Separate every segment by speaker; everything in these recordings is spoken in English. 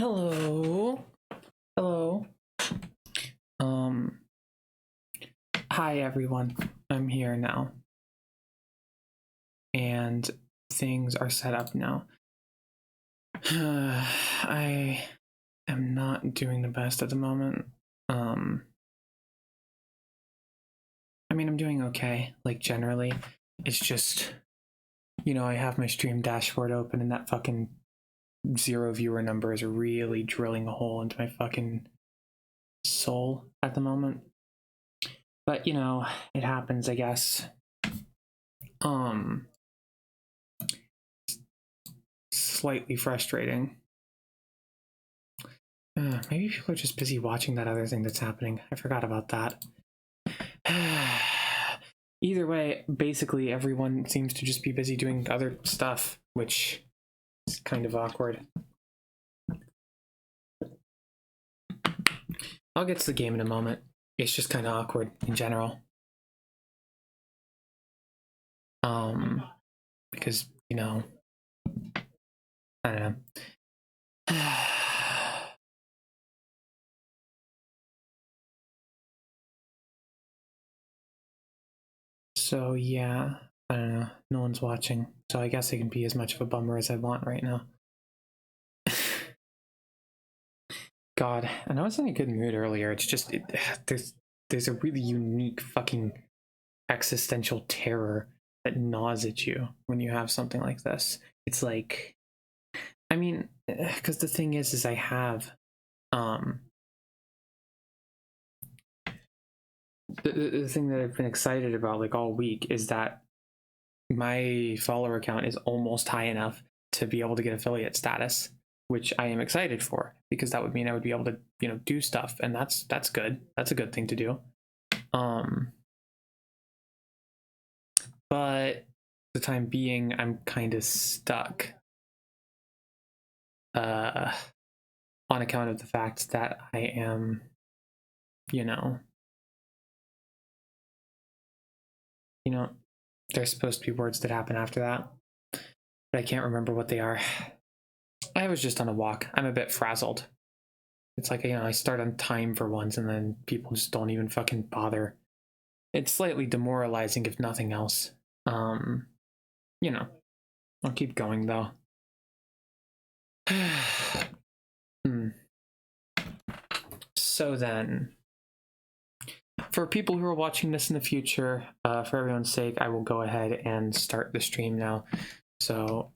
Speaker 1: Hello. Hello. Um, Hi everyone. I'm here now. And things are set up now. I am not doing the best at the moment. I'm doing okay, like generally. It's just, I have my stream dashboard open and that fucking 0 viewer number is really drilling a hole into my fucking soul at the moment. But it happens, I guess. Slightly frustrating. Maybe people are just busy watching that other thing that's happening. I forgot about that. Either way, basically everyone seems to just be busy doing other stuff, which is kind of awkward. I'll get to the game in a moment. It's just kind of awkward in general. Because, I don't know. So yeah, I don't know. No one's watching, so I guess I can be as much of a bummer as I want right now. God, and I was in a good mood earlier. It's just there's a really unique fucking existential terror that gnaws at you when you have something like this. It's like, because the thing is I have the thing that I've been excited about like all week is that my follower count is almost high enough to be able to get affiliate status, which I am excited for, because that would mean I would be able to, do stuff, and that's good. That's a good thing to do. But for the time being, I'm kind of stuck. On account of the fact that I am, there's supposed to be words that happen after that, but I can't remember what they are. I was just on a walk. I'm a bit frazzled. It's like, I start on time for once and then people just don't even fucking bother. It's slightly demoralizing, if nothing else. I'll keep going though. So then, for people who are watching this in the future, for everyone's sake, I will go ahead and start the stream now. So,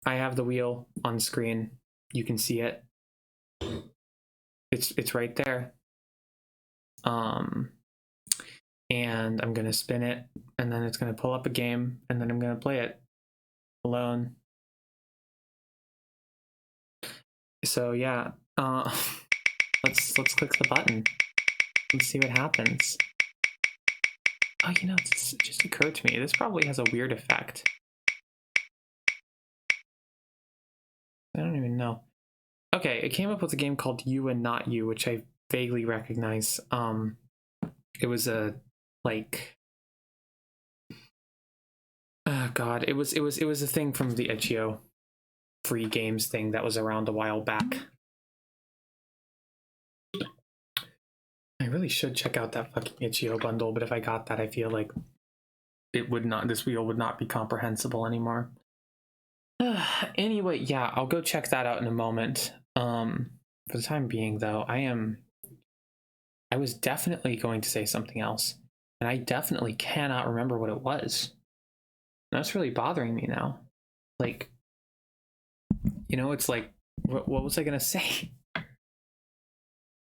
Speaker 1: I have the wheel on screen. You can see it. It's right there. And I'm gonna spin it, and then it's gonna pull up a game, and then I'm gonna play it alone. So yeah, let's click the button and see what happens. Oh, it just occurred to me, this probably has a weird effect. I don't even know. Okay, it came up with a game called You and Not You, which I vaguely recognize. It was a oh god, it was a thing from the itch.io free games thing that was around a while back. I really should check out that fucking itch.io bundle, but if I got that, I feel like this wheel would not be comprehensible anymore. Anyway, yeah, I'll go check that out in a moment. For the time being, though, I was definitely going to say something else, and I definitely cannot remember what it was. And that's really bothering me now. Like, it's like, what was I gonna say?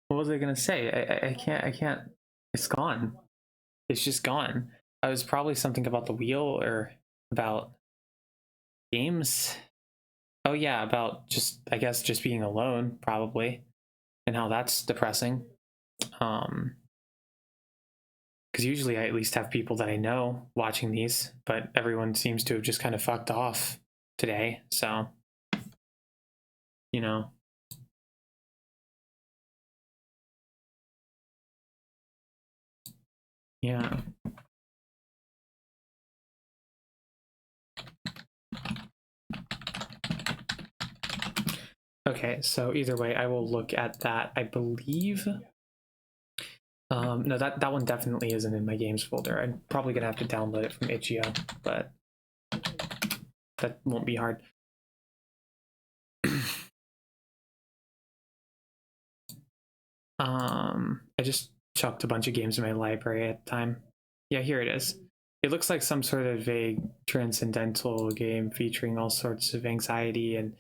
Speaker 1: What was I gonna say? I can't. It's gone. It's just gone. I was probably something about the wheel or about games. Oh yeah, about just, I guess, just being alone, probably, and how that's depressing. Because usually I at least have people that I know watching these, but everyone seems to have just kind of fucked off today, so, yeah. Okay, so either way, I will look at that. I believe. No, that one definitely isn't in my games folder. I'm probably gonna have to download it from itch.io, but that won't be hard. I just chucked a bunch of games in my library at the time. Yeah, here it is. It looks like some sort of vague transcendental game featuring all sorts of anxiety and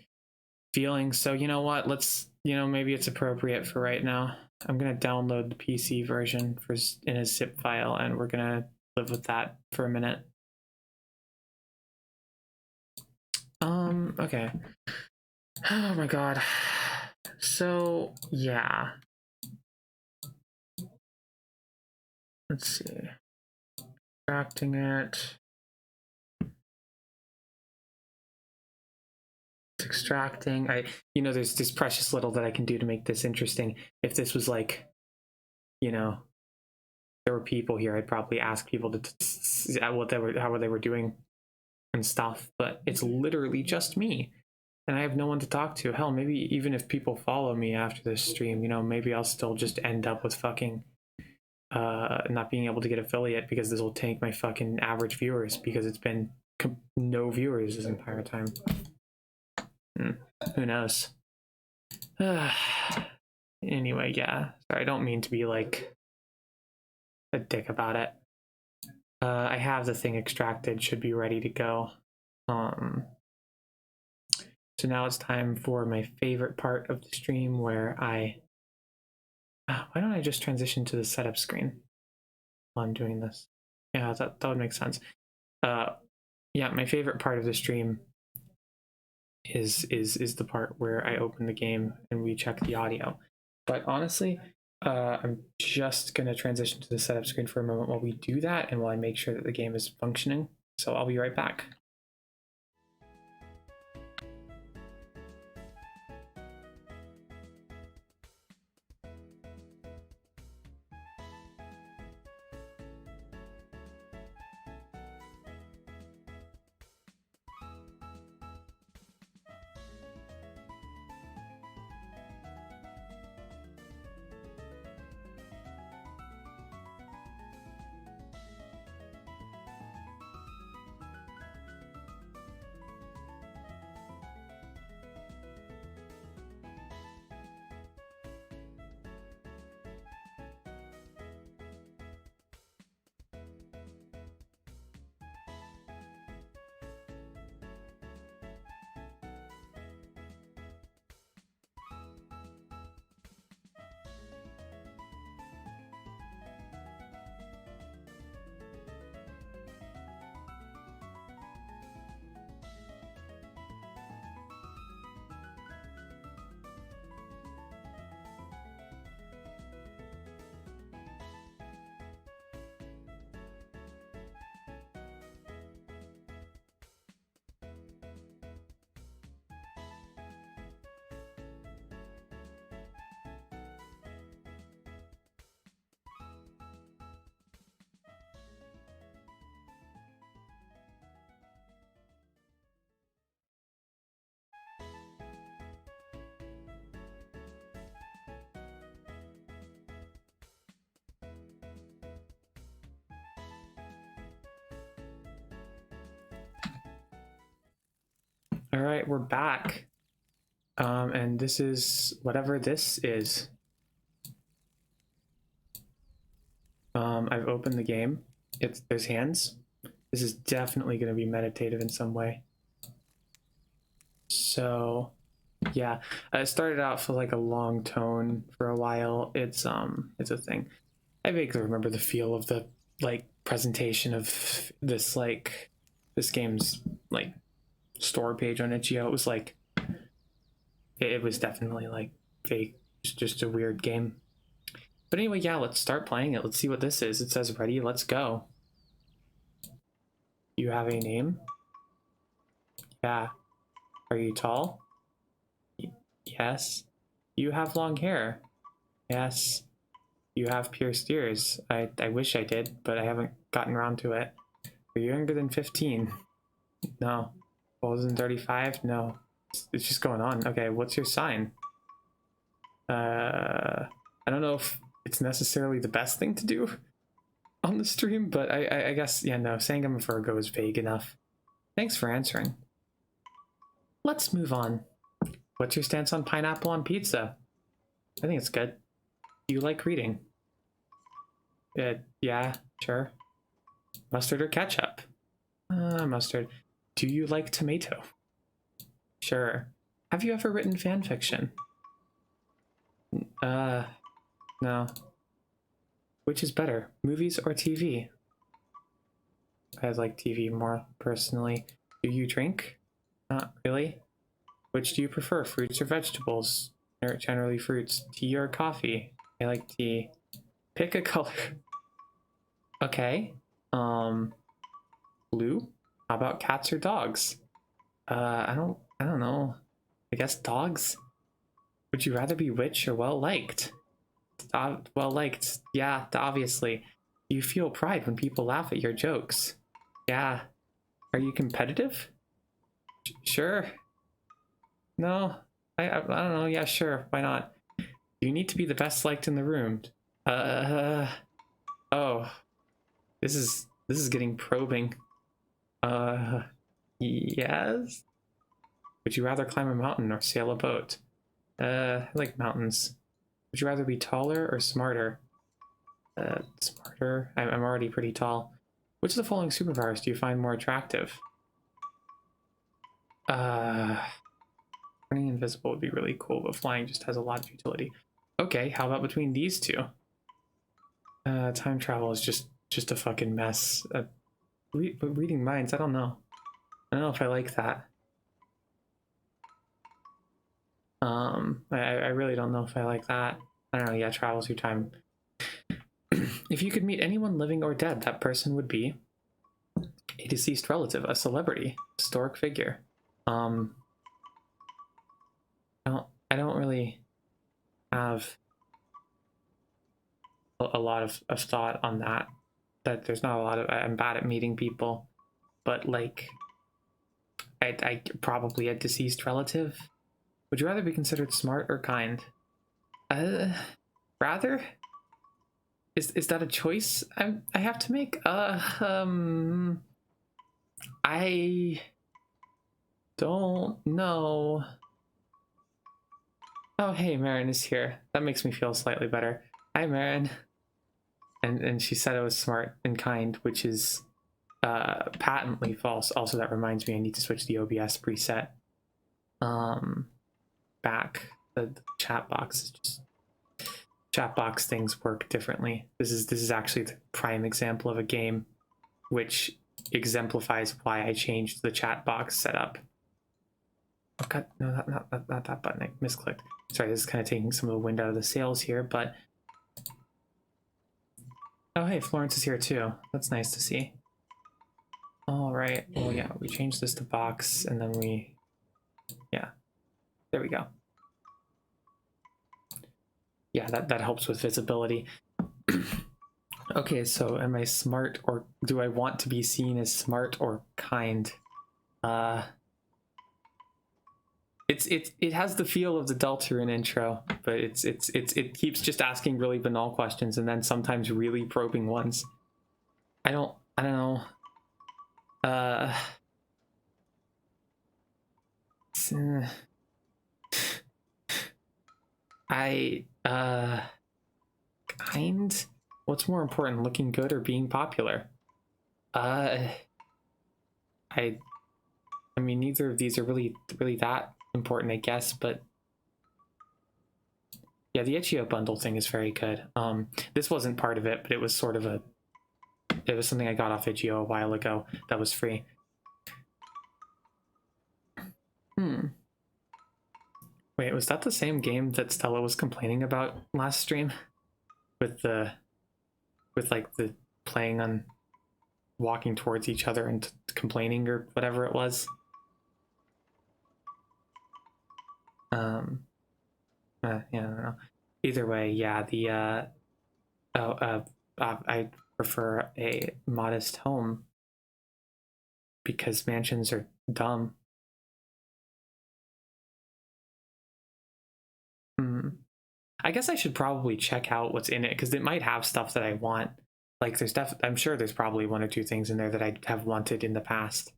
Speaker 1: feelings. So you know what? Let's, maybe it's appropriate for right now. I'm gonna download the PC version in a zip file, and we're gonna live with that for a minute. Okay. Oh my god. So yeah. Let's see. Extracting it. It's extracting. There's precious little that I can do to make this interesting. If this was like, there were people here, I'd probably ask people to how they were doing and stuff. But it's literally just me, and I have no one to talk to. Hell, maybe even if people follow me after this stream, maybe I'll still just end up with fucking not being able to get affiliate because this will tank my fucking average viewers because it's been no viewers this entire time. Who knows? Anyway, yeah. Sorry, I don't mean to be like a dick about it. I have the thing extracted, should be ready to go. So now it's time for my favorite part of the stream where why don't I just transition to the setup screen while I'm doing this? Yeah, that would make sense. Yeah, my favorite part of the stream is the part where I open the game and we check the audio. But honestly, I'm just gonna transition to the setup screen for a moment while we do that and while I make sure that the game is functioning. So I'll be right back. All right, we're back. And this is whatever this is. I've opened the game. There's hands. This is definitely going to be meditative in some way. So, yeah, it started out for like a long tone for a while. It's a thing. I vaguely remember the feel of the like presentation of this game's like store page on itch.io. It was like it was definitely like fake, just a weird game. But anyway, yeah, let's start playing it. Let's see what this is. It says ready, let's go. You have a name? Yeah. Are you tall? Yes. You have long hair? Yes. You have pierced ears? I wish I did, but I haven't gotten around to it. Are you younger than 15? No. Older than 35? No. It's just going on. Okay, what's your sign? I don't know if it's necessarily the best thing to do on the stream, but I guess, yeah, no, saying I'm a Virgo is vague enough. Thanks for answering. Let's move on. What's your stance on pineapple on pizza? I think it's good. Do you like reading? Yeah, sure. Mustard or ketchup? Mustard. Do you like tomato? Sure. Have you ever written fan fiction? No. Which is better, movies or TV? I like TV more, personally. Do you drink? Not really. Which do you prefer, fruits or vegetables? Generally fruits. Tea or coffee? I like tea. Pick a color. Okay. Blue? How about cats or dogs? I don't know. I guess dogs? Would you rather be rich or well-liked? Well-liked, yeah, obviously. Do you feel pride when people laugh at your jokes? Yeah. Are you competitive? Sure. No. I don't know. Yeah, sure. Why not? You need to be the best liked in the room. Oh. This is getting probing. Yes? Would you rather climb a mountain or sail a boat? I like mountains. Would you rather be taller or smarter? Smarter. I'm already pretty tall. Which of the following superpowers do you find more attractive? Turning invisible would be really cool, but flying just has a lot of utility. Okay, how about between these two? Time travel is just a fucking mess. Reading minds, I don't know. I don't know if I like that. I really don't know if I like that. I don't know, yeah, travel through time. If you could meet anyone living or dead, that person would be a deceased relative, a celebrity, historic figure. I don't really have a lot of thought on that. That there's not a lot of. I'm bad at meeting people, but like, I probably a deceased relative. Would you rather be considered smart or kind? Rather? Is that a choice I have to make? I don't know. Oh, hey, Marin is here. That makes me feel slightly better. Hi, Marin. And she said I was smart and kind, which is patently false. Also, that reminds me I need to switch the OBS preset back. The chat box is just chat box things work differently. This is actually the prime example of a game which exemplifies why I changed the chat box setup. Oh god, no, not that button. I misclicked. Sorry, this is kind of taking some of the wind out of the sails here, but oh hey, Florence is here too. That's nice to see. All right. Oh yeah, we changed this to box, and then yeah, there we go. Yeah, that helps with visibility. Okay, so am I smart, or do I want to be seen as smart or kind? It has the feel of the Deltarune intro, but it keeps just asking really banal questions and then sometimes really probing ones. I don't know. Kind? What's more important, looking good or being popular? I mean, neither of these are really that important, I guess, but yeah, the Itch.io bundle thing is very good. This wasn't part of it, but it was sort of it was something I got off Itch.io a while ago that was free. Wait, was that the same game that Stella was complaining about last stream? With like the playing on walking towards each other and complaining or whatever it was? Yeah, I don't know. Either way, yeah, I prefer a modest home because mansions are dumb. I guess I should probably check out what's in it, because it might have stuff that I want. Like, I'm sure there's probably 1 or 2 things in there that I have wanted in the past.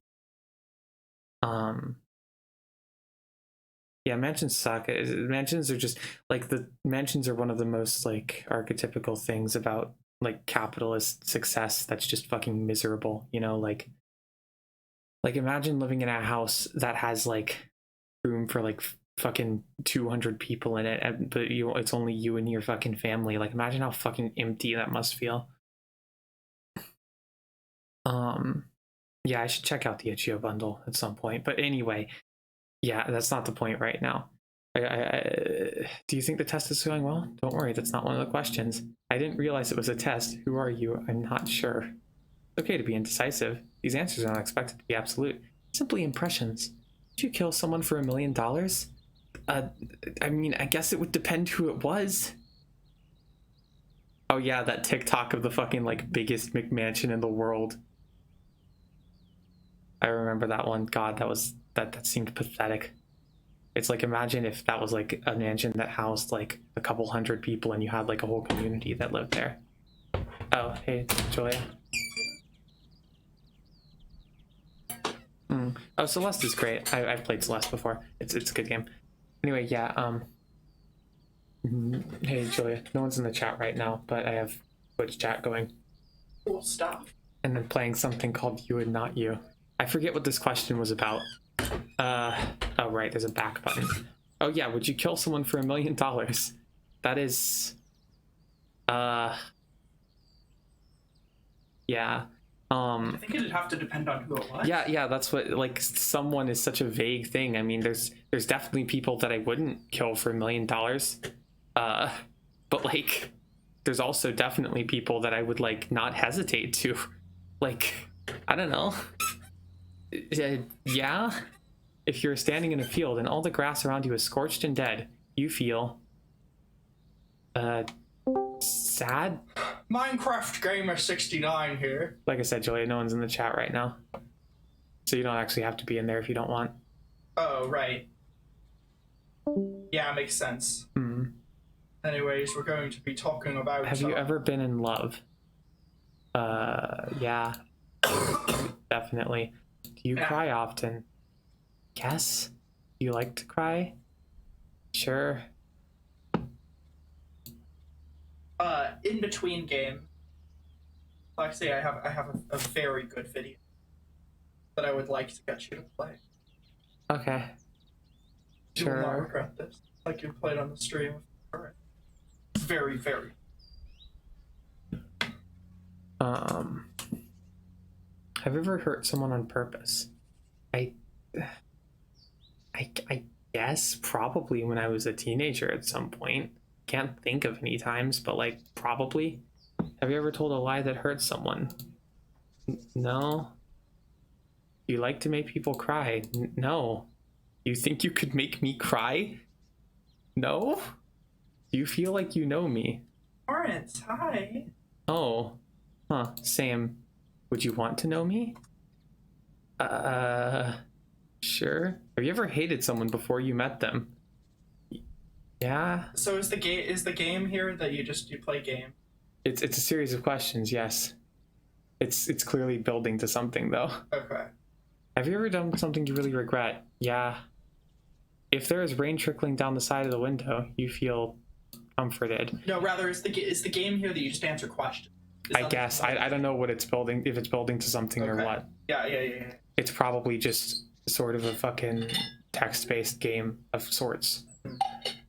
Speaker 1: Yeah, mansions suck. Mansions are just like, the mansions are one of the most like archetypical things about like capitalist success that's just fucking miserable, you know, like imagine living in a house that has like room for like fucking 200 people in it, but it's only you and your fucking family. Like, imagine how fucking empty that must feel. Yeah, I should check out the Itch.io bundle at some point, but anyway, yeah, that's not the point right now. Do you think the test is going well? Don't worry, that's not one of the questions. I didn't realize it was a test. Who are you? I'm not sure. It's okay to be indecisive. These answers are not expected to be absolute. Simply impressions. Did you kill someone for $1 million? I mean, I guess it would depend who it was. Oh yeah, that TikTok of the fucking like biggest McMansion in the world. I remember that one. God, that seemed pathetic. It's like, imagine if that was like a mansion that housed like a couple 100 people and you had like a whole community that lived there. Oh, hey, Julia. Oh, Celeste is great. I've played Celeste before. It's a good game. Anyway, yeah. Hey, Julia. No one's in the chat right now, but I have Twitch chat going.
Speaker 2: Cool stuff.
Speaker 1: And then playing something called You and Not You. I forget what this question was about. Oh right, there's a back button. Oh yeah, would you kill someone for $1 million? That is, yeah.
Speaker 2: I think it'd have to depend on who it was.
Speaker 1: Yeah, that's what, like, someone is such a vague thing. I mean, there's definitely people that I wouldn't kill for $1 million. But like, there's also definitely people that I would like not hesitate to, like, I don't know. Yeah. If you're standing in a field and all the grass around you is scorched and dead, you feel sad.
Speaker 2: Minecraft Gamer 69 here.
Speaker 1: Like I said, Julia, no one's in the chat right now, so you don't actually have to be in there if you don't want.
Speaker 2: Oh, right. Yeah, makes sense. Anyways, we're going to be talking about...
Speaker 1: Have you ever been in love? Yeah. Definitely. Do you cry often? Yes. Do you like to cry? Sure.
Speaker 2: In between game, actually, I have a very good video that I would like to get you to play.
Speaker 1: Okay.
Speaker 2: You will not regret this. Like you played on the stream. Alright. Very, very.
Speaker 1: Have you ever hurt someone on purpose? I guess probably when I was a teenager at some point. Can't think of any times, but like probably. Have you ever told a lie that hurt someone? No. You like to make people cry? No. You think you could make me cry? No. Do you feel like you know me?
Speaker 2: Lawrence, hi.
Speaker 1: Oh. Huh, Sam. Would you want to know me? Sure. Have you ever hated someone before you met them? Yeah.
Speaker 2: So is the game here that you play game?
Speaker 1: It's a series of questions, yes. It's clearly building to something though.
Speaker 2: Okay.
Speaker 1: Have you ever done something you really regret? Yeah. If there is rain trickling down the side of the window, you feel comforted.
Speaker 2: No, rather is the game here that you just answer questions.
Speaker 1: I guess. I don't know what it's building, if it's building to something or what.
Speaker 2: Yeah.
Speaker 1: It's probably just sort of a fucking text-based game of sorts.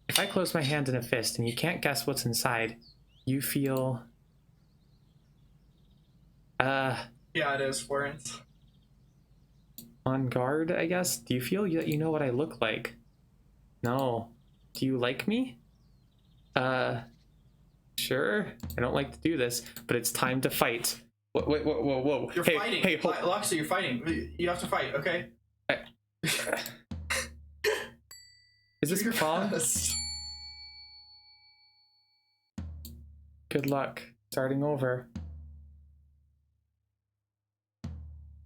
Speaker 1: If I close my hand in a fist and you can't guess what's inside, you feel... Yeah,
Speaker 2: it is, Florence.
Speaker 1: On guard, I guess? Do you feel that you know what I look like? No. Do you like me? Sure. I don't like to do this, but it's time to fight. Wait, whoa.
Speaker 2: You're fighting. Hey, Loxy, you're fighting. You have to fight, okay?
Speaker 1: Is this your phone? Good luck. Starting over.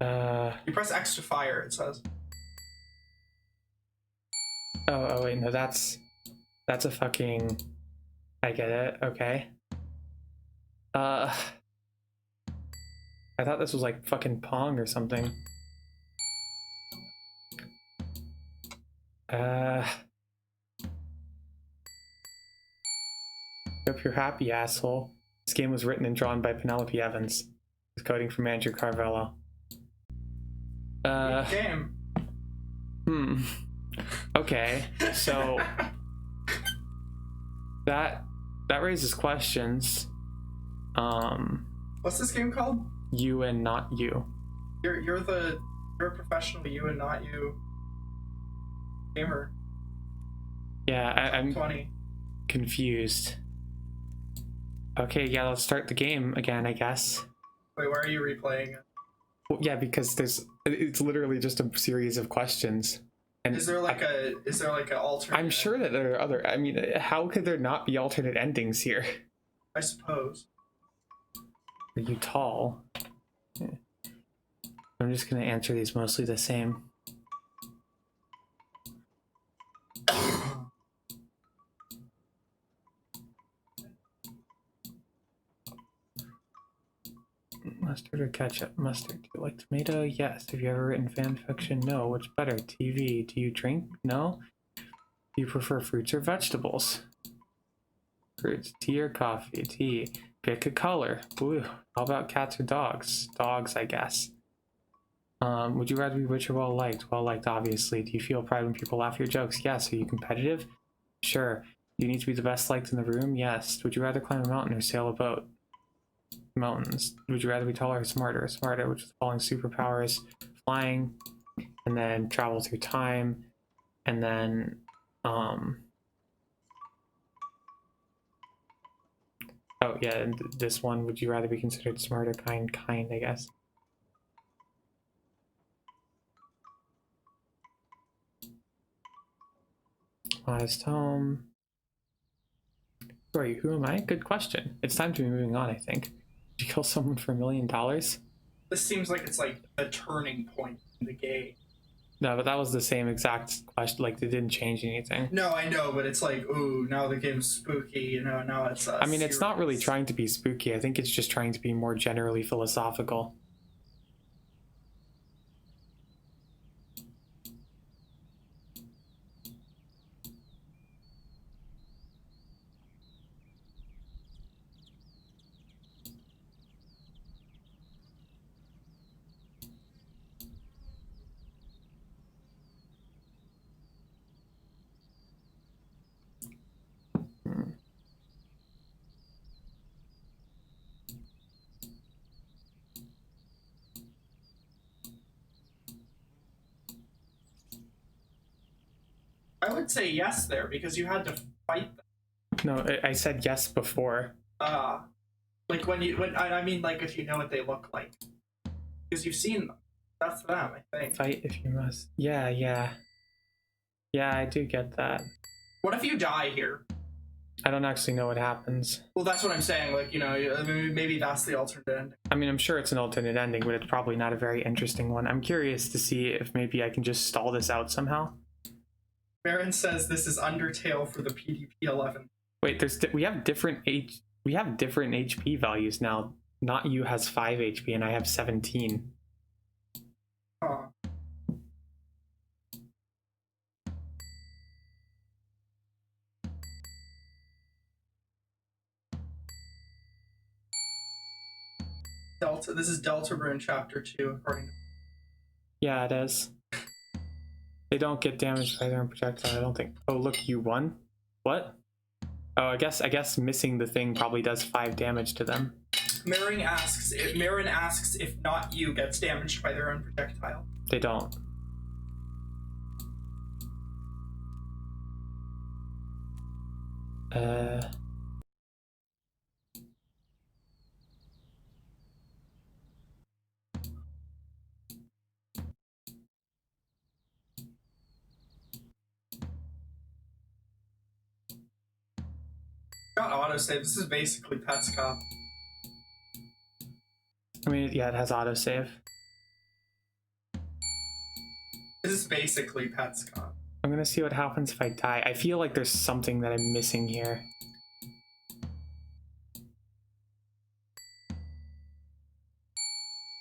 Speaker 2: You press X to fire, it says.
Speaker 1: Oh wait, no, that's... That's a fucking... I get it, okay. I thought this was like fucking Pong or something. Hope you're happy, asshole. This game was written and drawn by Penelope Evans, with coding from Andrew Carvello.
Speaker 2: Good game.
Speaker 1: Okay, so that raises questions.
Speaker 2: What's this game called?
Speaker 1: You and Not You.
Speaker 2: You're a professional you and not you gamer.
Speaker 1: Yeah, I'm
Speaker 2: 20.
Speaker 1: confused. Okay, yeah, let's start the game again, I guess.
Speaker 2: Wait, why are you replaying it?
Speaker 1: Well, yeah, because it's literally just a series of questions. And
Speaker 2: Is there like an alternate?
Speaker 1: I'm sure that there are other. I mean, how could there not be alternate endings here?
Speaker 2: I suppose.
Speaker 1: Are you tall? I'm just gonna answer these mostly the same. Mustard or ketchup? Mustard. Do you like tomato? Yes. Have you ever written fan fiction? No. What's better? TV. Do you drink? No. Do you prefer fruits or vegetables? Fruits. Tea or coffee? Tea. Pick a color. Blue. How about cats or dogs? Dogs, I guess. Would you rather be rich or well liked? Well liked, obviously. Do you feel pride when people laugh at your jokes? Yes. Are you competitive? Sure. Do you need to be the best liked in the room? Yes. Would you rather climb a mountain or sail a boat? Mountains. Would you rather be taller or smarter? Smarter, which is falling superpowers, flying, and then travel through time, and then oh yeah, and this one, would you rather be considered smart or kind, I guess. Honest home. Who are you? Who am I? Good question. It's time to be moving on, I think. Did you kill someone for $1 million?
Speaker 2: This seems like it's like a turning point in the game.
Speaker 1: No, but that was the same exact question. Like, they didn't change anything.
Speaker 2: No, I know, but it's like, ooh, now the game's spooky, you know, now it's
Speaker 1: I mean, it's not really trying to be spooky. I think it's just trying to be more generally philosophical.
Speaker 2: I would say yes there because you had to fight them.
Speaker 1: No, I said yes before.
Speaker 2: Like when I mean like if you know what they look like. Because you've seen them. That's them, I think.
Speaker 1: Fight if you must. Yeah. Yeah, I do get that.
Speaker 2: What if you die here?
Speaker 1: I don't actually know what happens.
Speaker 2: Well, that's what I'm saying. Like, you know, maybe that's the alternate ending.
Speaker 1: I mean, I'm sure it's an alternate ending, but it's probably not a very interesting one. I'm curious to see if maybe I can just stall this out somehow.
Speaker 2: Baron says this is Undertale for the PDP 11.
Speaker 1: Wait, we have different HP values now. Not you has 5 HP and I have 17.
Speaker 2: Huh. Delta. This is Delta Rune Chapter 2, according to...
Speaker 1: Yeah, it is. They don't get damaged by their own projectile, I don't think. Oh, look, you won? What? Oh, I guess missing the thing probably does 5 damage to them.
Speaker 2: Marin asks if not you gets damaged by their own projectile.
Speaker 1: They don't.
Speaker 2: Got autosave. This is basically Petscop.
Speaker 1: I mean, yeah, it has autosave.
Speaker 2: This is basically Petscop.
Speaker 1: I'm gonna see what happens if I die. I feel like there's something that I'm missing here.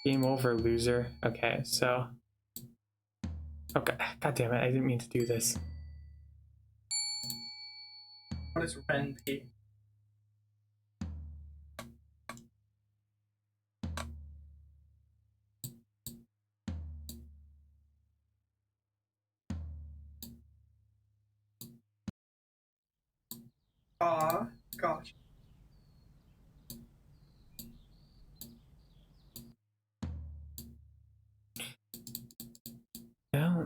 Speaker 1: Game over, loser. Okay, so... Okay, god damn it, I didn't mean to do this.
Speaker 2: What is Ren P? Aw, gosh.
Speaker 1: Yeah.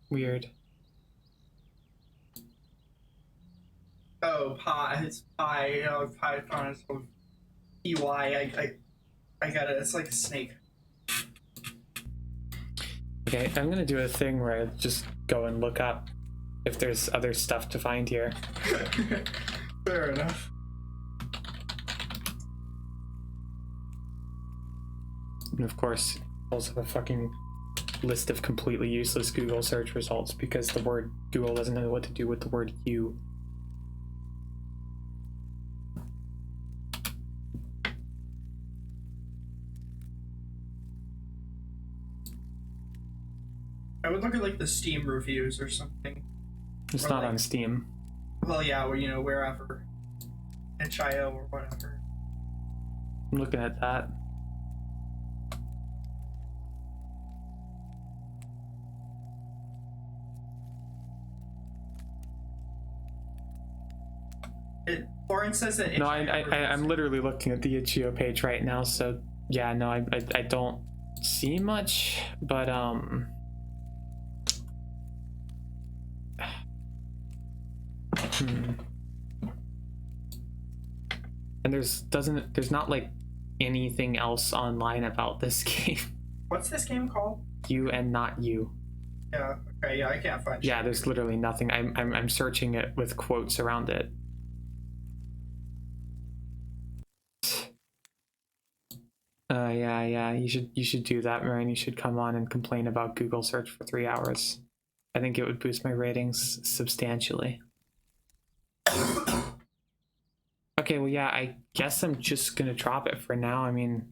Speaker 1: Weird.
Speaker 2: Oh, pi. It's pi. Python is so PY. I got it. It's like a snake.
Speaker 1: Okay, I'm gonna do a thing where I just go and look up if there's other stuff to find here.
Speaker 2: Fair enough.
Speaker 1: And of course, also a fucking list of completely useless Google search results because the word Google doesn't know what to do with the word you.
Speaker 2: I would look at like the Steam reviews or something.
Speaker 1: It's
Speaker 2: or
Speaker 1: not
Speaker 2: like,
Speaker 1: on Steam.
Speaker 2: Well, yeah, or wherever, itch.io or whatever.
Speaker 1: I'm looking at that.
Speaker 2: Lauren says that.
Speaker 1: No, I'm literally looking at the itch.io page right now. So yeah, no, I don't see much, but And there's not like anything else online about this game.
Speaker 2: What's this game called?
Speaker 1: You and not you.
Speaker 2: Yeah. Okay. Yeah, I can't find.
Speaker 1: Yeah, there's literally nothing. I'm searching it with quotes around it. Yeah. You should do that, Marion. You should come on and complain about Google search for 3 hours. I think it would boost my ratings substantially. Okay, well, yeah, I guess I'm just gonna drop it for now. I mean,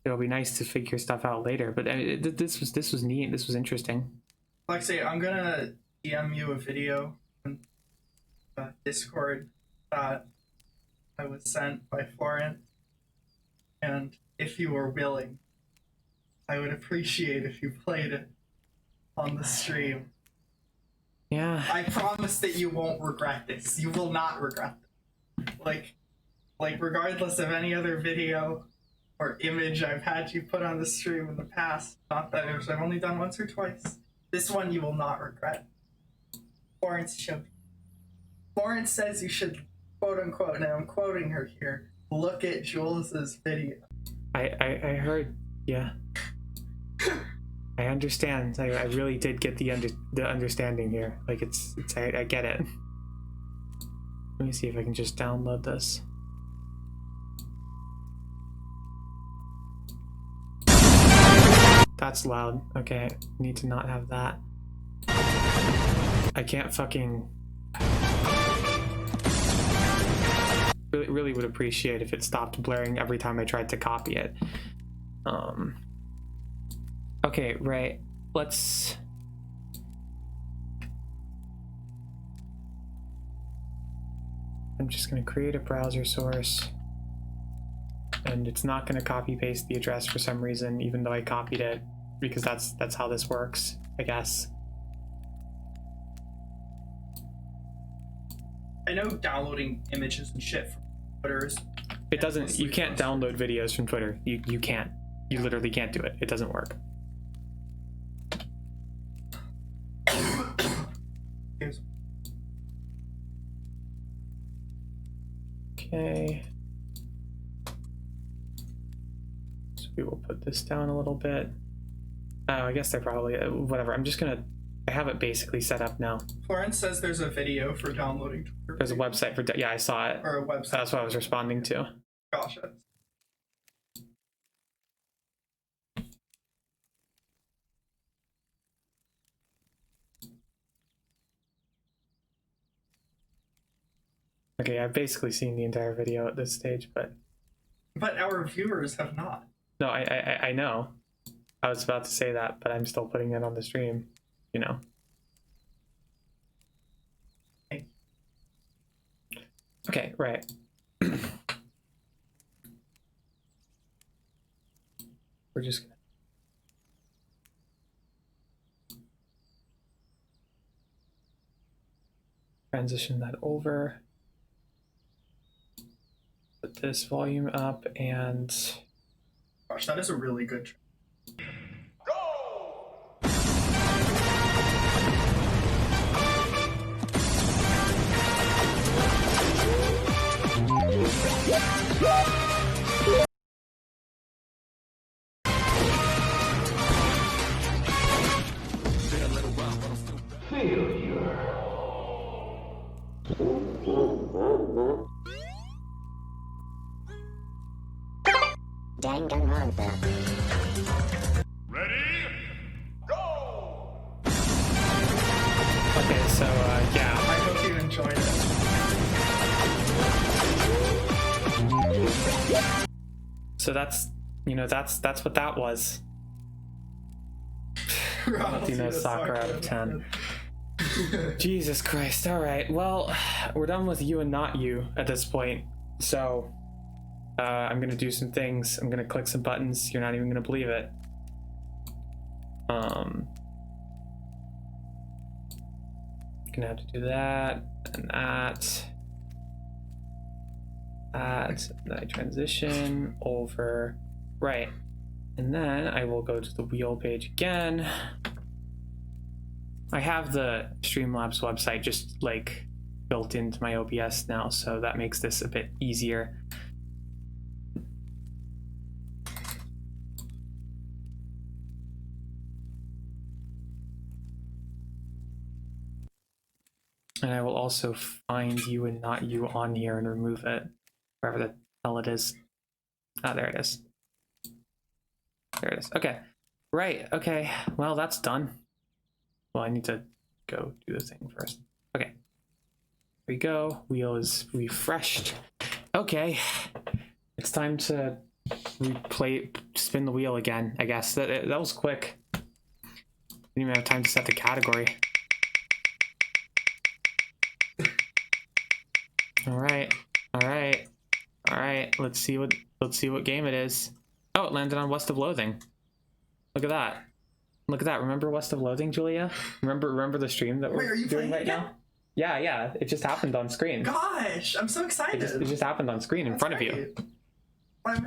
Speaker 1: it'll be nice to figure stuff out later, but this was neat. This was interesting.
Speaker 2: Lexi, I'm gonna DM you a video on Discord that I was sent by Florence, and if you are willing, I would appreciate if you played it on the stream.
Speaker 1: Yeah.
Speaker 2: I promise that you won't regret this. You will not regret this. Like regardless of any other video or image I've had you put on the stream in the past, not that I've only done once or twice, this one you will not regret. Florence says you should, quote unquote, and I'm quoting her here, look at Jules's video.
Speaker 1: I heard, yeah. I understand. I really did get the understanding here. Like I get it. Let me see if I can just download this. That's loud. Okay, need to not have that. I can't fucking... Really would appreciate if it stopped blaring every time I tried to copy it. Okay, right. Let's... I'm just going to create a browser source, and it's not going to copy paste the address for some reason, even though I copied it, because that's how this works, I guess.
Speaker 2: I know downloading images and shit from Twitter is...
Speaker 1: It doesn't, you can't download videos from Twitter. You can't. You literally can't do it. It doesn't work. Okay. So we will put this down a little bit. Oh, I guess they're probably, whatever. I'm just gonna I have it basically set up now.
Speaker 2: Florence says there's a video for downloading Twitter.
Speaker 1: There's a website for, yeah, I saw it.
Speaker 2: Or a website.
Speaker 1: That's what I was responding to.
Speaker 2: Gotcha.
Speaker 1: Okay, I've basically seen the entire video at this stage, but
Speaker 2: our viewers have not.
Speaker 1: no, I know. I was about to say that, but I'm still putting it on the stream, you know. Okay, right. We're just gonna transition that over. Put this volume up and
Speaker 2: Gosh, that is a really good track.
Speaker 1: okay, so yeah.
Speaker 2: I hope you enjoyed it.
Speaker 1: So that's, you know, that's what that was. Dino soccer out of 10. Jesus Christ. All right. Well, we're done with you and not you at this point. So I'm gonna do some things. I'm gonna click some buttons. You're not even gonna believe it. Gonna have to do that and that. Then I transition over. Right. And then I will go to the wheel page again. I have the Streamlabs website just like built into my OBS now, so that makes this a bit easier. And I will also find you and not you on here and remove it, wherever the hell it is. Ah, there it is. There it is. Okay. Right. Okay. Well, that's done. Well, I need to go do the thing first. Okay. Here we go. Wheel is refreshed. Okay. It's time to spin the wheel again, I guess. That was quick. Didn't even have time to set the category. All right. All right. All right. Let's see what game it is. Oh, it landed on West of Loathing. Look at that. Look at that. Remember West of Loathing, Julia? Remember the stream that we're doing right now? Yeah. It just happened on screen.
Speaker 2: Gosh, I'm so excited.
Speaker 1: It just happened on screen in front of you.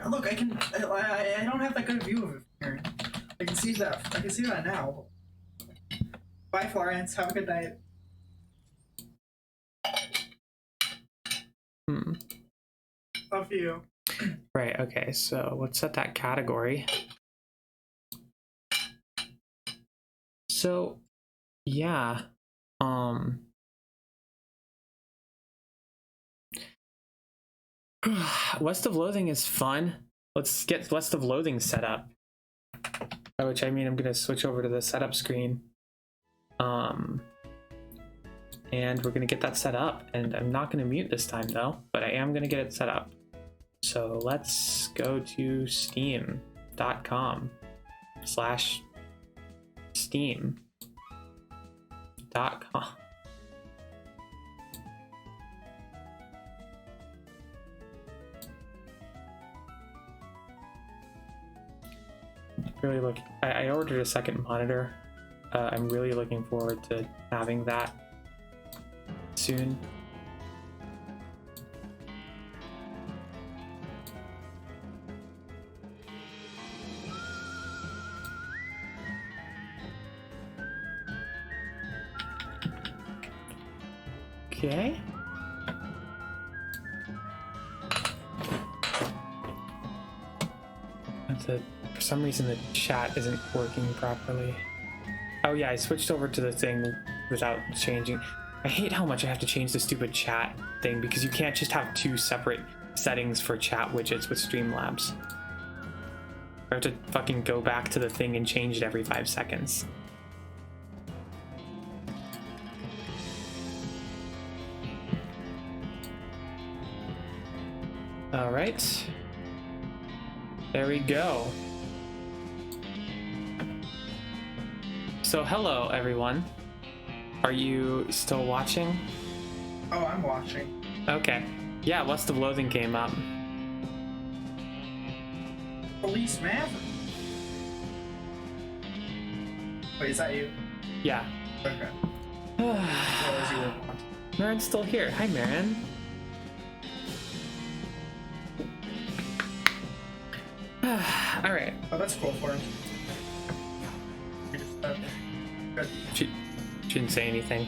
Speaker 2: Look, I don't have that good view of it here. I can see that now. Bye, Florence. Have a good night. Love you.
Speaker 1: Right, okay, so let's set that category. So, yeah, West of Loathing is fun. Let's get West of Loathing set up. By which I mean I'm gonna switch over to the setup screen. And we're gonna get that set up. And I'm not gonna mute this time though, but I am gonna get it set up. So let's go to steam.com/steam.com. Really look, I ordered a second monitor. I'm really looking forward to having that soon. Okay. For some reason the chat isn't working properly. Oh yeah, I switched over to the thing without changing. I hate how much I have to change the stupid chat thing because you can't just have two separate settings for chat widgets with Streamlabs. I have to fucking go back to the thing and change it every 5 seconds. All right. There we go. So hello, everyone. Are you still watching?
Speaker 2: Oh, I'm watching.
Speaker 1: Okay. Yeah, Lust of Loathing came up.
Speaker 2: Police Maverick. Wait, is that you?
Speaker 1: Yeah.
Speaker 2: Okay. What was you were watching?
Speaker 1: Marin's still here. Hi, Marin. All right.
Speaker 2: Oh, that's cool for him. Good.
Speaker 1: She didn't say anything.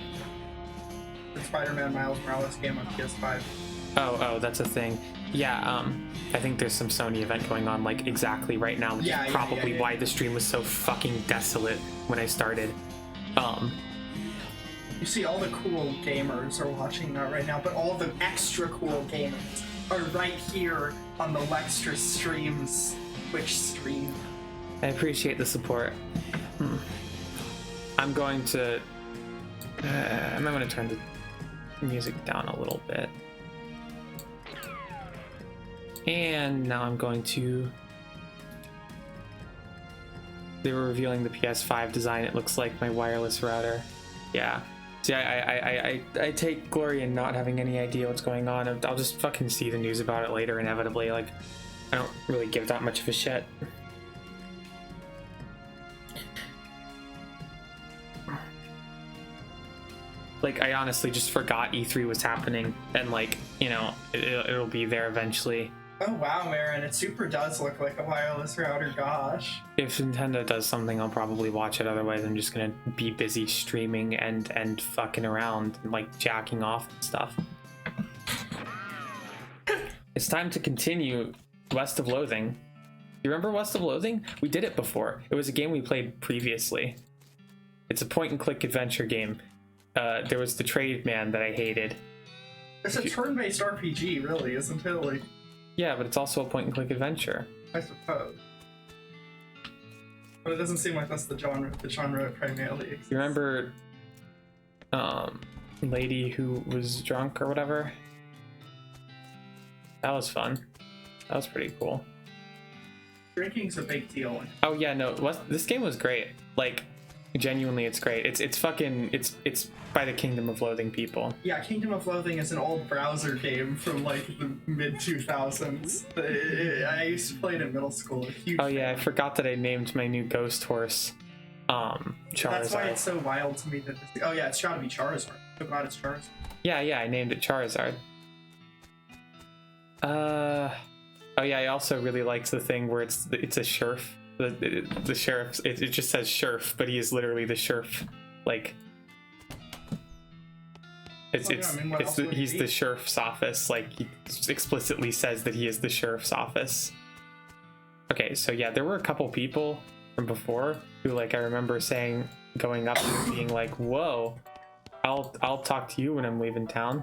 Speaker 2: The Spider-Man Miles Morales game on PS5.
Speaker 1: Oh, that's a thing. Yeah, I think there's some Sony event going on like exactly right now, which is probably why the stream was so fucking desolate when I started.
Speaker 2: You see, all the cool gamers are watching that right now, but all the extra cool gamers are right here on the Lextra Streams Twitch stream.
Speaker 1: I appreciate the support. I'm going to... I'm going to turn the music down a little bit. And now I'm going to... They were revealing the PS5 design. It looks like my wireless router. Yeah. See, I take glory in not having any idea what's going on. I'll just fucking see the news about it later, inevitably. Like, I don't really give that much of a shit. Like, I honestly just forgot E3 was happening, and like, you know, it'll be there eventually.
Speaker 2: Oh wow, Marin, it super does look like a wireless router, gosh.
Speaker 1: If Nintendo does something, I'll probably watch it. Otherwise, I'm just gonna be busy streaming and fucking around and like jacking off and stuff. It's time to continue West of Loathing. You remember West of Loathing? We did it before. It was a game we played previously. It's a point-and-click adventure game. There was the trade man that I hated.
Speaker 2: It's a turn-based RPG, really, isn't it? Like,
Speaker 1: yeah, but it's also a point-and-click adventure.
Speaker 2: I suppose. But it doesn't seem like that's the genre it primarily exists.
Speaker 1: You remember lady who was drunk or whatever? That was fun. That was pretty cool.
Speaker 2: Drinking's a big deal.
Speaker 1: Oh yeah, no, this game was great. Like, genuinely, it's great. It's fucking, it's by the Kingdom of Loathing people.
Speaker 2: Yeah, Kingdom of Loathing is an old browser game from like the mid-2000s. I used to play it in middle school.
Speaker 1: Oh yeah, I forgot that I named my new ghost horse Charizard.
Speaker 2: That's why it's so wild to me that this... Oh yeah, it's gotta be Charizard. So glad it's Charizard.
Speaker 1: Yeah, I named it Charizard. Oh yeah, I also really liked the thing where it's a sheriff. The sheriff, it just says sheriff, but he is literally the sheriff. Like, he's the sheriff's office. Like, he explicitly says that he is the sheriff's office. Okay, so yeah, there were a couple people from before who, like, I remember going up and being like, "Whoa, I'll talk to you when I'm leaving town."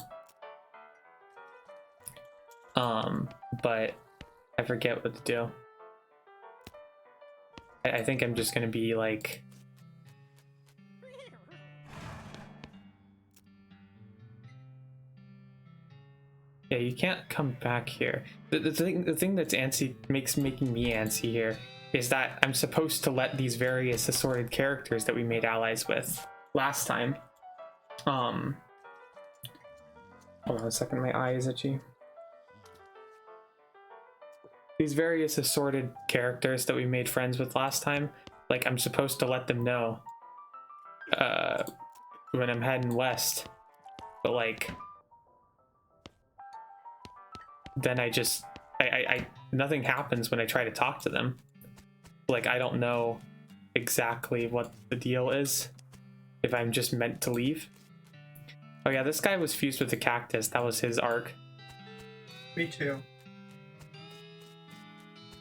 Speaker 1: But I forget what to do. I think I'm just gonna be like... Yeah, you can't come back here. The thing that's making me antsy here is that I'm supposed to let these various assorted characters that we made allies with last time. Hold on a second, my eye is itchy. These various assorted characters that we made friends with last time, like, I'm supposed to let them know when I'm heading west, but like, then I nothing happens when I try to talk to them. Like, I don't know exactly what the deal is, if I'm just meant to leave. Oh yeah, this guy was fused with the cactus. That was his arc.
Speaker 2: Me too.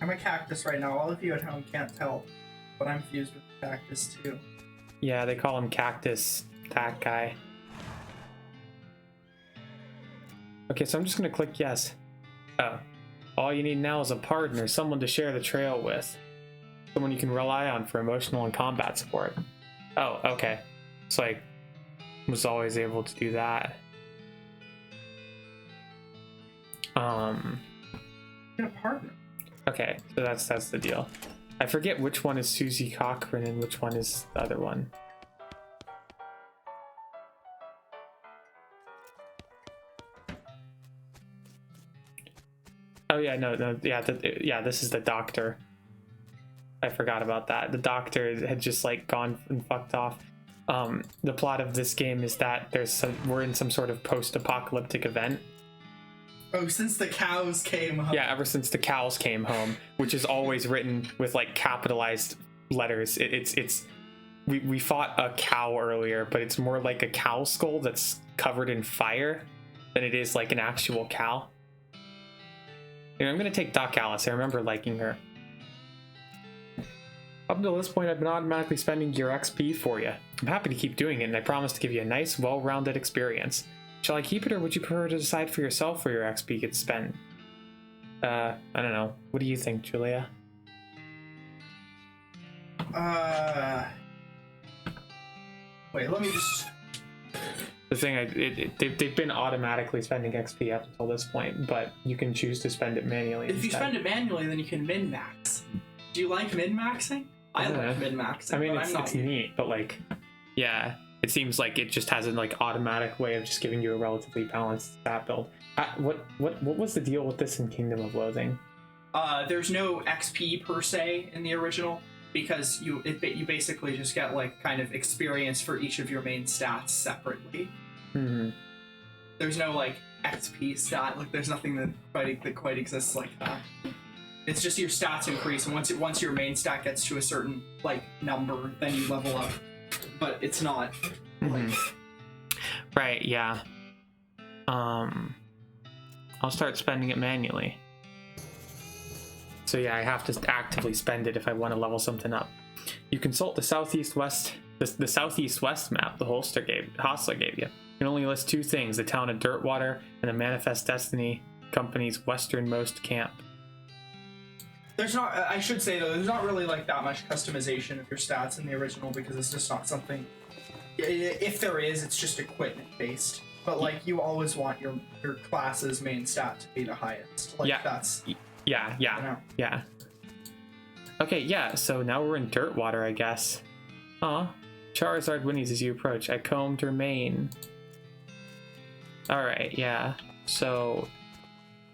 Speaker 2: I'm a cactus right now. All of you at home can't tell, but I'm fused with the cactus too.
Speaker 1: Yeah, they call him Cactus, that guy. Okay, so I'm just gonna click yes. Oh, all you need now is a partner, someone to share the trail with. Someone you can rely on for emotional and combat support. Oh, okay. So I was always able to do that.
Speaker 2: Get a partner.
Speaker 1: Okay, so that's the deal. I forget which one is Susie Cochran and which one is the other one. Oh yeah, no, yeah, yeah, this is the doctor. I forgot about that. The doctor had just like gone and fucked off. The plot of this game is that we're in some sort of post-apocalyptic event.
Speaker 2: Oh, since the cows came home.
Speaker 1: Yeah, ever since the cows came home, which is always written with like capitalized letters. We fought a cow earlier, but it's more like a cow skull that's covered in fire than it is like an actual cow. You know, I'm gonna take Doc Alice. I remember liking her. Up until this point, I've been automatically spending your XP for you. I'm happy to keep doing it, and I promise to give you a nice, well-rounded experience. Shall I keep it, or would you prefer to decide for yourself where your XP gets spent? I don't know. What do you think, Julia?
Speaker 2: Wait, let me just...
Speaker 1: The thing, they've been automatically spending XP up until this point, but you can choose to spend it manually.
Speaker 2: If you spend it manually, then you can min-max. Do you like min-maxing? I like min-maxing.
Speaker 1: I mean, it's neat, but like, yeah, it seems like it just has an like automatic way of just giving you a relatively balanced stat build. What was the deal with this in Kingdom of Loathing?
Speaker 2: There's no XP per se in the original, because you basically just get like kind of experience for each of your main stats separately.
Speaker 1: Mm-hmm.
Speaker 2: There's no like XP stat, like there's nothing that quite exists like that. It's just your stats increase, and once your main stat gets to a certain like number, then you level up. But it's not like...
Speaker 1: Right, yeah. I'll start spending it manually. So yeah, I have to actively spend it if I want to level something up. You consult the southeast west map the hostler gave you. You can only list two things: the town of Dirtwater and the Manifest Destiny Company's westernmost camp.
Speaker 2: There's not, I should say though, there's not really like that much customization of your stats in the original, because it's just not something, if there is, it's just equipment based. But like, you always want your class's main stat to be the highest. Like,
Speaker 1: yeah,
Speaker 2: that's...
Speaker 1: Yeah.
Speaker 2: You know.
Speaker 1: Yeah. Okay, yeah, so now we're in Dirtwater, I guess. Aw. Charizard whinnies as you approach. I combed her mane. Alright, yeah. So,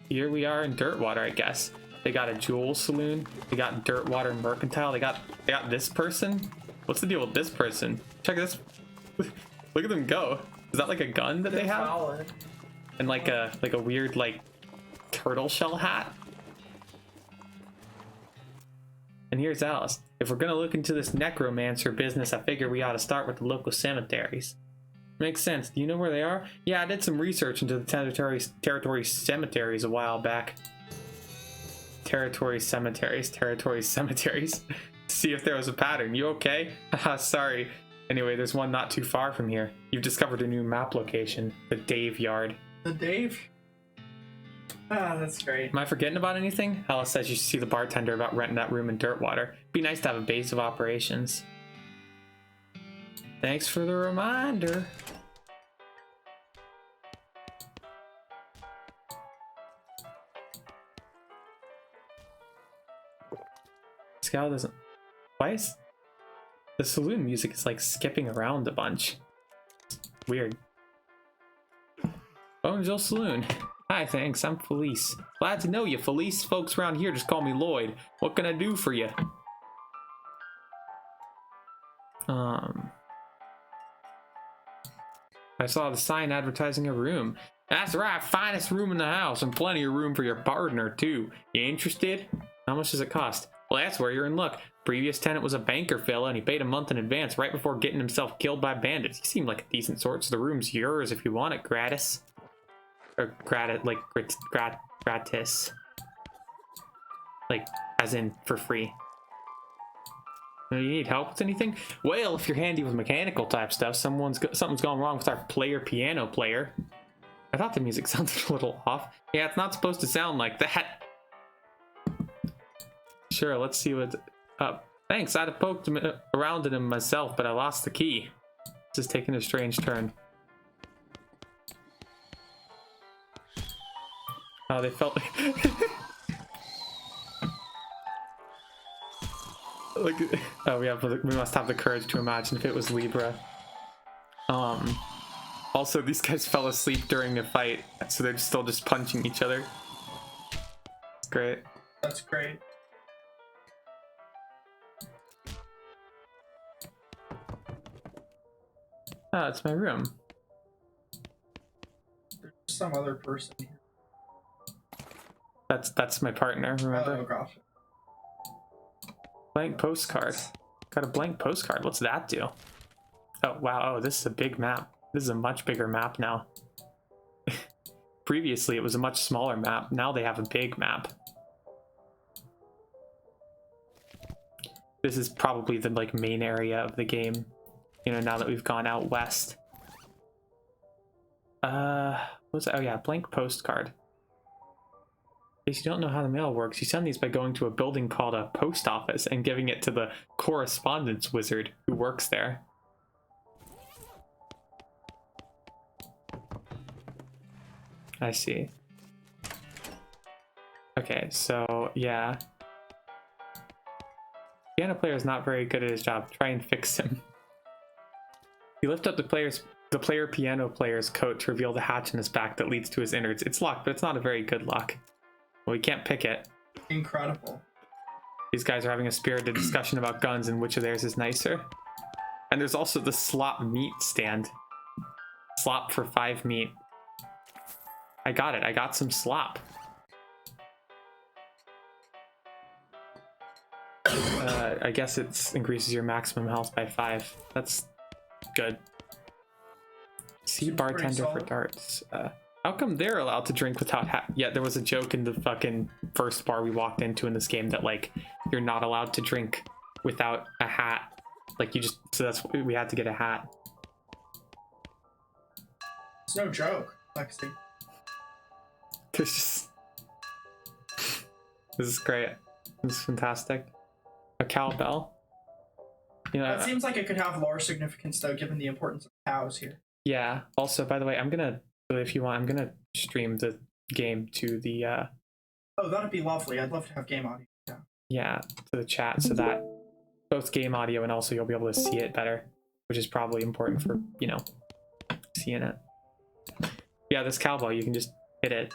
Speaker 1: here we are in Dirtwater, I guess. They got a jewel saloon. They got Dirtwater Mercantile. They got this person. What's the deal with this person? Check this. Look at them go. Is that like a gun that they have?
Speaker 2: Valid.
Speaker 1: And like a weird like turtle shell hat. And here's Alice. If we're gonna look into this necromancer business, I figure we ought to start with the local cemeteries. Makes sense. Do you know where they are? Yeah, I did some research into the territory cemeteries a while back. Territory cemeteries. See if there was a pattern. You okay? Haha, sorry. Anyway, there's one not too far from here. You've discovered a new map location, the Dave Yard.
Speaker 2: The Dave? Ah, that's great.
Speaker 1: Am I forgetting about anything? Alice says you should see the bartender about renting that room in Dirtwater. Be nice to have a base of operations. Thanks for the reminder. Scout doesn't... Why is... The saloon music is like skipping around a bunch. Weird. Bone's Saloon. Hi, thanks. I'm Felice. Glad to know you, Felice. Folks around here just call me Lloyd. What can I do for you? I saw the sign advertising a room. That's right, finest room in the house, and plenty of room for your partner too. You interested? How much does it cost? Well, that's where you're in luck. Previous tenant was a banker fella, and he paid a month in advance right before getting himself killed by bandits. He seemed like a decent sort, so the room's yours if you want it gratis. Or gratis. Like, as in for free. You need help with anything? Well, if you're handy with mechanical type stuff, something's gone wrong with our piano player. I thought the music sounded a little off. Yeah, it's not supposed to sound like that. Sure, let's see what's up. Thanks, I'd have poked around in him myself, but I lost the key. This is taking a strange turn. Oh, they felt like oh, we must have the courage to imagine if it was Libra. Also, these guys fell asleep during a fight, so they're still just punching each other. It's great.
Speaker 2: That's great.
Speaker 1: Oh, it's my room.
Speaker 2: There's some other person here.
Speaker 1: That's my partner, remember?
Speaker 2: Oh gosh.
Speaker 1: Blank postcard. Got a blank postcard. What's that do? Oh, wow. Oh, this is a big map. This is a much bigger map now. Previously, it was a much smaller map. Now they have a big map. This is probably the like main area of the game, you know, now that we've gone out west. What's that? Oh yeah, blank postcard. In case you don't know how the mail works, you send these by going to a building called a post office and giving it to the correspondence wizard who works there. I see. Okay, so yeah. Piano player is not very good at his job. Try and fix him. You lift up the player piano player's coat to reveal the hatch in his back that leads to his innards. It's locked, but it's not a very good lock. Well, we can't pick it.
Speaker 2: Incredible.
Speaker 1: These guys are having a spirited discussion about guns and which of theirs is nicer. And there's also the slop meat stand. Slop for 5 meat. I got it. I got some slop. I guess it increases your maximum health by 5. That's good. See bartender for darts. How come they're allowed to drink without hat? Yeah, there was a joke in the fucking first bar we walked into in this game that like you're not allowed to drink without a hat. Like you just, so that's we had to get a hat.
Speaker 2: It's no joke, Lexi.
Speaker 1: There's just this is great. This is fantastic. A cowbell. You know,
Speaker 2: that seems like it could have lore significance though, given the importance of cows here.
Speaker 1: Yeah. Also, by the way, I'm gonna, if you want, I'm gonna stream the game to the.
Speaker 2: Oh, that'd be lovely. I'd love to have game audio. Yeah. Yeah,
Speaker 1: to the chat, so that both game audio and also you'll be able to see it better, which is probably important for, you know, seeing it. Yeah, this cowbell, you can just hit it.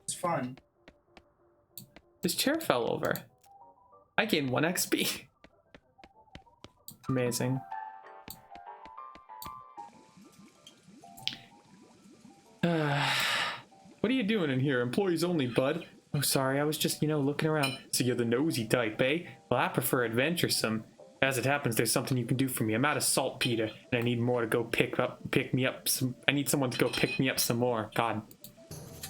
Speaker 2: It's fun.
Speaker 1: This chair fell over. I gained 1 XP. Amazing. What are you doing in here? Employees only, bud. Oh, sorry, I was just, you know, looking around. So you're the nosy type, eh? Well, I prefer adventuresome. As it happens, there's something you can do for me. I'm out of saltpeter, and I need more to go pick me up some. I need someone to go pick me up some more. God.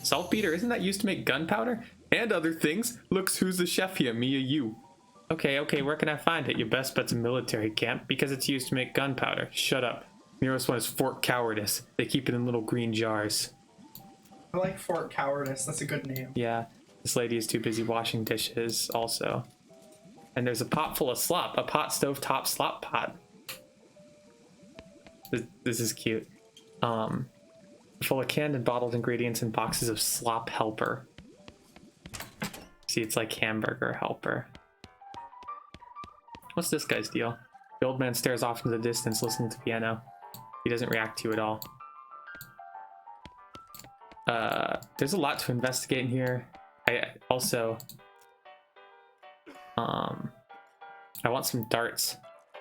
Speaker 1: Saltpeter, isn't that used to make gunpowder? And other things. Looks, who's the chef here, me or you? Okay, where can I find it? Your best bet's a military camp, because it's used to make gunpowder. Shut up. Nearest one is Fort Cowardice. They keep it in little green jars.
Speaker 2: I like Fort Cowardice. That's a good name.
Speaker 1: Yeah, this lady is too busy washing dishes also. And there's a pot full of slop. A pot stovetop slop pot. This is cute. Full of canned and bottled ingredients and boxes of slop helper. See, it's like hamburger helper. What's this guy's deal? The old man stares off into the distance listening to piano. He doesn't react to you at all. There's a lot to investigate in here. I also I want some darts.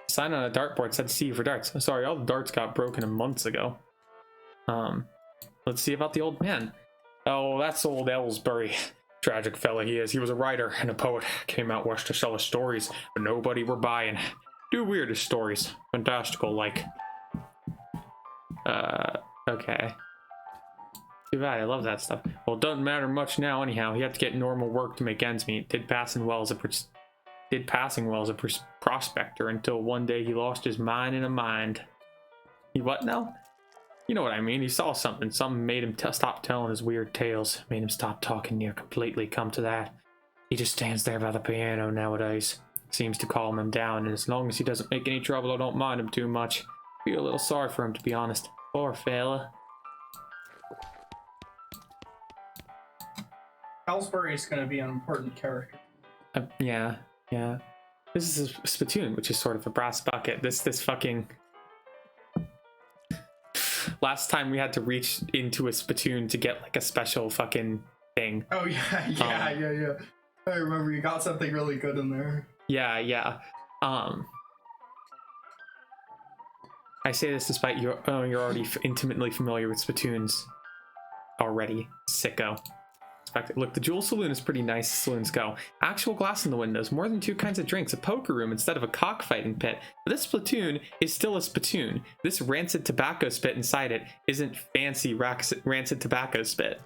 Speaker 1: Sign on a dartboard said C for darts. I'm sorry, all the darts got broken months ago. Let's see about the old man. Oh, that's old Ellsbury. Tragic fella he is. He was a writer and a poet. Came out west to sell his stories, but nobody were buying. Do weirdest stories. Fantastical, like. Okay. Too bad, I love that stuff. Well, it doesn't matter much now anyhow. He had to get normal work to make ends meet. Did passing well as a prospector until one day he lost his mind in a mind. He what now? You know what I mean. He saw something. Something made him stop telling his weird tales. Made him stop talking near completely. Come to that. He just stands there by the piano nowadays. Seems to calm him down, and as long as he doesn't make any trouble, I don't mind him too much. Feel a little sorry for him, to be honest. Poor fella.
Speaker 2: Ellsbury's going to be an important character.
Speaker 1: Yeah. This is a spittoon, which is sort of a brass bucket. This fucking... Last time we had to reach into a spittoon to get like a special fucking thing.
Speaker 2: Oh yeah. I remember you got something really good in there.
Speaker 1: Yeah. I say this despite you're already intimately familiar with spittoons already, sicko. Look, the Jewel Saloon is pretty nice. Saloons go. Actual glass in the windows, more than 2 kinds of drinks, a poker room instead of a cockfighting pit. But this spittoon is still a spittoon. This rancid tobacco spit inside it isn't fancy rancid tobacco spit.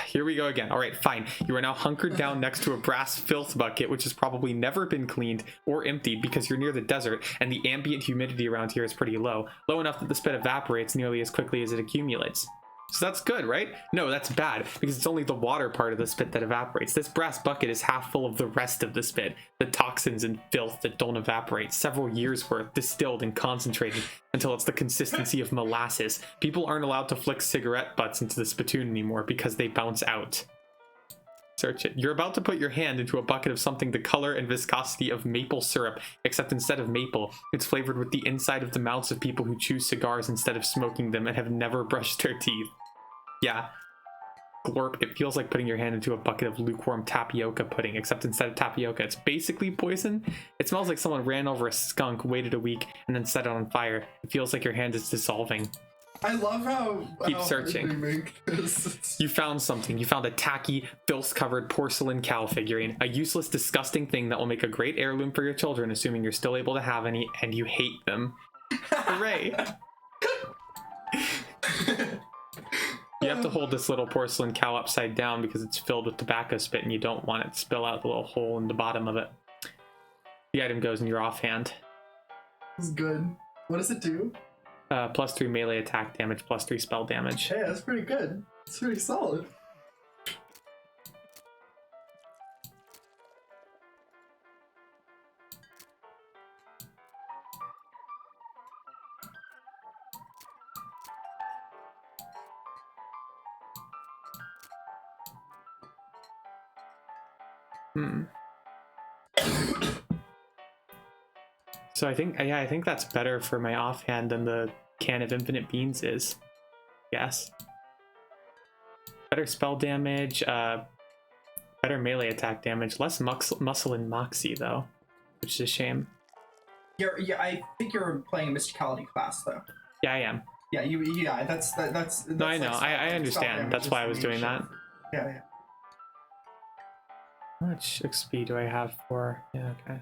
Speaker 1: Here we go again. All right, fine. You are now hunkered down next to a brass filth bucket, which has probably never been cleaned or emptied because you're near the desert and the ambient humidity around here is pretty low. Low enough that the spit evaporates nearly as quickly as it accumulates. So that's good, right? No, that's bad, because it's only the water part of the spit that evaporates. This brass bucket is half full of the rest of the spit, the toxins and filth that don't evaporate, several years worth, distilled and concentrated until it's the consistency of molasses. People aren't allowed to flick cigarette butts into the spittoon anymore because they bounce out. Search it. You're about to put your hand into a bucket of something the color and viscosity of maple syrup, except instead of maple, it's flavored with the inside of the mouths of people who choose cigars instead of smoking them and have never brushed their teeth. Yeah. Glorp, it feels like putting your hand into a bucket of lukewarm tapioca pudding, except instead of tapioca, it's basically poison. It smells like someone ran over a skunk, waited a week, and then set it on fire. It feels like your hand is dissolving.
Speaker 2: I love how...
Speaker 1: Keep searching. You found something. You found a tacky, filth-covered porcelain cow figurine. A useless, disgusting thing that will make a great heirloom for your children, assuming you're still able to have any, and you hate them. Hooray! You have to hold this little porcelain cow upside down because it's filled with tobacco spit and you don't want it to spill out the little hole in the bottom of it. The item goes in your offhand.
Speaker 2: This is good. What does it do?
Speaker 1: +3 melee attack damage, +3 spell damage.
Speaker 2: Hey, that's pretty good. It's pretty solid.
Speaker 1: So I think that's better for my offhand than the can of infinite beans is. Yes. Better spell damage, better melee attack damage, less muscle and moxie though, which is a shame.
Speaker 2: I think you're playing a mysticality class though.
Speaker 1: Yeah, I am.
Speaker 2: Yeah, that's
Speaker 1: no, I know.
Speaker 2: Like
Speaker 1: I understand. That's why I was doing that.
Speaker 2: Yeah.
Speaker 1: How much XP do I have for? Yeah, okay.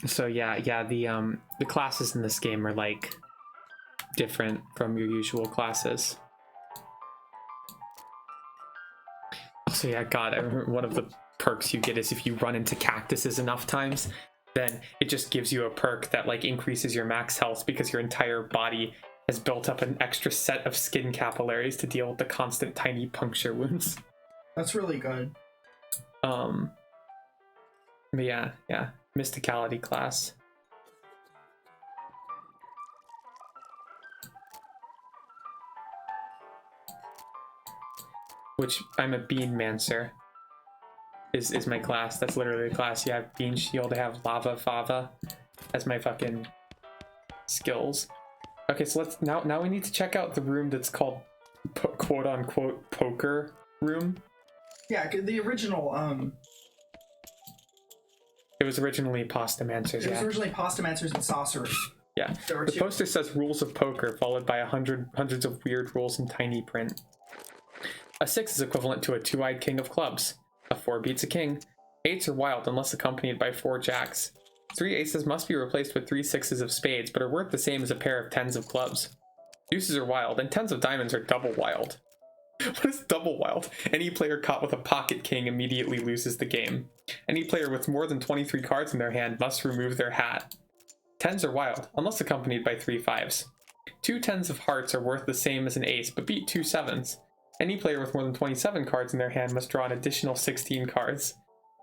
Speaker 1: So yeah, the classes in this game are like different from your usual classes. So yeah, God, I remember one of the perks you get is if you run into cactuses enough times, then it just gives you a perk that like increases your max health because your entire body has built up an extra set of skin capillaries to deal with the constant tiny puncture wounds.
Speaker 2: That's really good.
Speaker 1: But yeah, mysticality class. Which I'm a bean mancer is my class. That's literally the class. You have bean shield, I have lava fava as my fucking skills. Okay, so let's now we need to check out the room that's called quote unquote poker room.
Speaker 2: Yeah, the original
Speaker 1: it was originally pasta mancers.
Speaker 2: It was originally pasta mancers and sorcerers.
Speaker 1: Yeah. The poster says rules of poker, followed by hundreds of weird rules in tiny print. A 6 is equivalent to a 2-eyed king of clubs. A 4 beats a king. 8s are wild unless accompanied by 4 jacks. 3 aces must be replaced with 3 6s of spades, but are worth the same as a pair of 10s of clubs. Deuces are wild, and 10s of diamonds are double wild. What is double wild? Any player caught with a pocket king immediately loses the game. Any player with more than 23 cards in their hand must remove their hat. 10s are wild, unless accompanied by 3 5s. 2 10s of hearts are worth the same as an ace, but beat 2 7s. Any player with more than 27 cards in their hand must draw an additional 16 cards.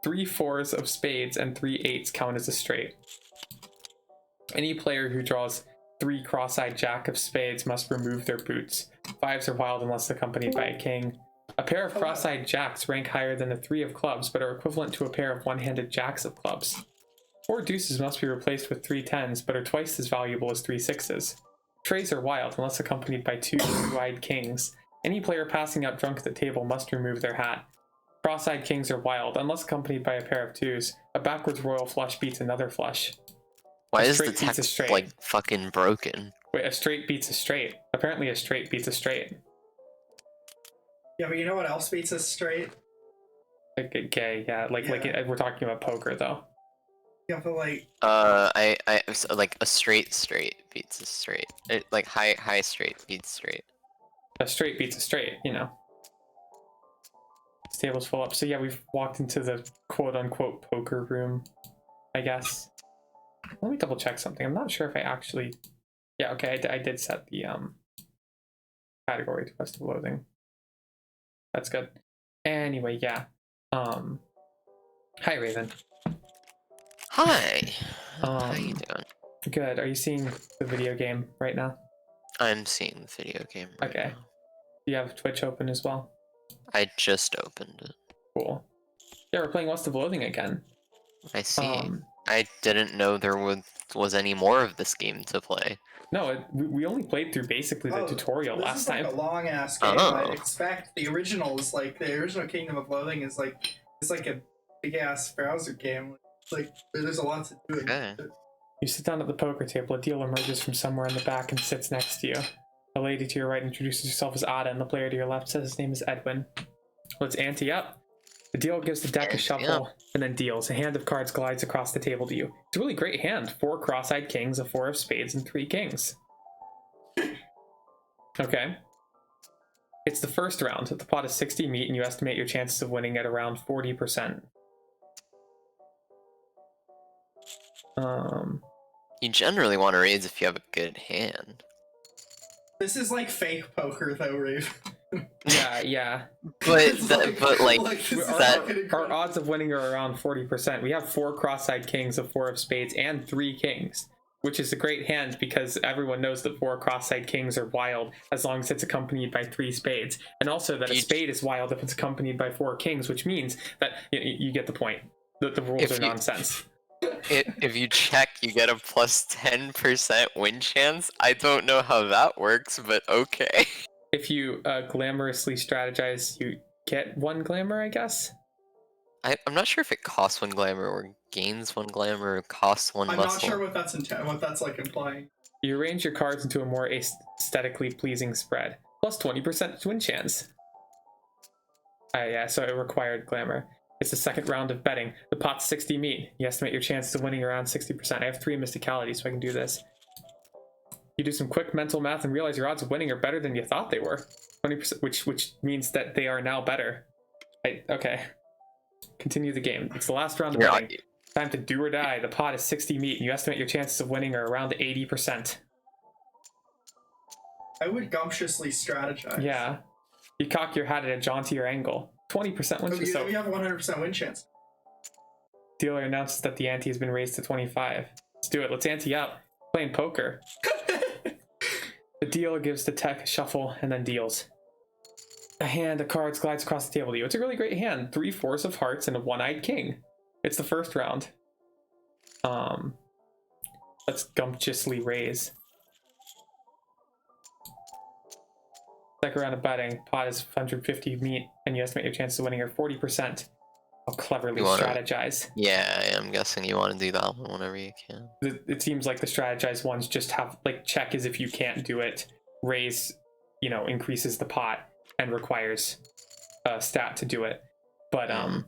Speaker 1: 3 4s of spades and 3 8s count as a straight. Any player who draws 3 cross-eyed jack of spades must remove their boots. 5s are wild unless accompanied by a king. A pair of cross-eyed jacks rank higher than a 3 of clubs, but are equivalent to a pair of one-handed jacks of clubs. 4 deuces must be replaced with 3 10s, but are twice as valuable as 3 6s. Treys are wild unless accompanied by 2 two-eyed kings. Any player passing out drunk at the table must remove their hat. Cross-eyed kings are wild unless accompanied by a pair of 2s. A backwards royal flush beats another flush.
Speaker 3: Why is the text like fucking broken?
Speaker 1: Wait, a straight beats a straight. Apparently a straight beats a straight.
Speaker 2: Yeah, but you know what else beats a straight?
Speaker 1: Like gay, yeah. Like we're talking about poker though.
Speaker 2: Yeah, but like
Speaker 3: so, like a straight beats a straight. Like high straight beats straight.
Speaker 1: A straight beats a straight, you know. This table's full up. So yeah, we've walked into the quote-unquote poker room, I guess. Let me double check something. I'm not sure if I actually... Yeah, okay, I did set the category to Quest of Loathing. That's good. Anyway, yeah. Hi, Raven.
Speaker 3: Hi. How you doing?
Speaker 1: Good. Are you seeing the video game right now?
Speaker 3: I'm seeing the video game right
Speaker 1: now. Do you have Twitch open as well?
Speaker 3: I just opened it.
Speaker 1: Cool. Yeah, we're playing Quest of Loathing again.
Speaker 3: I see. I didn't know there was any more of this game to play.
Speaker 1: No, we only played through basically the tutorial last time.
Speaker 2: This is like a long ass game. I'd expect the original Kingdom of Loathing is like a big ass browser game. Like there's a lot to do.
Speaker 3: Okay.
Speaker 1: You sit down at the poker table. A dealer emerges from somewhere in the back and sits next to you. A lady to your right introduces herself as Ada, and the player to your left says his name is Edwin. Let's ante up. The dealer gives the deck a shuffle and then deals. A hand of cards glides across the table to you. It's a really great hand. 4 cross-eyed kings, a 4 of spades, and 3 kings. Okay. It's the first round. The pot is 60 meat, and you estimate your chances of winning at around 40%.
Speaker 3: You generally want to raise if you have a good hand.
Speaker 2: This is like fake poker, though, Raven.
Speaker 1: Yeah.
Speaker 3: But
Speaker 1: our odds of winning are around 40%. We have 4 cross-eyed kings, a 4 of spades, and 3 kings, which is a great hand because everyone knows that 4 cross-eyed kings are wild as long as it's accompanied by 3 spades, and also that a spade is wild if it's accompanied by 4 kings, which means that you get the point. That the rules are nonsense.
Speaker 3: If you check, you get a plus 10% win chance. I don't know how that works, but okay.
Speaker 1: If you glamorously strategize, you get 1 glamour, I guess?
Speaker 3: I'm not sure if it costs 1 glamour or gains 1 glamour or costs 1 muscle.
Speaker 2: I'm not sure what that's like implying.
Speaker 1: You arrange your cards into a more aesthetically pleasing spread. Plus 20% win chance. Yeah, so it required glamour. It's the second round of betting. The pot's 60 meat. You estimate your chances of winning around 60%. I have 3 mysticalities, so I can do this. You do some quick mental math and realize your odds of winning are better than you thought they were. 20%, which means that they are now better. Okay. Continue the game. It's the last round of betting. Time to do or die. The pot is 60 meat, and you estimate your chances of winning are around 80%.
Speaker 2: I would gumptiously strategize.
Speaker 1: Yeah. You cock your hat at a jauntier angle. 20% win chance.
Speaker 2: So we have a 100% win chance.
Speaker 1: Dealer announces that the ante has been raised to 25. Let's do it. Let's ante up. Playing poker. The dealer gives the tech a shuffle and then deals. A hand of cards glides across the table to you. It's a really great hand. 3 4s of hearts and a 1-eyed king. It's the first round. Let's gumptiously raise. Second round of betting. Pot is 150 meat, and you estimate your chances of winning are 40%. I'll cleverly strategize.
Speaker 3: Yeah, I'm guessing you want to do that one whenever you can.
Speaker 1: It seems like the strategized ones just have, like, check is if you can't do it. Raise, increases the pot and requires stat to do it, but
Speaker 2: I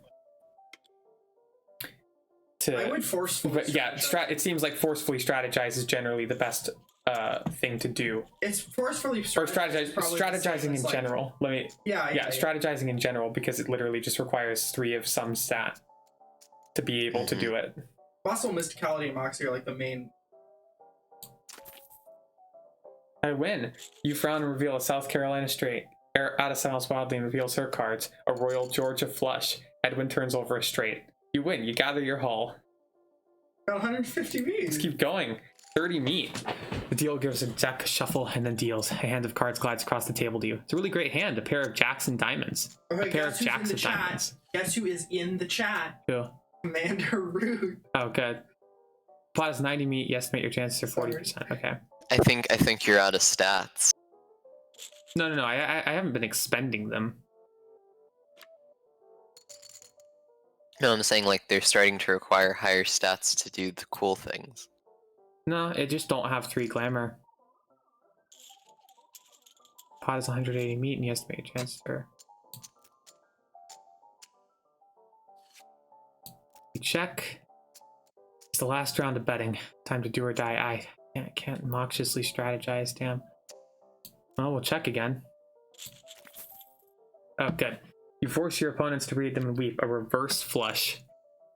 Speaker 2: would forcefully.
Speaker 1: But yeah, it seems like forcefully strategize is generally the best thing to do.
Speaker 2: It's forcefully
Speaker 1: strategizing in general.
Speaker 2: Yeah,
Speaker 1: strategizing in general, because it literally just requires 3 of some stat to be able to do it.
Speaker 2: Muscle, Mysticality, and Moxie are like the main.
Speaker 1: I win. You frown and reveal a South Carolina straight. Ada smiles wildly and reveals her cards. A Royal Georgia flush. Edwin turns over a straight. You win. You gather your haul.
Speaker 2: Got 150 meat.
Speaker 1: Let's keep going. 30 meat. The deal gives a deck a shuffle and then deals. A hand of cards glides across the table to you. It's a really great hand. A pair of jacks and diamonds.
Speaker 2: Okay,
Speaker 1: a pair of jacks and diamonds.
Speaker 2: Guess who is in the chat?
Speaker 1: Who?
Speaker 2: Commander Root.
Speaker 1: Oh, good. Plot is 90 meat. You estimate your chances are 40%. Okay.
Speaker 3: I think you're out of stats.
Speaker 1: No. I haven't been expending them.
Speaker 3: No, I'm saying like they're starting to require higher stats to do the cool things.
Speaker 1: No, it just don't have 3 glamour. Pot is 180 meat and you estimate your chances are. We check. It's the last round of betting. Time to do or die. I can't obnoxiously strategize, damn. Well, we'll check again. Oh, good. You force your opponents to read them and weep. A reverse flush.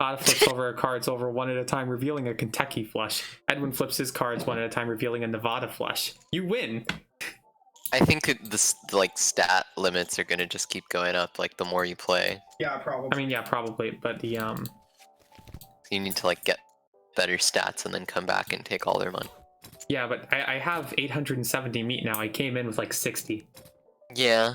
Speaker 1: Ada flips over her cards over one at a time, revealing a Kentucky flush. Edwin flips his cards one at a time, revealing a Nevada flush. You win!
Speaker 3: I think the like stat limits are gonna just keep going up, like the more you play.
Speaker 2: Yeah, probably.
Speaker 1: I mean, yeah, probably, but the
Speaker 3: You need to like get better stats and then come back and take all their money.
Speaker 1: Yeah, but I have 870 meat now. I came in with like 60.
Speaker 3: Yeah.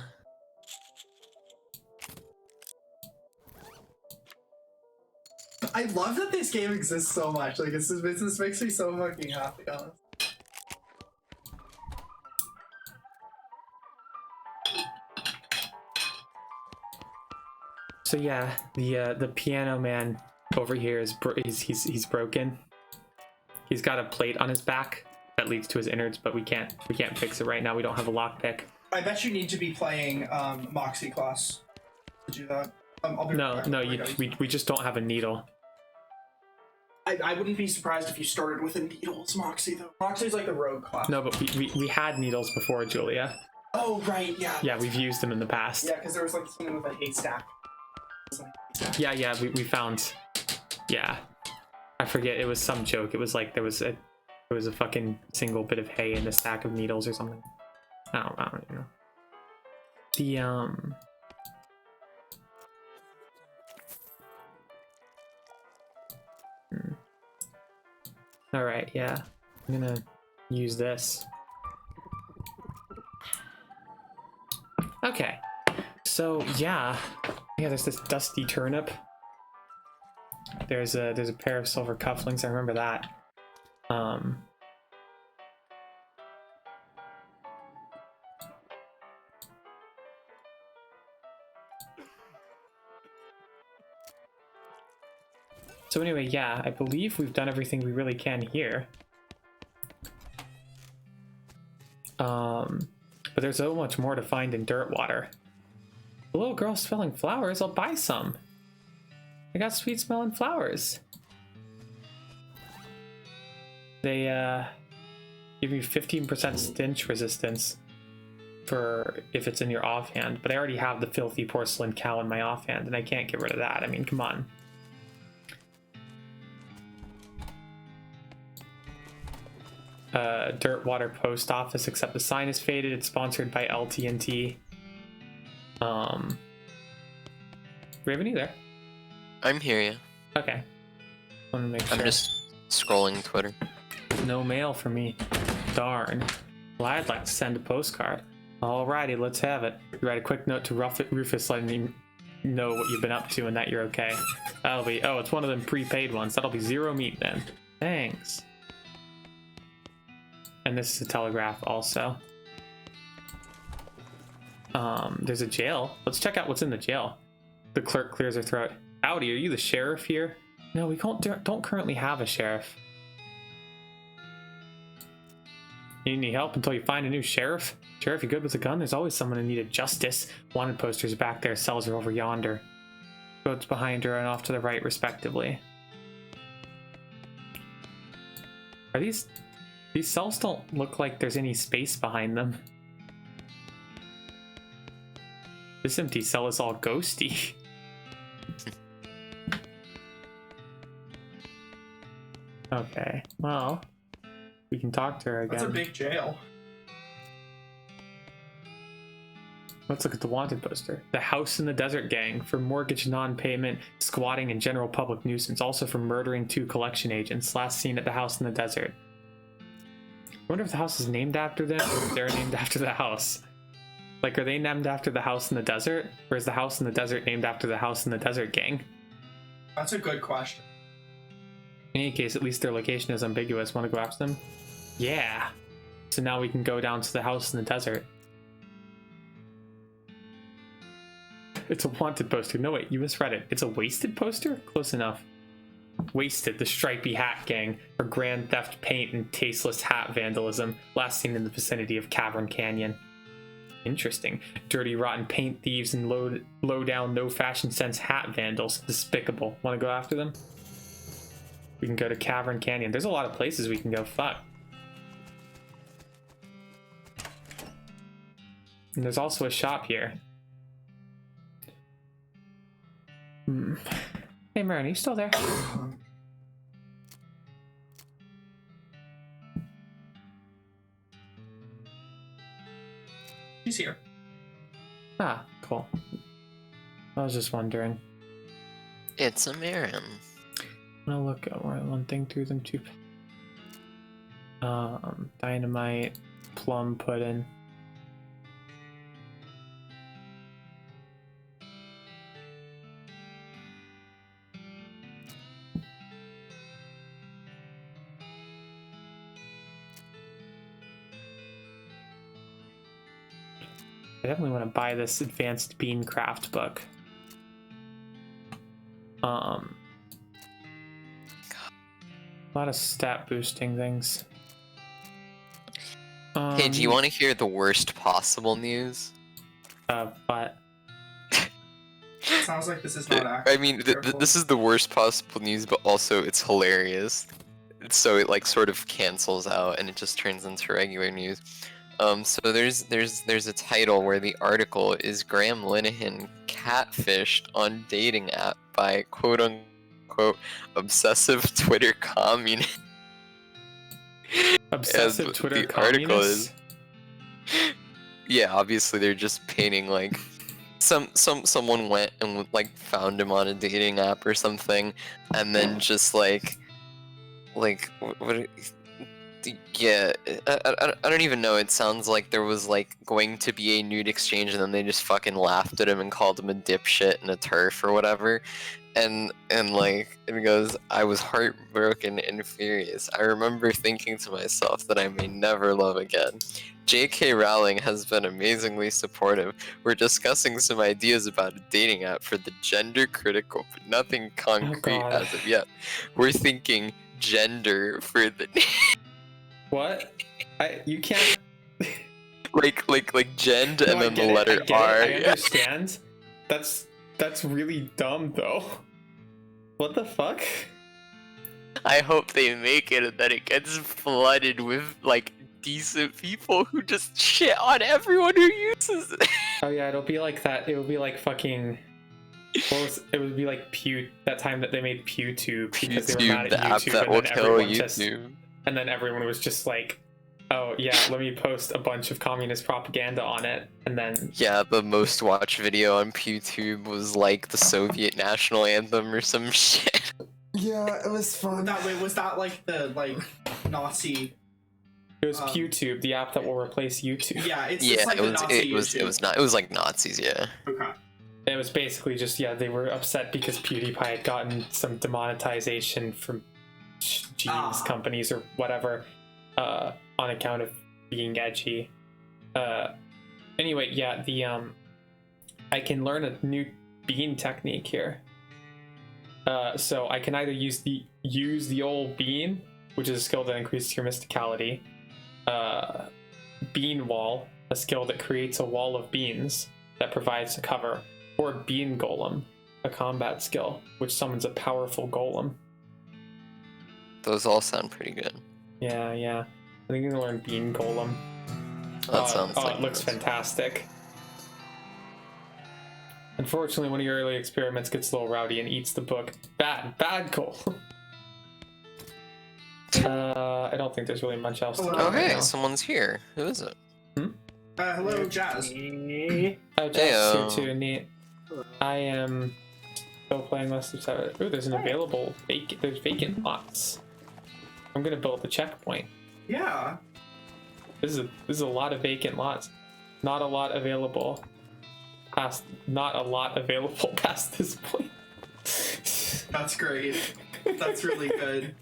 Speaker 2: I love that this game exists so much. Like, this makes me so fucking happy, honestly.
Speaker 1: So yeah, the piano man over here is he's broken. He's got a plate on his back that leads to his innards, but we can't fix it right now. We don't have a lockpick.
Speaker 2: I bet you need to be playing Moxie class to do that. I'll be
Speaker 1: No,
Speaker 2: right
Speaker 1: no,
Speaker 2: back.
Speaker 1: we just don't have a needle.
Speaker 2: I wouldn't be surprised if you started with a needles Moxie though. Moxie's like the rogue class.
Speaker 1: No, but we had needles before, Julia.
Speaker 2: Oh right, yeah.
Speaker 1: Yeah, we've used them in the past.
Speaker 2: Yeah, because there was like something with a haystack.
Speaker 1: Yeah, we found. Yeah, I forget. It was some joke. It was like there was a fucking single bit of hay in a stack of needles or something. I don't even know. The All right, yeah, I'm gonna use this. Okay, so yeah, there's this dusty turnip. There's a pair of silver cufflinks. I remember that. So anyway, yeah, I believe we've done everything we really can here. But there's so much more to find in Dirtwater. The little girl smelling flowers, I'll buy some. I got sweet smelling flowers. They give you 15% stench resistance for if it's in your offhand, but I already have the filthy porcelain cow in my offhand and I can't get rid of that. I mean, come on. Dirtwater Post Office, except the sign is faded. It's sponsored by LTNT. Raven, you there?
Speaker 3: I'm here, yeah.
Speaker 1: Okay. Want to make sure.
Speaker 3: I'm just scrolling Twitter.
Speaker 1: No mail for me. Darn. Well, I'd like to send a postcard. Alrighty, let's have it. You write a quick note to Rufus letting him know what you've been up to and that you're okay. That'll be, oh, it's one of them prepaid ones. That'll be 0 meat then. Thanks. And this is a telegraph also. There's a jail. Let's check out what's in the jail. The clerk clears her throat. Howdy, are you the sheriff here? No, we don't currently have a sheriff. You need any help until you find a new sheriff? Sheriff, you good with a gun? There's always someone in need of justice. Wanted posters back there, cells are over yonder. Boats behind her and off to the right, respectively. Are these cells don't look like there's any space behind them. This empty cell is all ghosty. Okay, well, we can talk to her again.
Speaker 2: That's a big jail.
Speaker 1: Let's look at the wanted poster. The House in the Desert Gang for mortgage non-payment, squatting, and general public nuisance. Also for murdering 2 collection agents. Last seen at the House in the Desert. I wonder if the house is named after them or if they're named after the house. Like, are they named after the House in the Desert? Or is the House in the Desert named after the House in the Desert Gang?
Speaker 2: That's a good question.
Speaker 1: In any case, at least their location is ambiguous. Want to go after them? Yeah. So now we can go down to the House in the Desert. It's a wanted poster. No, wait, you misread it. It's a wasted poster? Close enough. Wasted, the stripy hat gang, for grand theft paint and tasteless hat vandalism, last seen in the vicinity of Cavern Canyon. Interesting. Dirty, rotten paint thieves and low down, no fashion sense hat vandals. Despicable. Want to go after them? We can go to Cavern Canyon. There's a lot of places we can go. Fuck. And there's also a shop here. Hey, Marin, are you still there?
Speaker 2: He's here.
Speaker 1: Ah, cool. I was just wondering.
Speaker 3: It's a Marin.
Speaker 1: I'm gonna look at one thing through them too. Dynamite, plum pudding. I definitely want to buy this advanced bean craft book. A lot of stat boosting things.
Speaker 3: Hey, do you want to hear the worst possible news?
Speaker 1: But
Speaker 2: Sounds like this is not actually.
Speaker 3: I mean, this is the worst possible news, but also it's hilarious. So it like sort of cancels out, and it just turns into regular news. So there's a title where the article is Graham Linehan catfished on dating app by quote unquote obsessive Twitter communist.
Speaker 1: obsessive Twitter
Speaker 3: the article is,
Speaker 1: communists?
Speaker 3: yeah, obviously they're just painting like someone went and like found him on a dating app or something, and then just like what yeah, I don't even know. It sounds like there was like going to be a nude exchange, and then they just fucking laughed at him and called him a dipshit and a turf or whatever. And like it goes, I was heartbroken and furious. I remember thinking to myself that I may never love again. J.K. Rowling has been amazingly supportive. We're discussing some ideas about a dating app for the gender critical, but nothing concrete as of yet. We're thinking gender for the
Speaker 1: What? You can't.
Speaker 3: like gend
Speaker 1: No,
Speaker 3: and then the
Speaker 1: I
Speaker 3: letter
Speaker 1: get it,
Speaker 3: R.
Speaker 1: I understand. That's really dumb though. What the fuck?
Speaker 3: I hope they make it and that it gets flooded with like decent people who just shit on everyone who uses it.
Speaker 1: Oh yeah, it'll be like that. It would be like fucking. It would be like Pew. That time that they made PewTube because they were mad at
Speaker 3: the app
Speaker 1: YouTube,
Speaker 3: that
Speaker 1: and
Speaker 3: will
Speaker 1: then
Speaker 3: kill
Speaker 1: everyone
Speaker 3: YouTube.
Speaker 1: and then everyone was just like, "Oh yeah, let me post a bunch of communist propaganda on it," and then
Speaker 3: Yeah, the most watched video on PewTube was like the Soviet national anthem or some shit.
Speaker 4: Yeah, it was fun.
Speaker 2: Was that like the Nazi?
Speaker 1: it was PewTube, the app that will replace YouTube.
Speaker 2: Yeah, it's
Speaker 3: Yeah,
Speaker 2: like
Speaker 3: it
Speaker 2: the
Speaker 3: was
Speaker 2: Nazi
Speaker 3: it was not, it was like Nazis, yeah.
Speaker 2: Okay.
Speaker 1: It was basically just they were upset because PewDiePie had gotten some demonetization from jeans companies or whatever on account of being edgy. Anyway, yeah, I can learn a new bean technique here. So I can either use the old bean, which is a skill that increases your mysticality, Bean Wall, a skill that creates a wall of beans that provides a cover, or Bean Golem, a combat skill, which summons a powerful golem.
Speaker 3: Those all sound pretty good.
Speaker 1: Yeah. I think you can learn Bean Golem.
Speaker 3: That sounds like
Speaker 1: it looks fantastic. Unfortunately, one of your early experiments gets a little rowdy and eats the book. Bad goal. I don't think there's really much else to do.
Speaker 3: Oh, hey,
Speaker 1: now.
Speaker 3: someone's here. Who is it?
Speaker 2: Hello, Jazz.
Speaker 1: Oh, Jazz is here too. Neat. I am still playing most of it. Ooh, there's an available there's vacant lots. I'm gonna build a checkpoint.
Speaker 2: Yeah.
Speaker 1: This is a lot of vacant lots. Not a lot available past this point.
Speaker 2: That's great. That's really good.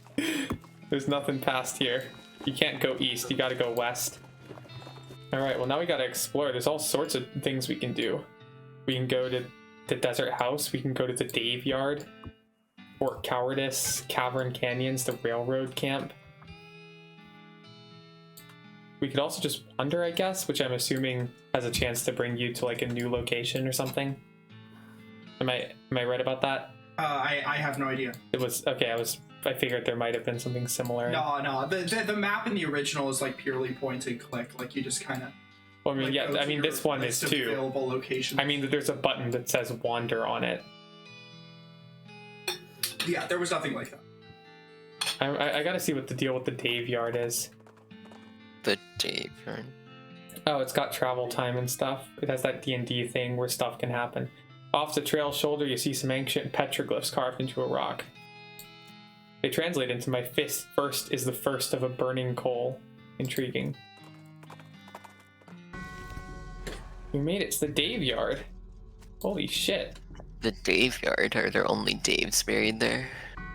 Speaker 1: There's nothing past here. You can't go east, you gotta go west. Alright, well now we gotta explore. There's all sorts of things we can do. We can go to the Desert House, we can go to the Dave Yard, Fort Cowardice, Cavern Canyons, the Railroad Camp. We could also just wander, I guess, which I'm assuming has a chance to bring you to like a new location or something. Am I right about that?
Speaker 2: I have no idea.
Speaker 1: It was okay. I figured there might have been something similar.
Speaker 2: No. The map in the original is like purely point and click. Like you just kind of.
Speaker 1: Well, I mean,
Speaker 2: like,
Speaker 1: yeah. I mean, this one is too.
Speaker 2: Available locations.
Speaker 1: I mean, there's a button that says wander on it.
Speaker 2: Yeah, there was nothing like that.
Speaker 1: I gotta see what the deal with the Dave Yard is.
Speaker 3: The Dave Yard.
Speaker 1: Oh, it's got travel time and stuff. It has that D&D thing where stuff can happen. Off the trail's shoulder, you see some ancient petroglyphs carved into a rock. They translate into my fist. First is the first of a burning coal. Intriguing. We made it. It's the Dave Yard. Holy shit.
Speaker 3: The Dave Yard? Are there only Daves buried there?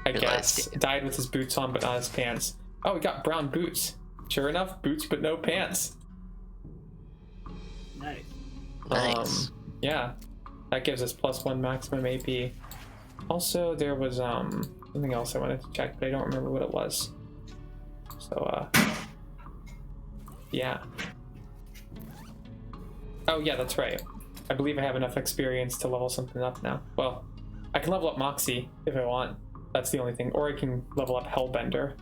Speaker 1: I guess. Died with his boots on but not his pants. Oh, we got brown boots. Sure enough, boots but no pants.
Speaker 3: Nice.
Speaker 1: Yeah. That gives us +1 maximum AP. Also, there was something else I wanted to check, but I don't remember what it was. So, yeah. Oh, yeah, that's right. I believe I have enough experience to level something up now. Well, I can level up Moxie if I want. That's the only thing. Or I can level up Hellbender,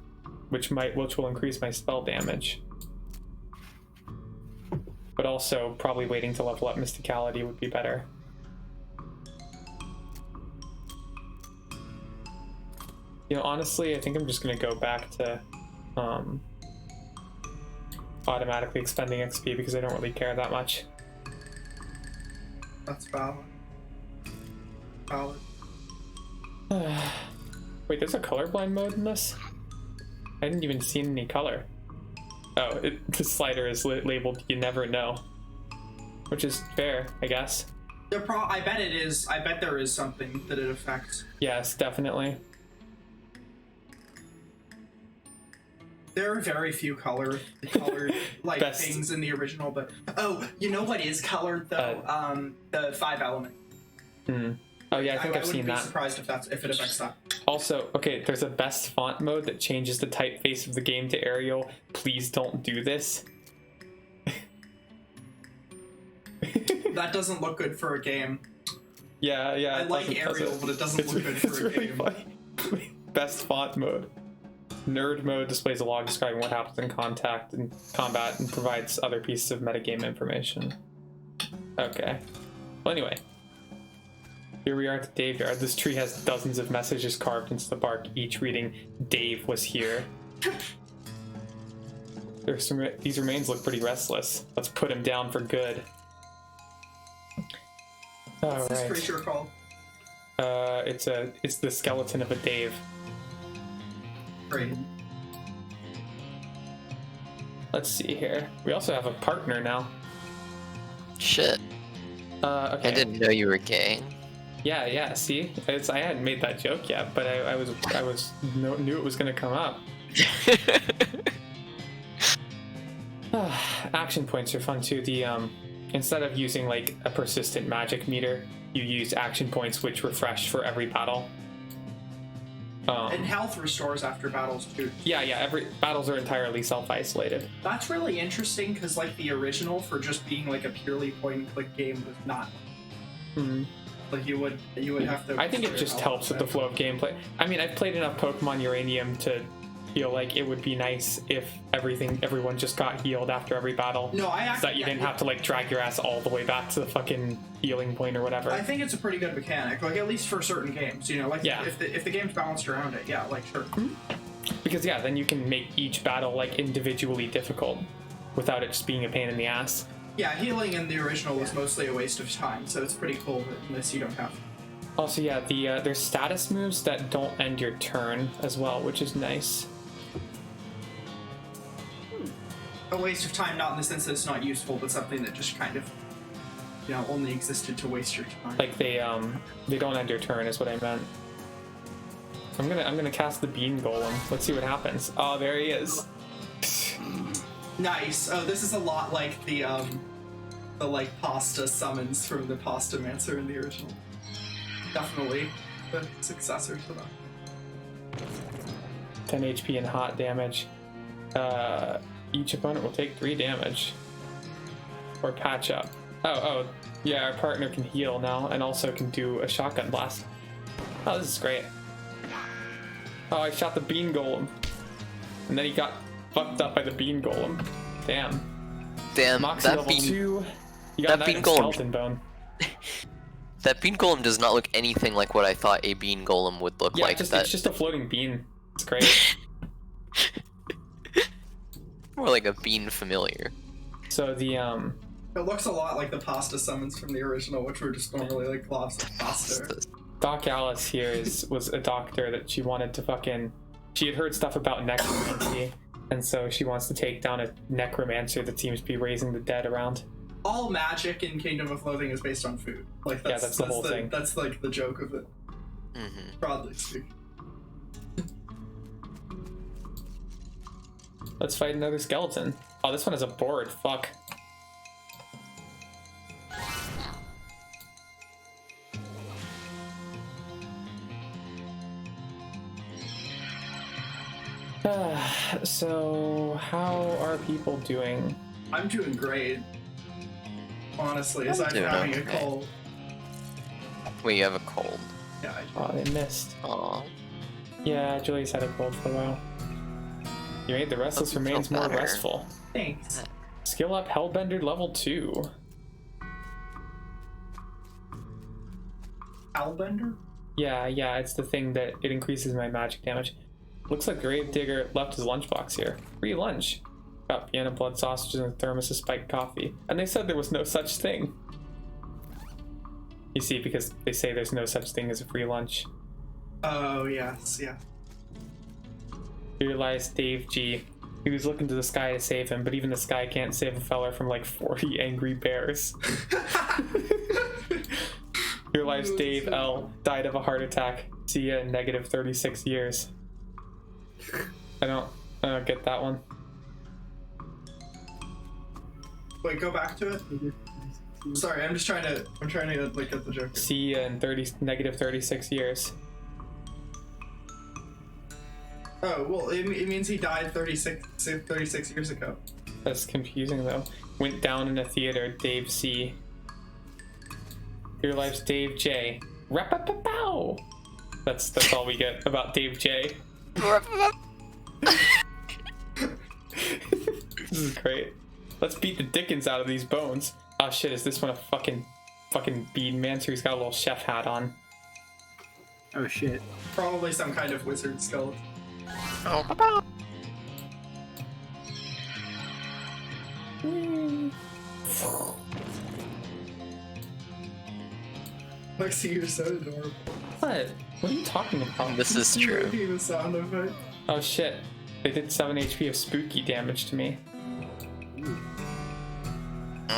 Speaker 1: which will increase my spell damage. But also, probably waiting to level up Mysticality would be better. You know, honestly, I think I'm just going to go back to automatically expending XP because I don't really care that much.
Speaker 2: That's valid. Valid.
Speaker 1: Wait, there's a colorblind mode in this? I didn't even see any color. Oh, the slider is labeled "You Never Know," which is fair, I guess.
Speaker 2: I bet it is. I bet there is something that it affects.
Speaker 1: Yes, definitely.
Speaker 2: There are very few colored like things in the original, but you know what is colored though? The 5 element.
Speaker 1: Oh yeah, I think I've seen that.
Speaker 2: I wouldn't be surprised if it affects that.
Speaker 1: Also, okay, there's a best font mode that changes the typeface of the game to Arial. Please don't do this.
Speaker 2: That doesn't look good for a game.
Speaker 1: Yeah.
Speaker 2: I like Arial, but it doesn't look good for a game.
Speaker 1: Funny. Best font mode. Nerd mode displays a log describing what happens in contact and combat and provides other pieces of metagame information. Okay. Well, anyway. Here we are at the Dave Yard. This tree has dozens of messages carved into the bark, each reading, "Dave was here." These remains look pretty restless. Let's put him down for good.
Speaker 2: What's this creature called?
Speaker 1: It's the skeleton of a Dave.
Speaker 2: Great.
Speaker 1: Let's see here. We also have a partner now.
Speaker 3: Shit.
Speaker 1: Okay.
Speaker 3: I didn't know you were gay.
Speaker 1: Yeah. See, I hadn't made that joke yet, but I knew it was gonna come up. Action points are fun too. The instead of using like a persistent magic meter, you use action points which refresh for every battle.
Speaker 2: And health restores after battles too.
Speaker 1: Yeah, every battles are entirely self-isolated.
Speaker 2: That's really interesting because like the original for just being like a purely point-and-click game was not.
Speaker 1: Hmm.
Speaker 2: Like you would have to.
Speaker 1: I think it just helps with the flow of gameplay. I mean, I've played enough Pokemon Uranium to feel like it would be nice if everyone just got healed after every battle.
Speaker 2: No,
Speaker 1: so that you didn't have to like drag your ass all the way back to the fucking healing point or whatever.
Speaker 2: I think it's a pretty good mechanic, like at least for certain games, you know, like if the game's balanced around it, yeah, like sure.
Speaker 1: Because yeah, then you can make each battle like individually difficult without it just being a pain in the ass.
Speaker 2: Yeah, healing in the original was mostly a waste of time, so it's pretty cool that in this you don't have to.
Speaker 1: Also, yeah, there's status moves that don't end your turn as well, which is nice.
Speaker 2: A waste of time, not in the sense that it's not useful, but something that just kind of, you know, only existed to waste your time.
Speaker 1: Like they don't end your turn is what I meant. I'm gonna cast the Bean Golem. Let's see what happens. Oh, there he is.
Speaker 2: Nice. Oh, this is a lot like the like pasta summons from the Pasta Mancer in the original. Definitely the successor to that.
Speaker 1: 10 HP and hot damage. Each opponent will take 3 damage. Or patch up. Oh, yeah, our partner can heal now and also can do a shotgun blast. Oh, this is great. Oh, I shot the Bean Golem. And then he got fucked up by the Bean Golem. Damn. Moxie
Speaker 3: that
Speaker 1: level
Speaker 3: bean,
Speaker 1: 2. You got
Speaker 3: that Bean
Speaker 1: skeleton bone.
Speaker 3: That Bean Golem does not look anything like what I thought a Bean Golem would look like.
Speaker 1: It's just a floating bean. It's great.
Speaker 3: More like a bean familiar.
Speaker 1: So the
Speaker 2: It looks a lot like the pasta summons from the original, which were just normally like globs of pasta.
Speaker 1: Doc Alice here was a doctor that she wanted to she had heard stuff about necromancy, and so she wants to take down a necromancer that seems to be raising the dead around.
Speaker 2: All magic in Kingdom of Loathing is based on food. Like that's
Speaker 1: the whole thing.
Speaker 2: That's like the joke of it. Broadly speaking.
Speaker 1: Let's fight another skeleton. Oh, this one is a board. Fuck. So, how are people doing?
Speaker 2: I'm doing great. Honestly, aside from having a cold.
Speaker 3: Wait, you have a cold?
Speaker 2: Yeah, I do.
Speaker 1: Oh, they missed.
Speaker 3: Aw.
Speaker 1: Yeah, Julie's had a cold for a while. You made the restless
Speaker 3: Doesn't feel
Speaker 1: remains more
Speaker 3: better.
Speaker 1: restful.
Speaker 2: Thanks.
Speaker 1: Skill up Hellbender level 2.
Speaker 2: Hellbender?
Speaker 1: Yeah, it's the thing that it increases my magic damage. Looks like Gravedigger left his lunchbox here. Free lunch. Got piano blood sausages and a thermos of spiked coffee. And they said there was no such thing. You see, because they say there's no such thing as a free lunch.
Speaker 2: Oh, yes, yeah.
Speaker 1: Here lies Dave G. He was looking to the sky to save him, but even the sky can't save a feller from like 40 angry bears. Here lies Dave L. Died of a heart attack. See ya in negative 36 years. I don't get that one.
Speaker 2: Wait, go back to it. Sorry, I'm trying to like get the joke.
Speaker 1: See ya in negative 36 years.
Speaker 2: Oh, well, it means he died 36 years ago.
Speaker 1: That's confusing though. Went down in a theater, Dave C. Here lies Dave J. Rap-a-pa-pow! That's all we get about Dave J. This is great. Let's beat the dickens out of these bones. Oh shit, is this one a fucking bean mancer? He's got a little chef hat on.
Speaker 5: Oh shit.
Speaker 2: Probably some kind of wizard skeleton.
Speaker 3: Oh.
Speaker 2: Lexi, you're so adorable.
Speaker 1: What? What are you talking about?
Speaker 3: This is
Speaker 2: You're
Speaker 3: true.
Speaker 2: making the sound effect.
Speaker 1: Oh shit. They did 7 HP of spooky damage to me.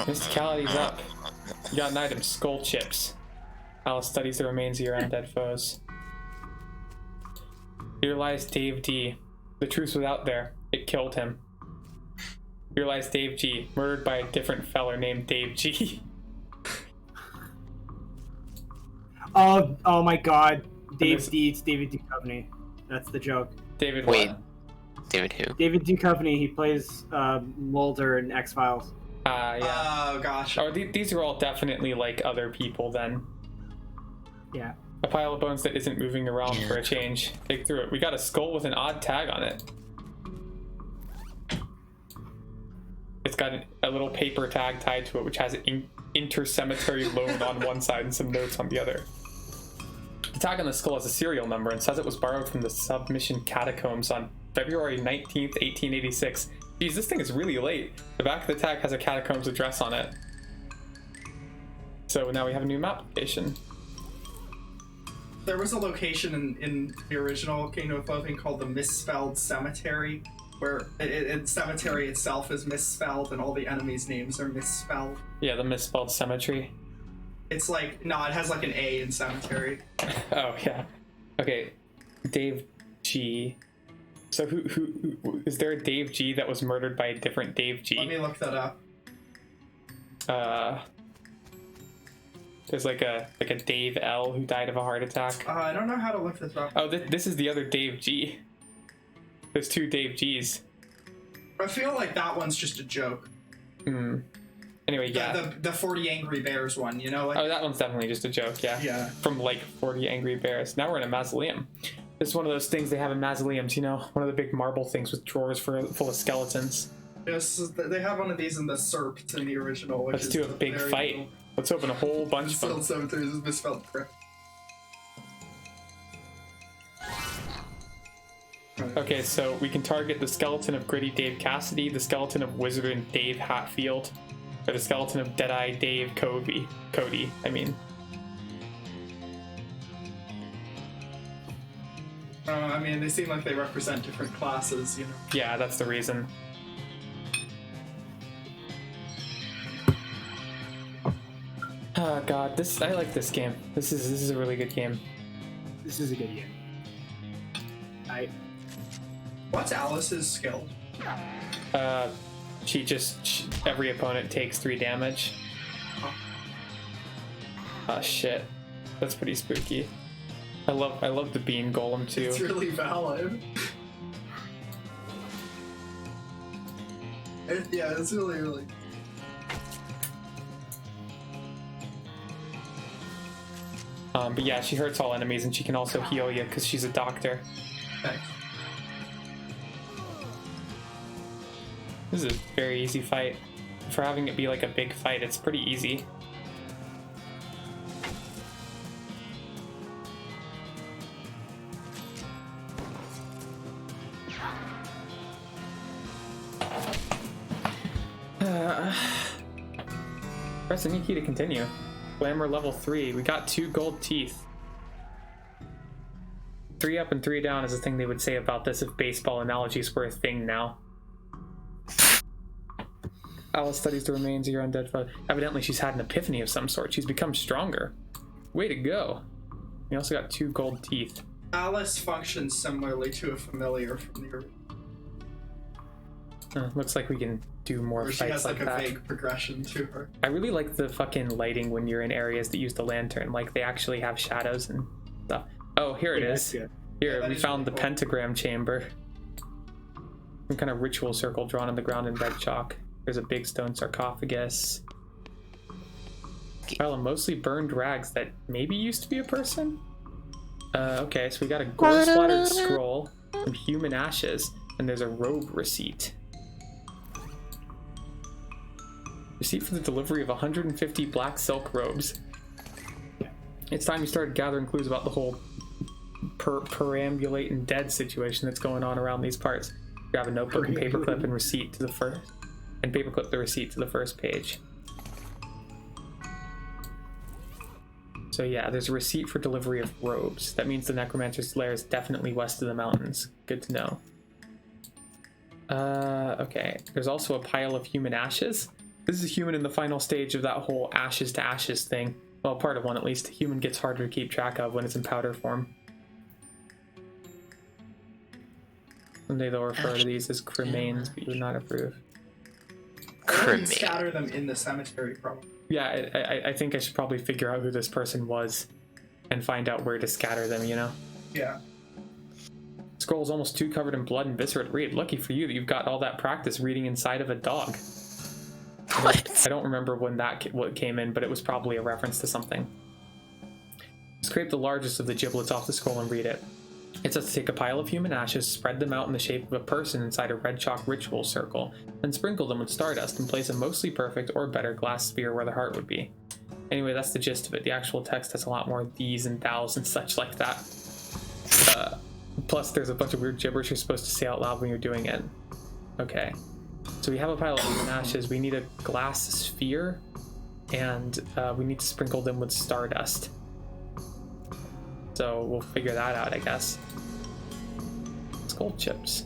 Speaker 1: Mysticality's up. You got an item, skull chips. Alice studies the remains of your undead foes. Here lies Dave D. The truth was out there. It killed him. Here lies Dave G. Murdered by a different feller named Dave G.
Speaker 5: Oh my god. Dave
Speaker 1: this-
Speaker 5: D, it's David Duchovny. That's the joke.
Speaker 1: David,
Speaker 3: Wait.
Speaker 1: what?
Speaker 3: David who?
Speaker 5: David Duchovny. He plays Mulder in X-Files.
Speaker 1: Yeah.
Speaker 2: Oh gosh.
Speaker 1: Oh, these are all definitely like other people then.
Speaker 5: Yeah.
Speaker 1: A pile of bones that isn't moving around for a change. Dig through it. We got a skull with an odd tag on it. It's got a little paper tag tied to it, which has inter-cemetery loan on one side and some notes on the other. The tag on the skull has a serial number and says it was borrowed from the submission catacombs on February 19th, 1886. Geez, this thing is really late. The back of the tag has a catacombs address on it. So now we have a new map location.
Speaker 2: There was a location in the original Kingdom of Loathing called the Misspelled Cemetery, where cemetery itself is misspelled and all the enemies' names are misspelled.
Speaker 1: Yeah, the misspelled cemetery.
Speaker 2: It's like, no, it has like an A in cemetery.
Speaker 1: Oh, yeah. Okay, Dave G. So who is there a Dave G that was murdered by a different Dave G?
Speaker 2: Let me look that up.
Speaker 1: There's like a Dave L who died of a heart attack.
Speaker 2: I don't know how to look this up.
Speaker 1: Oh, this is the other Dave G. There's two Dave Gs.
Speaker 2: I feel like that one's just a joke.
Speaker 1: Anyway, yeah.
Speaker 2: The 40 Angry Bears one, you know? Like,
Speaker 1: Oh, that one's definitely just a joke, yeah.
Speaker 2: Yeah.
Speaker 1: From like 40 Angry Bears. Now we're in a mausoleum. This is one of those things they have in mausoleums, you know? One of the big marble things with drawers full of skeletons.
Speaker 2: yes, they have one of these in the SERP in the original. Which
Speaker 1: Let's do a big fight.
Speaker 2: Cool.
Speaker 1: Let's open a whole bunch of them.
Speaker 2: Misspelled Cemeteries is misspelled correct.
Speaker 1: Okay, so we can target the skeleton of Gritty Dave Cassidy, the skeleton of Wizarding Dave Hatfield, or the skeleton of Deadeye Dave Cody, I mean.
Speaker 2: I mean, they seem like they represent different classes, you know?
Speaker 1: Yeah, that's the reason. Oh god, I like this game. This is a really good game.
Speaker 5: This is a good game.
Speaker 2: What's Alice's skill?
Speaker 1: Every opponent takes 3 damage. Oh shit. That's pretty spooky. I love the bean golem too.
Speaker 2: It's really valid. Yeah, it's really.
Speaker 1: But yeah, she hurts all enemies and she can also heal you because she's a doctor.
Speaker 2: Thanks.
Speaker 1: This is a very easy fight. For having it be like a big fight, it's pretty easy. Press any key to continue. Glamour level 3. We got 2 gold teeth. 3 up and 3 down is a thing they would say about this if baseball analogies were a thing now. Alice studies the remains of your undead father. Evidently she's had an epiphany of some sort. She's become stronger. Way to go. We also got 2 gold teeth.
Speaker 2: Alice functions similarly to a familiar from the original.
Speaker 1: Looks like we can do more
Speaker 2: Where she
Speaker 1: fights
Speaker 2: has like a
Speaker 1: that.
Speaker 2: vague progression to her.
Speaker 1: I really like the fucking lighting when you're in areas that use the lantern. Like they actually have shadows and stuff. Oh, here it is.
Speaker 5: Good.
Speaker 1: Here,
Speaker 2: that
Speaker 1: we
Speaker 2: is
Speaker 1: found the
Speaker 2: really cool.
Speaker 1: pentagram chamber. Some kind of ritual circle drawn on the ground in red chalk. There's a big stone sarcophagus. Pile of mostly burned rags that maybe used to be a person? Okay, so we got a gold-splattered scroll, some human ashes, and there's a robe receipt. Receipt for the delivery of 150 black silk robes. It's time you started gathering clues about the whole perambulating dead situation that's going on around these parts. Grab a notebook and paperclip and receipt to the first, and paperclip the receipt to the first page. So yeah, there's a receipt for delivery of robes. That means the necromancer's lair is definitely west of the mountains. Good to know. Okay. There's also a pile of human ashes. This is a human in the final stage of that whole ashes to ashes thing. Well, part of one at least. A human gets harder to keep track of when it's in powder form. Someday they'll refer to these as cremains, but you would not approve.
Speaker 2: I wouldn't scatter them in the cemetery, probably.
Speaker 1: Yeah, I think I should probably figure out who this person was and find out where to scatter them, you know?
Speaker 2: Yeah.
Speaker 1: scroll is almost too covered in blood and viscera to read. Lucky for you that you've got all that practice reading inside of a dog.
Speaker 3: What?
Speaker 1: I don't remember when what came in, but it was probably a reference to something. Scrape the largest of the giblets off the scroll and read it. It says to take a pile of human ashes, spread them out in the shape of a person inside a red chalk ritual circle, and sprinkle them with stardust and place a mostly perfect or better glass sphere where the heart would be. Anyway, that's the gist of it. The actual text has a lot more these and thous and such like that. Plus, there's a bunch of weird gibberish you're supposed to say out loud when you're doing it. Okay. So we have a pile of human ashes. We need a glass sphere, and we need to sprinkle them with stardust. So we'll figure that out, I guess. Skull chips.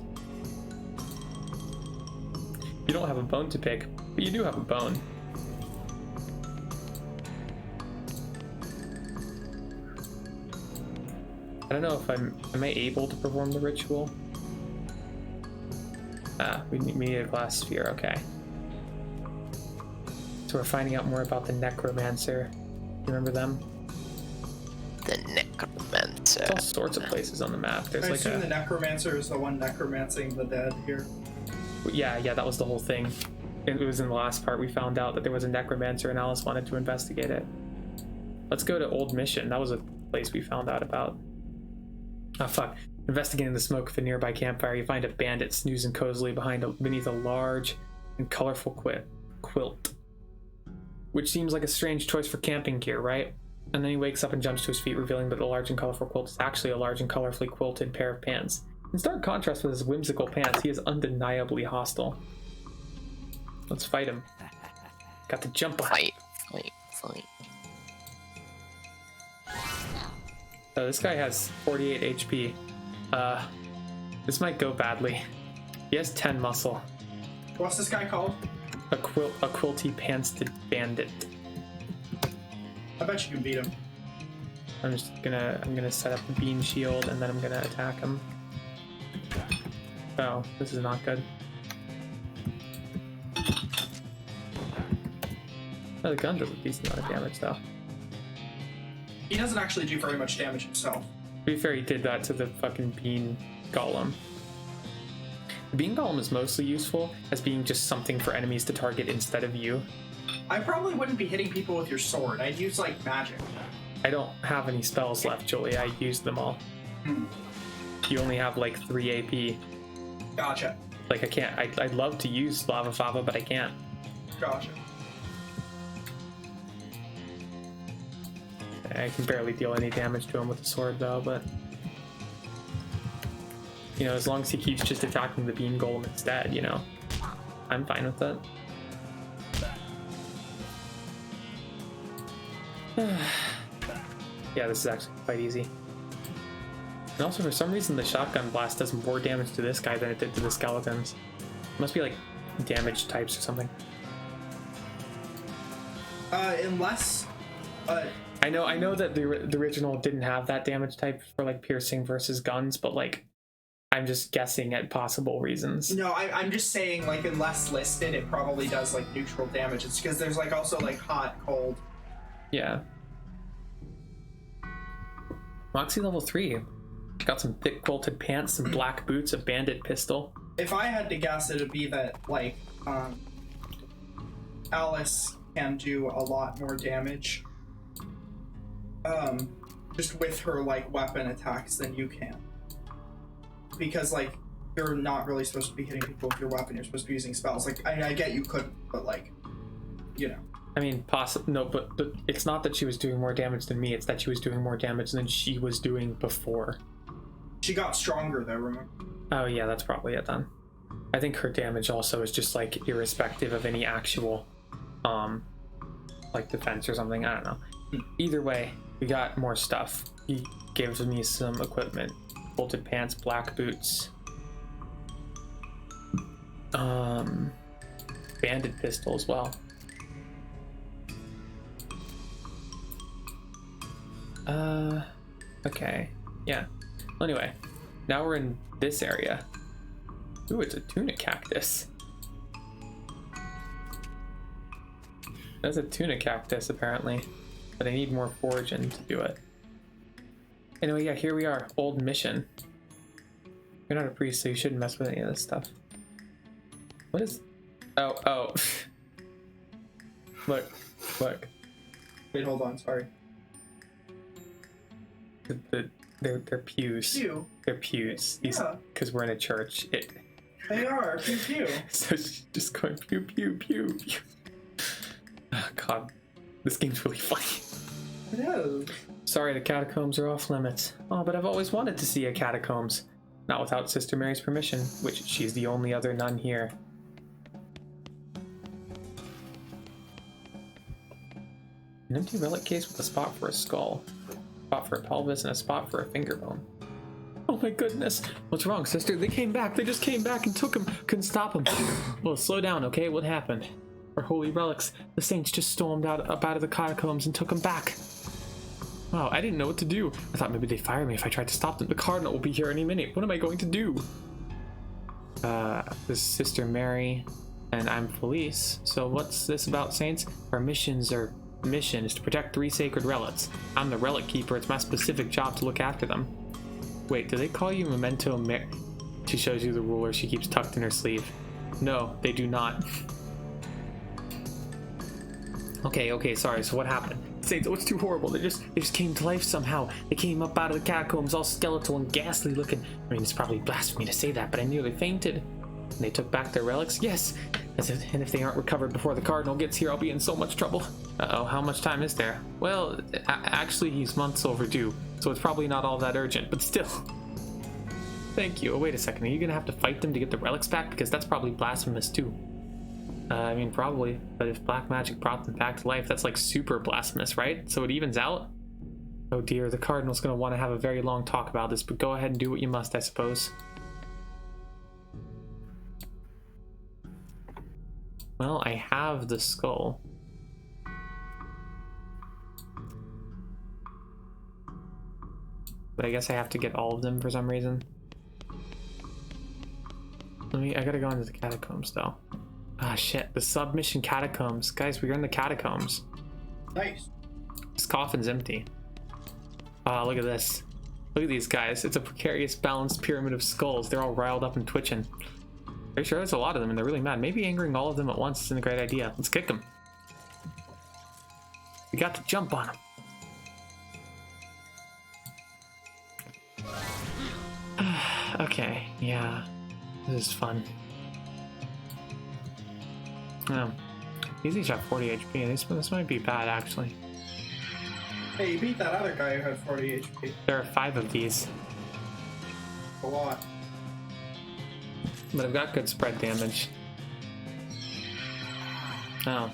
Speaker 1: You don't have a bone to pick, but you do have a bone. I don't know if am I able to perform the ritual? We need a glass sphere, okay. So we're finding out more about the necromancer. You remember them?
Speaker 3: The necromancer.
Speaker 1: There's all sorts of places on the map. There's
Speaker 2: I
Speaker 1: like
Speaker 2: assume the necromancer is the one necromancing the dead here.
Speaker 1: Yeah, that was the whole thing. It was in the last part we found out that there was a necromancer and Alice wanted to investigate it. Let's go to Old Mission. That was a place we found out about. Oh fuck. Investigating the smoke of a nearby campfire, you find a bandit snoozing cozily beneath a large and colorful quilt. Which seems like a strange choice for camping gear, right? And then he wakes up and jumps to his feet, revealing that the large and colorful quilt is actually a large and colorfully quilted pair of pants. In stark contrast with his whimsical pants, he is undeniably hostile. Let's fight him. Got the jump on.
Speaker 3: Fight.
Speaker 1: So this guy has 48 HP. This might go badly. He has 10 muscle.
Speaker 2: What's this guy called?
Speaker 1: A quilty pantsed bandit.
Speaker 2: I bet you can beat him.
Speaker 1: I'm gonna set up the bean shield and then I'm gonna attack him. Oh, this is not good. Oh, the gun does a decent amount of damage though.
Speaker 2: He doesn't actually do very much damage himself.
Speaker 1: To be fair, he did that to the fucking bean golem. The bean golem is mostly useful as being just something for enemies to target instead of you.
Speaker 2: I probably wouldn't be hitting people with your sword. I'd use like magic.
Speaker 1: I don't have any spells left, Julie. I used them all. You only have like 3 AP.
Speaker 2: Gotcha.
Speaker 1: Like I can't. I'd love to use Lava Fava, but I can't.
Speaker 2: Gotcha.
Speaker 1: I can barely deal any damage to him with the sword though, but you know, as long as he keeps just attacking the bean golem instead, you know, I'm fine with that. Yeah, this is actually quite easy. And also, for some reason, the shotgun blast does more damage to this guy than it did to the skeletons. It must be like damage types or something.
Speaker 2: Unless
Speaker 1: I know that the original didn't have that damage type for like piercing versus guns, but like I'm just guessing at possible reasons.
Speaker 2: No, I'm just saying, like, unless listed, it probably does like neutral damage. It's because there's like also like hot, cold.
Speaker 1: Yeah. Moxie level 3. Got some thick quilted pants, some black boots, a bandit pistol.
Speaker 2: If I had to guess, it would be that like Alice can do a lot more damage just with her like weapon attacks than you can, because like you're not really supposed to be hitting people with your weapon. You're supposed to be using spells. Like I get you could, but like, you know.
Speaker 1: I mean, no, but it's not that she was doing more damage than me. It's that she was doing more damage than she was doing before.
Speaker 2: She got stronger though, remember?
Speaker 1: Oh yeah, that's probably it then. I think her damage also is just like irrespective of any actual like defense or something. I don't know. Either way, we got more stuff. He gives me some equipment. Bolted pants, black boots. Bandit pistol as well. Okay. Yeah. Well, anyway, now we're in this area. Ooh, it's a tuna cactus. That's a tuna cactus, apparently. But I need more foraging to do it. Anyway, yeah, here we are. Old Mission. You're not a priest, so you shouldn't mess with any of this stuff. What is... Oh. Look.
Speaker 2: Wait, hold on, sorry.
Speaker 1: They're pews.
Speaker 2: Pew.
Speaker 1: They're pews.
Speaker 2: Yeah.
Speaker 1: Because we're in a church.
Speaker 2: They are, pew pew.
Speaker 1: So she's just going pew, pew, pew, pew. Oh, God. This game's really funny.
Speaker 2: It is.
Speaker 1: Sorry, the catacombs are off limits. Oh, but I've always wanted to see a catacombs. Not without Sister Mary's permission, which she's the only other nun here. An empty relic case with a spot for a skull, a spot for a pelvis, and a spot for a finger bone. Oh my goodness! What's wrong, sister? They came back! They just came back and took him! Couldn't stop him! Well, slow down, okay? What happened? Our holy relics. The saints just stormed up out of the catacombs and took them back. Wow, I didn't know what to do. I thought maybe they'd fire me if I tried to stop them. The cardinal will be here any minute. What am I going to do? This is Sister Mary, and I'm Felice. So what's this about, saints? Our mission is to protect 3 sacred relics. I'm the relic keeper. It's my specific job to look after them. Wait, do they call you Memento Mary? She shows you the ruler she keeps tucked in her sleeve. No, they do not. Okay, sorry. So what happened? Saints, what's too horrible? They just came to life somehow. They came up out of the catacombs all skeletal and ghastly looking. I mean, it's probably blasphemy to say that, but I nearly fainted. And they took back their relics? Yes. And if they aren't recovered before the cardinal gets here, I'll be in so much trouble. Uh-oh, how much time is there? Well, actually, he's months overdue, so it's probably not all that urgent, but still. Thank you. Oh, wait a second. Are you gonna have to fight them to get the relics back? Because that's probably blasphemous, too. I mean, probably. But if black magic brought them back to life, that's like super blasphemous, right? So it evens out? Oh dear, the cardinal's gonna want to have a very long talk about this, but go ahead and do what you must, I suppose. Well, I have the skull. But I guess I have to get all of them for some reason. I gotta go into the catacombs though. Ah shit, the submission catacombs. Guys, we're in the catacombs.
Speaker 2: Nice.
Speaker 1: This coffin's empty. Ah, look at this. Look at these guys. It's a precarious balanced pyramid of skulls. They're all riled up and twitching. Pretty sure there's a lot of them and they're really mad. Maybe angering all of them at once isn't a great idea. Let's kick them. We got to jump on them. Okay, yeah. This is fun. These each have 40 HP. This might be bad, actually.
Speaker 2: Hey, you beat that other guy who had 40 HP.
Speaker 1: There are 5 of these.
Speaker 2: A lot.
Speaker 1: But I've got good spread damage. Oh.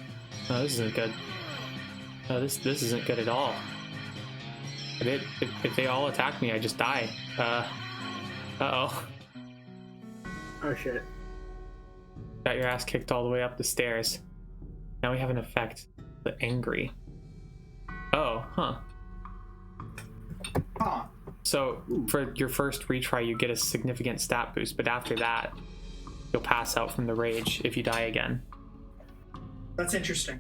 Speaker 1: No, this isn't good. No, this isn't good at all. If they all attack me, I just die. Uh-oh.
Speaker 5: Oh shit.
Speaker 1: Got your ass kicked all the way up the stairs. Now we have an effect. The angry. Oh, huh.
Speaker 2: Huh.
Speaker 1: So for your first retry, you get a significant stat boost, but after that, you'll pass out from the rage if you die again.
Speaker 2: That's interesting.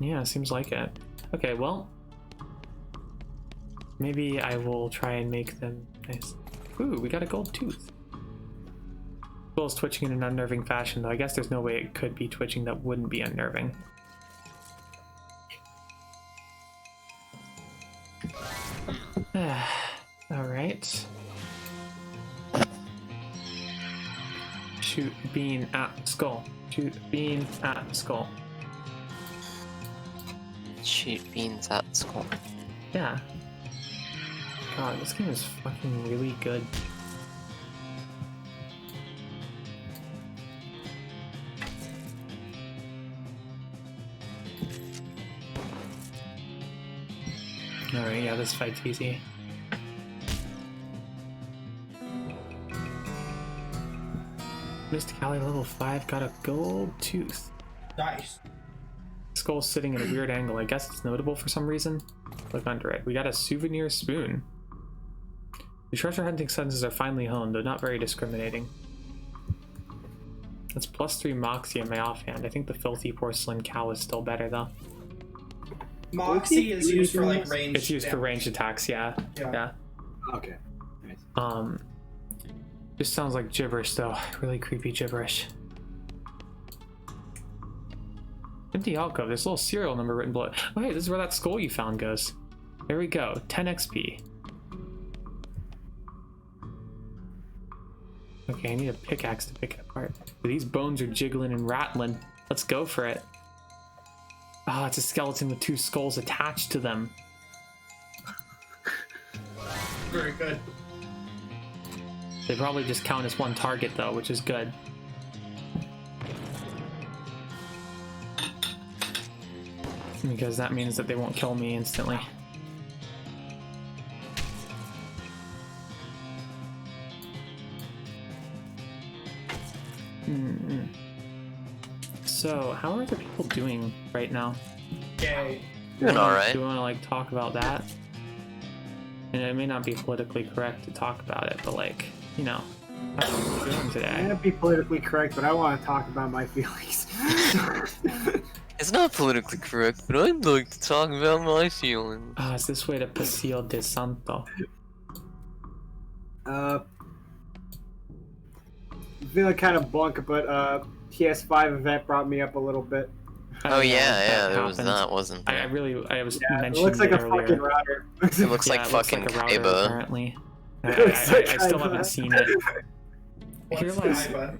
Speaker 1: Yeah, seems like it. Okay, well, maybe I will try and make them nice. Ooh, we got a gold tooth. Well, it's twitching in an unnerving fashion, though. I guess there's no way it could be twitching that wouldn't be unnerving. Alright. Shoot bean at skull. Shoot bean at skull.
Speaker 3: Shoot beans at skull.
Speaker 1: Yeah. God, this game is fucking really good. Alright, yeah, this fight's easy. Mystic Alley level 5 got a gold tooth.
Speaker 2: Nice.
Speaker 1: Skull's sitting at a weird angle. I guess it's notable for some reason. Look under it. We got a souvenir spoon. The treasure hunting senses are finely honed, though not very discriminating. That's +3 moxie in my offhand. I think the filthy porcelain cow is still better, though.
Speaker 2: Moxie is used for like range.
Speaker 1: It's used for ranged attacks, yeah.
Speaker 2: Yeah.
Speaker 5: Okay. Nice.
Speaker 1: Just sounds like gibberish though. Really creepy gibberish. Empty alcove. There's a little serial number written below. Oh hey, this is where that skull you found goes. There we go. 10 XP. Okay, I need a pickaxe to pick it apart. These bones are jiggling and rattling. Let's go for it. Ah, it's a skeleton with 2 skulls attached to them.
Speaker 2: Very good.
Speaker 1: They probably just count as 1 target though, which is good. Because that means that they won't kill me instantly. So, how are the people doing right now?
Speaker 2: Yay.
Speaker 3: Doing alright.
Speaker 1: Do you want to like talk about that? And it may not be politically correct to talk about it, but like, you know, how are you doing
Speaker 5: I
Speaker 1: today?
Speaker 5: can't be politically correct, but I want to talk about my feelings.
Speaker 3: It's not politically correct, but I'd like to talk about my feelings.
Speaker 1: Ah, it's this way to Paseo de Santo.
Speaker 5: Feeling kind of bunk, but PS5 event brought me up a little bit.
Speaker 3: Oh yeah,
Speaker 1: that
Speaker 3: there was
Speaker 1: happened.
Speaker 3: that, wasn't
Speaker 1: I
Speaker 3: there?
Speaker 1: I was
Speaker 5: Yeah, it
Speaker 1: mentioning
Speaker 5: looks like a
Speaker 1: earlier.
Speaker 5: fucking router.
Speaker 3: It looks
Speaker 1: Yeah,
Speaker 3: like
Speaker 1: it
Speaker 3: fucking
Speaker 1: looks like a router,
Speaker 3: Kaiba.
Speaker 1: apparently. I
Speaker 5: looks like
Speaker 1: still
Speaker 5: Kaiba.
Speaker 1: haven't seen it.
Speaker 2: What's
Speaker 1: realize-
Speaker 2: Kaiba?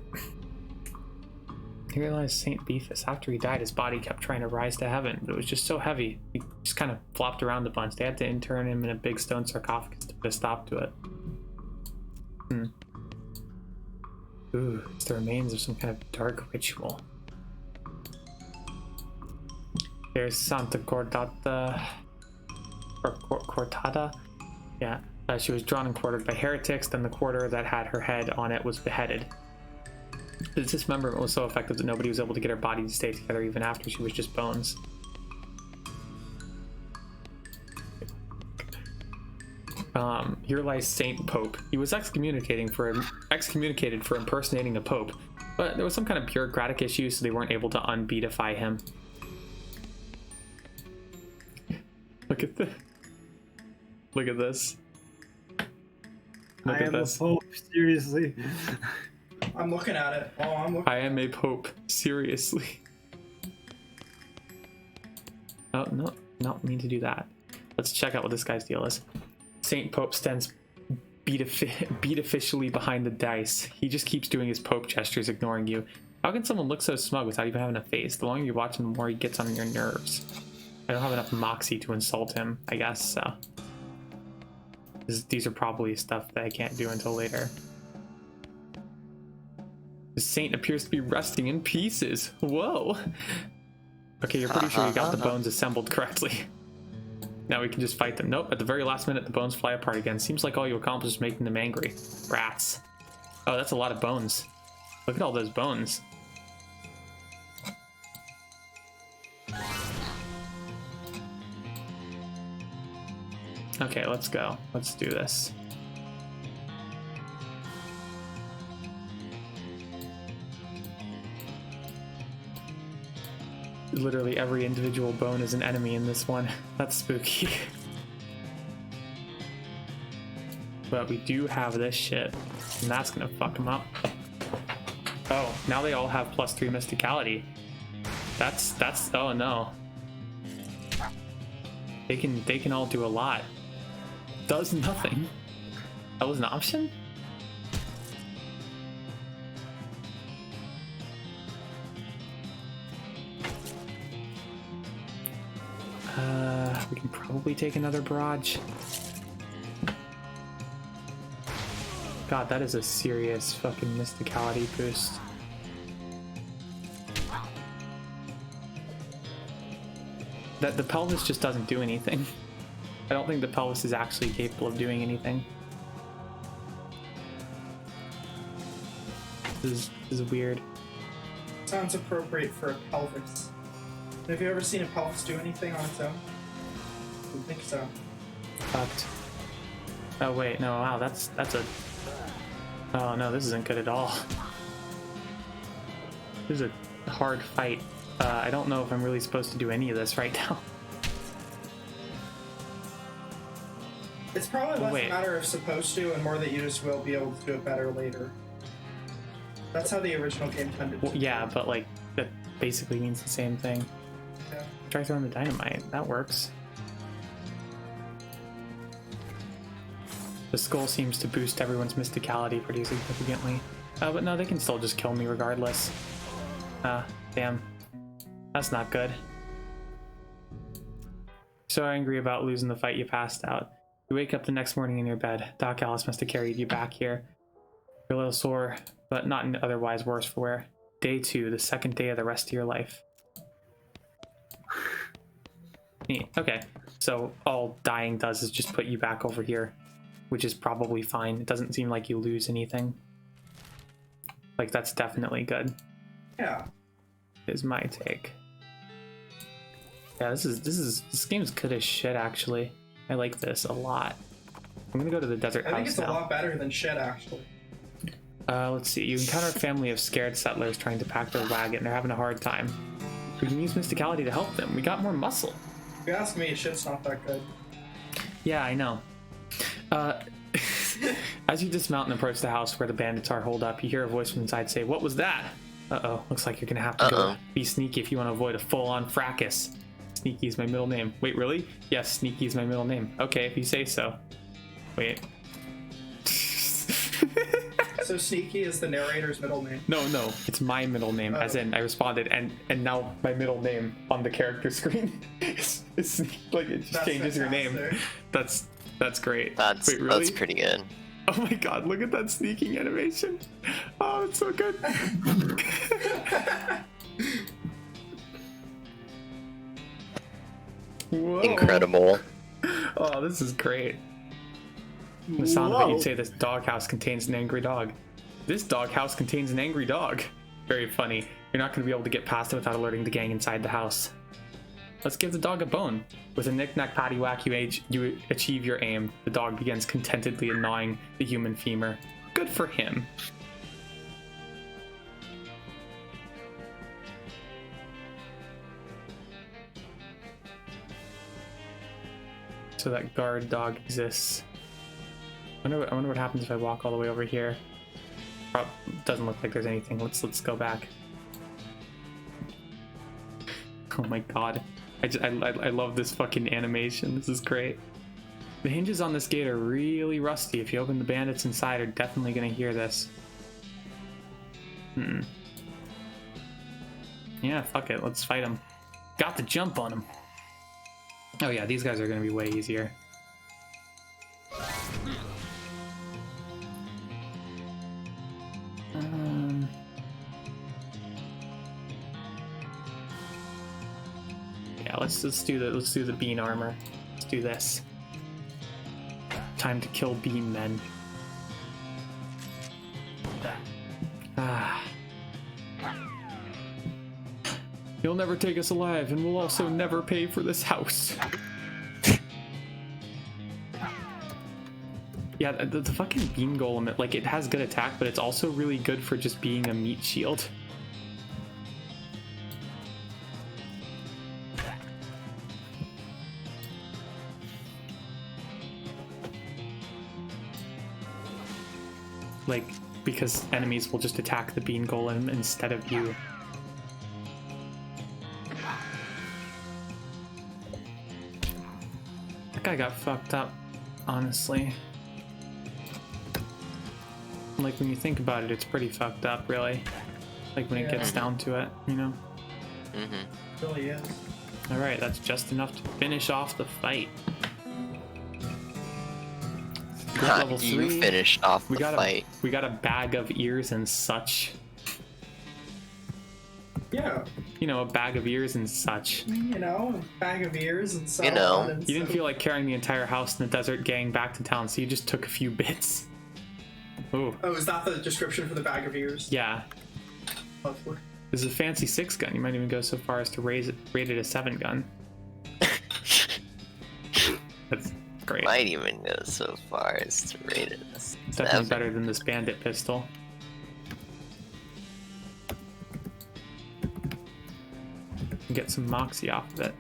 Speaker 1: I realized Saint Beefus, after he died, his body kept trying to rise to heaven, but it was just so heavy. He just kind of flopped around a bunch. They had to intern him in a big stone sarcophagus to put a stop to it. Ooh, it's the remains of some kind of dark ritual. There's Santa Cordata. Or Cortada? Yeah. She was drawn and quartered by heretics, then the quarter that had her head on it was beheaded. The dismemberment was so effective that nobody was able to get her body to stay together even after she was just bones. Here lies Saint Pope. He was excommunicated for impersonating a pope, but there was some kind of bureaucratic issue, so they weren't able to unbeatify him. Look at this. Look at this. Look
Speaker 5: I
Speaker 1: at
Speaker 5: am a
Speaker 1: this.
Speaker 5: pope, seriously.
Speaker 2: I'm looking at it. Oh, I'm looking.
Speaker 1: I am a pope. Seriously. Oh, no. Not mean to do that. Let's check out what this guy's deal is. Saint Pope stands beatificially behind the dice. He just keeps doing his pope gestures, ignoring you. How can someone look so smug without even having a face? The longer you watch him, the more he gets on your nerves. I don't have enough moxie to insult him, I guess, so. These are probably stuff that I can't do until later. The saint appears to be resting in pieces. Whoa! Okay, you're pretty sure you got the bones assembled correctly. Now we can just fight them. Nope, at the very last minute the bones fly apart again. Seems like all you accomplished is making them angry. Rats. Oh, that's a lot of bones. Look at all those bones. Okay, let's go. Let's do this. Literally every individual bone is an enemy in this one. That's spooky. But we do have this shit, and that's gonna fuck them up. Oh, now they all have +3 mysticality. That's oh no. They can all do a lot. Does nothing. That was an option? We can probably take another barrage. God, that is a serious fucking mysticality boost. That the pelvis just doesn't do anything. I don't think the pelvis is actually capable of doing anything. This is weird.
Speaker 2: Sounds appropriate for a pelvis. Have you ever seen a pelvis do anything on its own? I don't think so.
Speaker 1: Fucked. Oh wait, no, wow, that's a... Oh no, this isn't good at all. This is a hard fight. I don't know if I'm really supposed to do any of this right now.
Speaker 2: It's probably less
Speaker 1: wait.
Speaker 2: a matter of supposed to and more that you just will be able to do it better later. That's how the original game tended to.
Speaker 1: Well, yeah, but like that basically means the same thing.
Speaker 2: Yeah.
Speaker 1: Try throwing the dynamite. That works. The skull seems to boost everyone's mysticality pretty significantly. But no, they can still just kill me regardless. Damn. That's not good. So angry about losing the fight, you passed out. You wake up the next morning in your bed. Doc Alice must have carried you back here. You're a little sore, but not in otherwise worse for wear. Day 2, the second day of the rest of your life. Neat. Okay, so all dying does is just put you back over here, which is probably fine. It doesn't seem like you lose anything. Like, that's definitely good.
Speaker 2: Yeah.
Speaker 1: Is my take. Yeah, this game's good as shit, actually. I like this a lot. I'm gonna go to the desert house
Speaker 2: I think it's
Speaker 1: now.
Speaker 2: a lot better than shit, actually.
Speaker 1: Let's see. You encounter a family of scared settlers trying to pack their wagon. They're having a hard time. We can use mysticality to help them. We got more muscle.
Speaker 2: If you ask me, shit's not that good.
Speaker 1: Yeah, I know. As you dismount and approach the house where the bandits are holed up, you hear a voice from inside say, "What was that?" Uh-oh. Looks like you're gonna have to go be sneaky if you want to avoid a full-on fracas. Sneaky is my middle name. Wait, really? Yes, Sneaky is my middle name. Okay, if you say so. Wait.
Speaker 2: So Sneaky is the narrator's middle name.
Speaker 1: No, it's my middle name, as in I responded, and now my middle name on the character screen is like it just
Speaker 2: That's
Speaker 1: changes your name.
Speaker 2: fantastic.
Speaker 1: That's great.
Speaker 3: That's
Speaker 1: Wait, really?
Speaker 3: that's pretty good.
Speaker 1: Oh my god, look at that sneaking animation. Oh, it's so good. Whoa.
Speaker 3: Incredible.
Speaker 1: Oh, this is great. The sound of it, you'd say this doghouse contains an angry dog. This doghouse contains an angry dog. Very funny. You're not going to be able to get past it without alerting the gang inside the house. Let's give the dog a bone. With a knick-knack paddywhack, you achieve your aim. The dog begins contentedly gnawing the human femur. Good for him. So that guard dog exists. I wonder what happens if I walk all the way over here. Doesn't look like there's anything. Let's go back. Oh my god. I love this fucking animation. This is great. The hinges on this gate are really rusty. If you open, the bandits inside are definitely gonna hear this. Yeah, fuck it. Let's fight them. Got the jump on them. Oh yeah, these guys are gonna be way easier. Yeah, let's do the bean armor. Let's do this. Time to kill bean men. You'll never take us alive, and we'll also never pay for this house. Yeah, the fucking bean golem, like, it has good attack, but it's also really good for just being a meat shield. Like, because enemies will just attack the bean golem instead of you. That guy got fucked up, honestly. Like, when you think about it, it's pretty fucked up, really. Like, when it gets down to it, you know?
Speaker 2: It really is.
Speaker 1: Alright, that's just enough to finish off the fight. Level 3.
Speaker 3: You finished off the fight.
Speaker 1: We got a bag of ears and such.
Speaker 2: Yeah.
Speaker 1: You know, a bag of ears and such.
Speaker 2: You know, a bag of ears and so
Speaker 3: You know.
Speaker 2: on. And
Speaker 1: You didn't feel like carrying the entire house and the desert gang back to town, so you just took a few bits. Ooh.
Speaker 2: Oh, is that the description for the bag of ears?
Speaker 1: Yeah.
Speaker 2: Lovely.
Speaker 1: This is a fancy 6 gun. You might even go so far as to rate it a 7 gun. That's great.
Speaker 3: Might even go so far as to rate it as
Speaker 1: It's definitely better than this bandit pistol. Get some moxie off of it.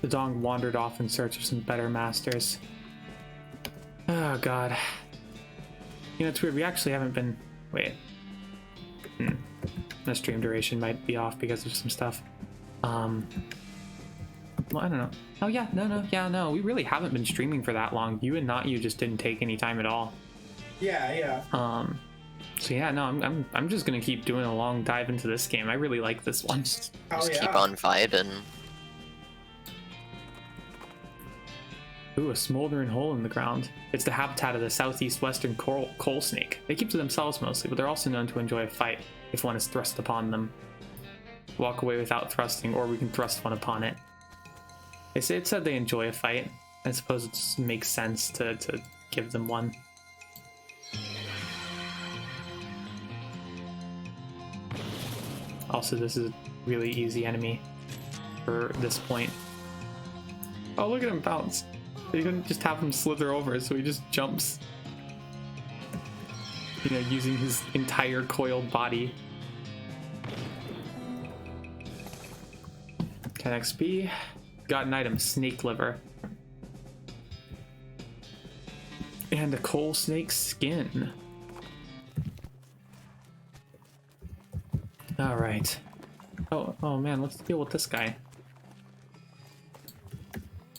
Speaker 1: The dong wandered off in search of some better masters. Oh god. You know, it's weird, we actually haven't been... Wait. The stream duration might be off because of some stuff. Well, I don't know. Oh yeah, no, we really haven't been streaming for that long. You and Not You just didn't take any time at all.
Speaker 2: Yeah.
Speaker 1: So yeah, no, I'm just gonna keep doing a long dive into this game. I really like this one.
Speaker 3: Just keep on vibing.
Speaker 1: Ooh, a smoldering hole in the ground. It's the habitat of the southeast western coal snake. They keep to themselves mostly, but they're also known to enjoy a fight if one is thrust upon them. Walk away without thrusting, or we can thrust one upon it. It said they enjoy a fight. I suppose it just makes sense to give them one. Also, this is a really easy enemy for this point. Oh, look at him bounce. You couldn't just have him slither over, so he just jumps. You know, using his entire coiled body. 10 XP. Got an item, snake liver. And a coal snake skin. Alright. Oh man, let's deal with this guy.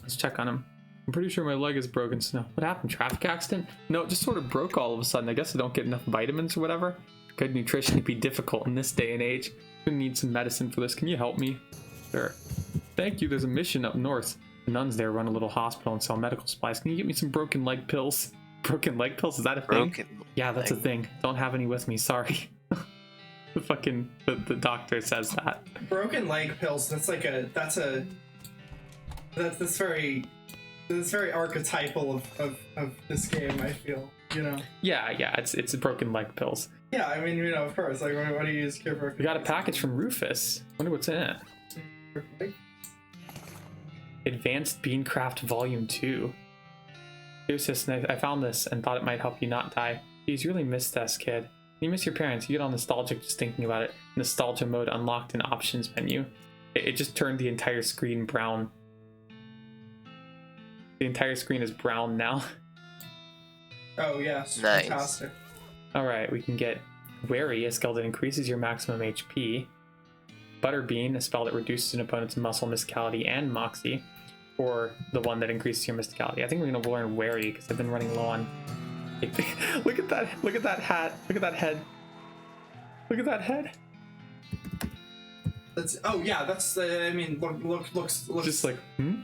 Speaker 1: Let's check on him. I'm pretty sure my leg is broken, so no. What happened? Traffic accident? No, it just sort of broke all of a sudden. I guess I don't get enough vitamins or whatever. Good nutrition would be difficult in this day and age. I'm gonna need some medicine for this. Can you help me? Sure. Thank you. There's a mission up north. The nuns there run a little hospital and sell medical supplies. Can you get me some broken leg pills? Broken leg pills? Is that a thing? Yeah, that's a thing. Don't have any with me. Sorry. The doctor says that.
Speaker 2: Broken leg pills. That's very archetypal of this game, I feel, you know?
Speaker 1: Yeah, it's broken leg pills.
Speaker 2: Yeah, I mean, you know, of course, like, what do you use to cure broken
Speaker 1: We got a package from Rufus. Wonder what's in it.
Speaker 2: leg?
Speaker 1: Advanced Beancraft Volume 2. Rufus, I found this and thought it might help you not die. Geez, you really missed this, kid. You miss your parents, you get all nostalgic just thinking about it. Nostalgia mode unlocked in options menu. It just turned the entire screen brown. The entire screen is brown now.
Speaker 2: Oh, yes.
Speaker 3: Nice.
Speaker 2: Fantastic.
Speaker 1: Alright, we can get Wary, a skill that increases your maximum HP. Butterbean, a spell that reduces an opponent's muscle, mysticality, and moxie. Or the one that increases your mysticality. I think we're going to learn Wary because I've been running low on... Look at that hat. Look at that head. Look at that head.
Speaker 2: I mean, looks
Speaker 1: just like,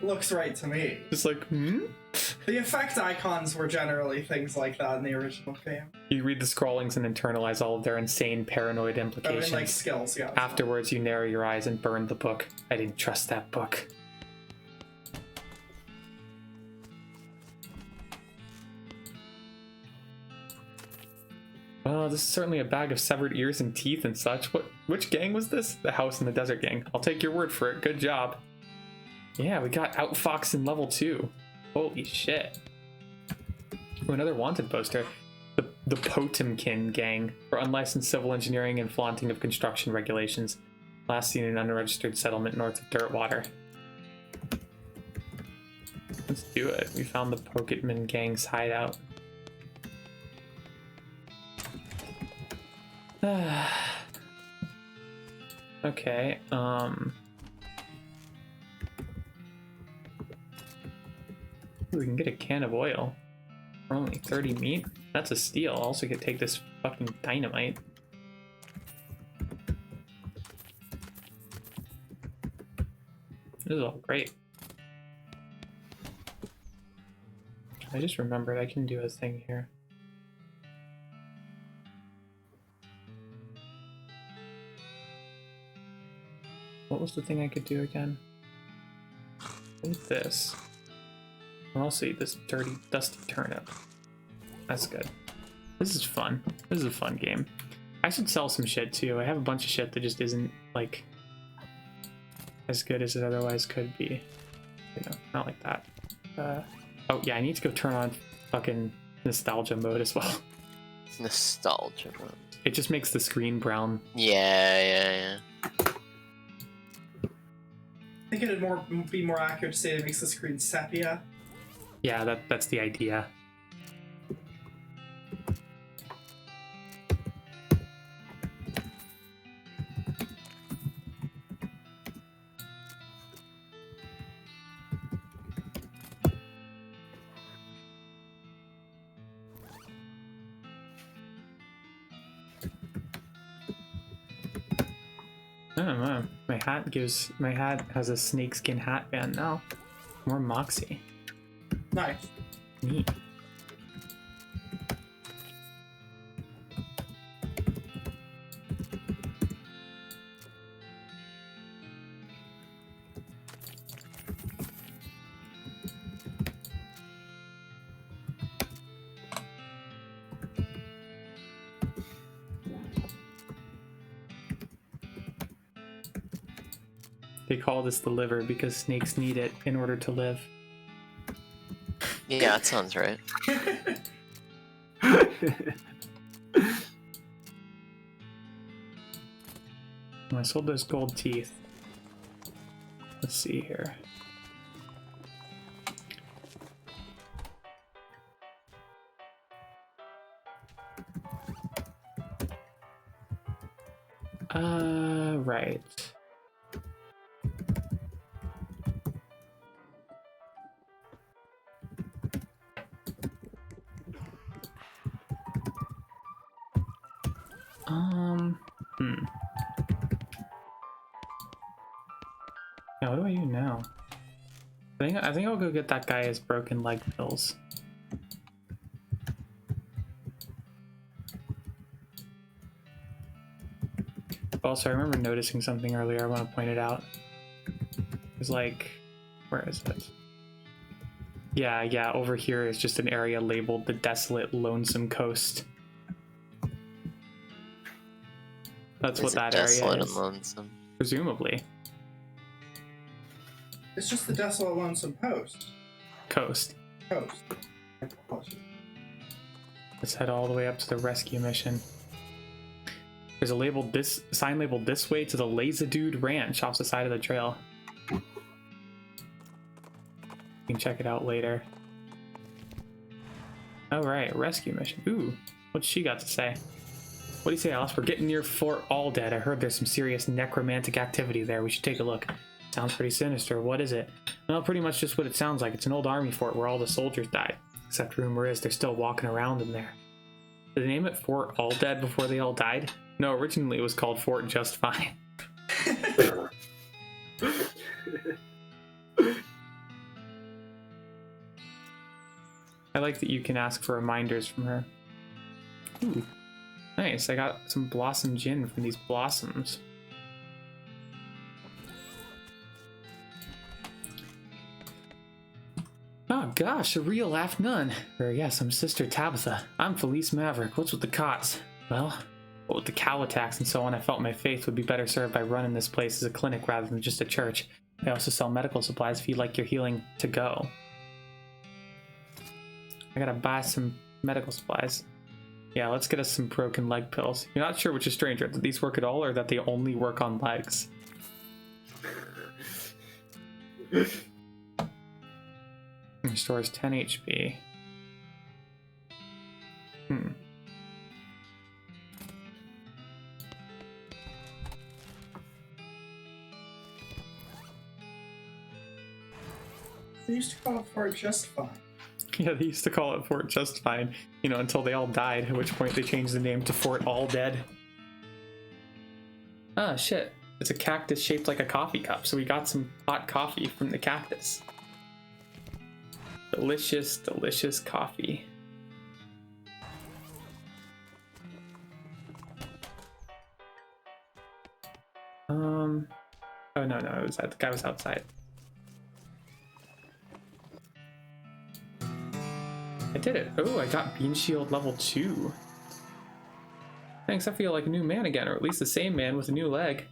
Speaker 2: looks right to me.
Speaker 1: Just like,
Speaker 2: The effect icons were generally things like that in the original game.
Speaker 1: You read the scrawlings and internalize all of their insane paranoid implications.
Speaker 2: And like skills, yeah.
Speaker 1: Afterwards, you narrow your eyes and burn the book. I didn't trust that book. Oh, this is certainly a bag of severed ears and teeth and such. Which gang was this? The House in the Desert gang. I'll take your word for it. Good job. Yeah, we got Outfox in level 2. Holy shit. Ooh, another wanted poster. The Potemkin gang for unlicensed civil engineering and flaunting of construction regulations. Last seen in an unregistered settlement north of Dirtwater. Let's do it. We found the Potemkin gang's hideout. Okay, we can get a can of oil for only 30 meat. That's a steal. Also could take this fucking dynamite. This is all great. I just remembered I can do a thing here. What was the thing I could do again? Eat this. I'll also eat this dirty, dusty turnip. That's good. This is fun. This is a fun game. I should sell some shit too. I have a bunch of shit that just isn't, like, as good as it otherwise could be. You know, not like that. Oh yeah, I need to go turn on fucking nostalgia mode as well.
Speaker 3: Nostalgia mode.
Speaker 1: It just makes the screen brown.
Speaker 3: Yeah.
Speaker 2: think it'd be more accurate to say it makes the screen sepia.
Speaker 1: Yeah, that's the idea. I don't know. My hat has a snakeskin hat band now. More Moxie.
Speaker 2: Nice.
Speaker 1: Neat. They call this the liver because snakes need it in order to live.
Speaker 3: Yeah, that sounds right.
Speaker 1: I sold those gold teeth. Let's see here. Right. Now what do I do now? I think I'll go get that guy his broken leg pills. Also, I remember noticing something earlier. I want to point it out. It's like, where is it? Yeah, over here is just an area labeled the Desolate Lonesome Coast. That's what that area
Speaker 3: Desolate
Speaker 1: is.
Speaker 3: and lonesome.
Speaker 1: Presumably.
Speaker 2: It's just the Desolate Lonesome Coast.
Speaker 1: Coast. Let's head all the way up to the rescue mission. There's a sign labeled this way to the Lazadude Ranch off the side of the trail. You can check it out later. Alright, rescue mission. Ooh, what's she got to say? What do you say, Alice? We're getting near Fort Alldead. I heard there's some serious necromantic activity there. We should take a look. Sounds pretty sinister. What is it? Well, pretty much just what it sounds like. It's an old army fort where all the soldiers died. Except rumor is they're still walking around in there. Did they name it Fort Alldead before they all died? No, originally it was called Fort Just Fine. I like that you can ask for reminders from her. Ooh, nice. I got some blossom gin from these blossoms. Oh gosh, a real laugh none. Or yes, I'm Sister Tabitha. I'm Felice Maverick. What's with the cots? Well, what with the cow attacks and so on, I felt my faith would be better served by running this place as a clinic rather than just a church. I also sell medical supplies if you'd like your healing to go. I gotta buy some medical supplies. Yeah, let's get us some broken leg pills. You're not sure which is stranger, that these work at all or that they only work on legs? Restores 10 HP.
Speaker 2: They used to call it Fort Just Fine.
Speaker 1: Yeah, they used to call it Fort Just Fine, you know, until they all died, at which point they changed the name to Fort Alldead. Ah, shit. It's a cactus shaped like a coffee cup, so we got some hot coffee from the cactus. Delicious, delicious coffee. Oh no, it was the guy was outside. I did it. Oh, I got Bean Shield level 2. Thanks, I feel like a new man again, or at least the same man with a new leg.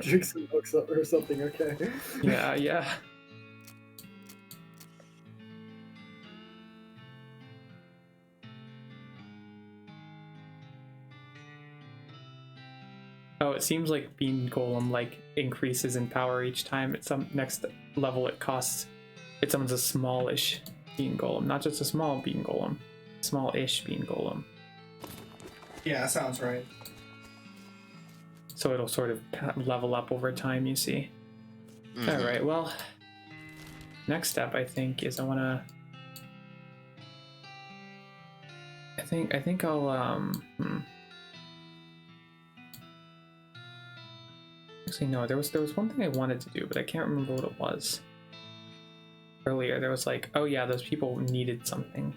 Speaker 5: Drink some books or something, okay?
Speaker 1: Yeah. Oh, it seems like Bean Golem like increases in power each time. At some next level, it summons a smallish Bean Golem, not just a small Bean Golem, small-ish Bean Golem.
Speaker 2: Yeah, sounds right.
Speaker 1: So it'll sort of level up over time, you see.
Speaker 3: Mhm.
Speaker 1: All right, well, next step I think is I think I'll Actually no, there was one thing I wanted to do, but I can't remember what it was. Earlier there was like, oh yeah, those people needed something,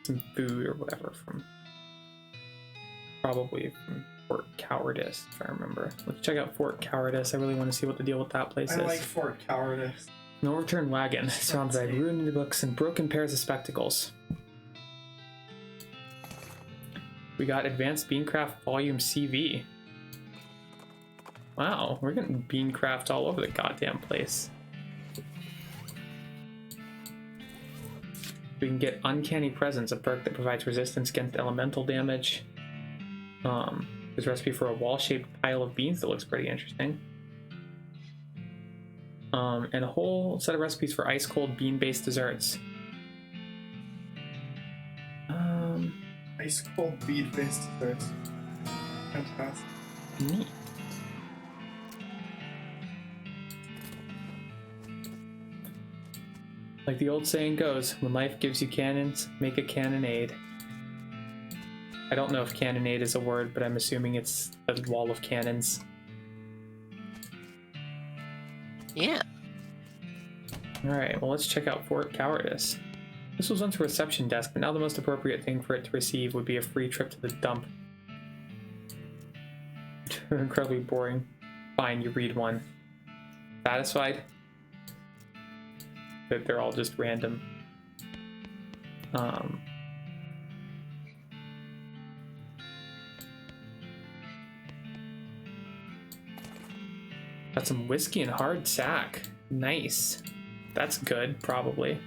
Speaker 1: some food or whatever probably from Fort Cowardice, if I remember. Let's check out Fort Cowardice. I really want to see what the deal with that place is.
Speaker 2: I like Fort Cowardice.
Speaker 1: No return wagon, surrounded by ruined books and broken pairs of spectacles. We got Advanced Beancraft Volume CV. Wow, we're getting Beancraft all over the goddamn place. We can get Uncanny Presence, a perk that provides resistance against elemental damage. There's a recipe for a wall-shaped pile of beans that looks pretty interesting. And a whole set of recipes for ice-cold bean-based desserts.
Speaker 2: Ice cold bean-based desserts. Fantastic.
Speaker 1: Neat. Like the old saying goes, when life gives you cannons, make a cannonade. I don't know if cannonade is a word, but I'm assuming it's a wall of cannons.
Speaker 3: Yeah.
Speaker 1: Alright, well let's check out Fort Cowardice. This was once a reception desk, but now the most appropriate thing for it to receive would be a free trip to the dump. Incredibly boring. Fine, you read one. Satisfied? That they're all just random. Got some whiskey and hard sack. Nice. That's good, probably.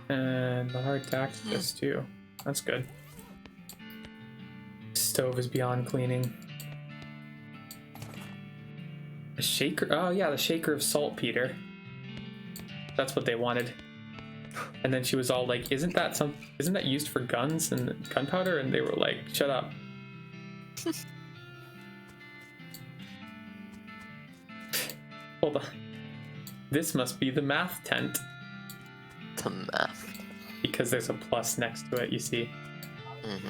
Speaker 1: And the hard tack this too. That's good. Stove is beyond cleaning. A shaker. Oh yeah, the shaker of saltpeter. That's what they wanted. And then she was all like, "Isn't that used for guns and gunpowder?" And they were like, "Shut up." Hold on. This must be the math tent.
Speaker 3: The math.
Speaker 1: Because there's a plus next to it, you see.
Speaker 3: Mm-hmm.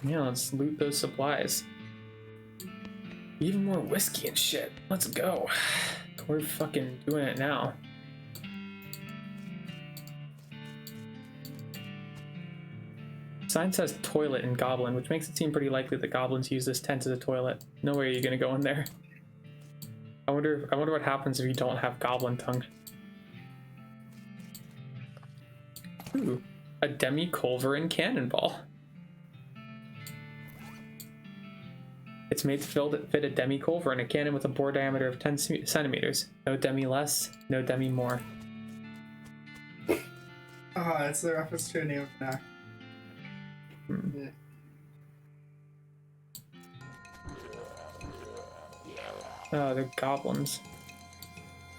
Speaker 1: Yeah, let's loot those supplies. Even more whiskey and shit. Let's go. We're fucking doing it now. Sign says toilet in Goblin, which makes it seem pretty likely that goblins use this tent as a toilet. No way are you gonna go in there. I wonder what happens if you don't have goblin tongue. Ooh, a demi-culverin cannonball. It's made to fit a demi-culverin, a cannon with a bore diameter of 10 centimeters. No demi less, no demi more.
Speaker 2: Ah, it's the reference to a name of an act.
Speaker 1: Hmm. Oh, they're goblins.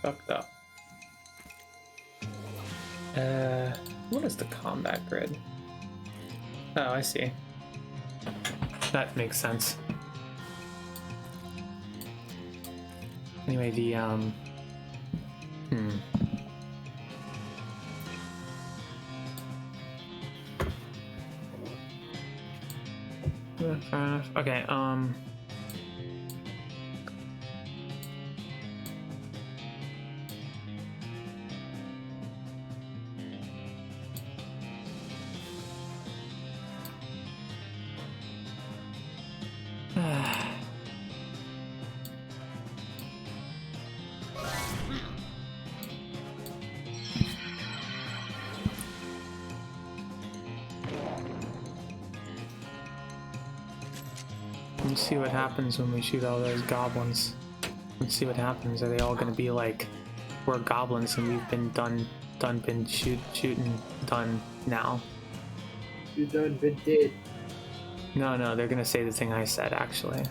Speaker 1: Fucked up. What is the combat grid? Oh, I see. That makes sense. Anyway, the okay, let's see what happens when we shoot all those goblins. Let's see what happens. Are they all gonna be like we're goblins and we've been done shooting now.
Speaker 5: You done been dead.
Speaker 1: No, they're gonna say the thing I said actually.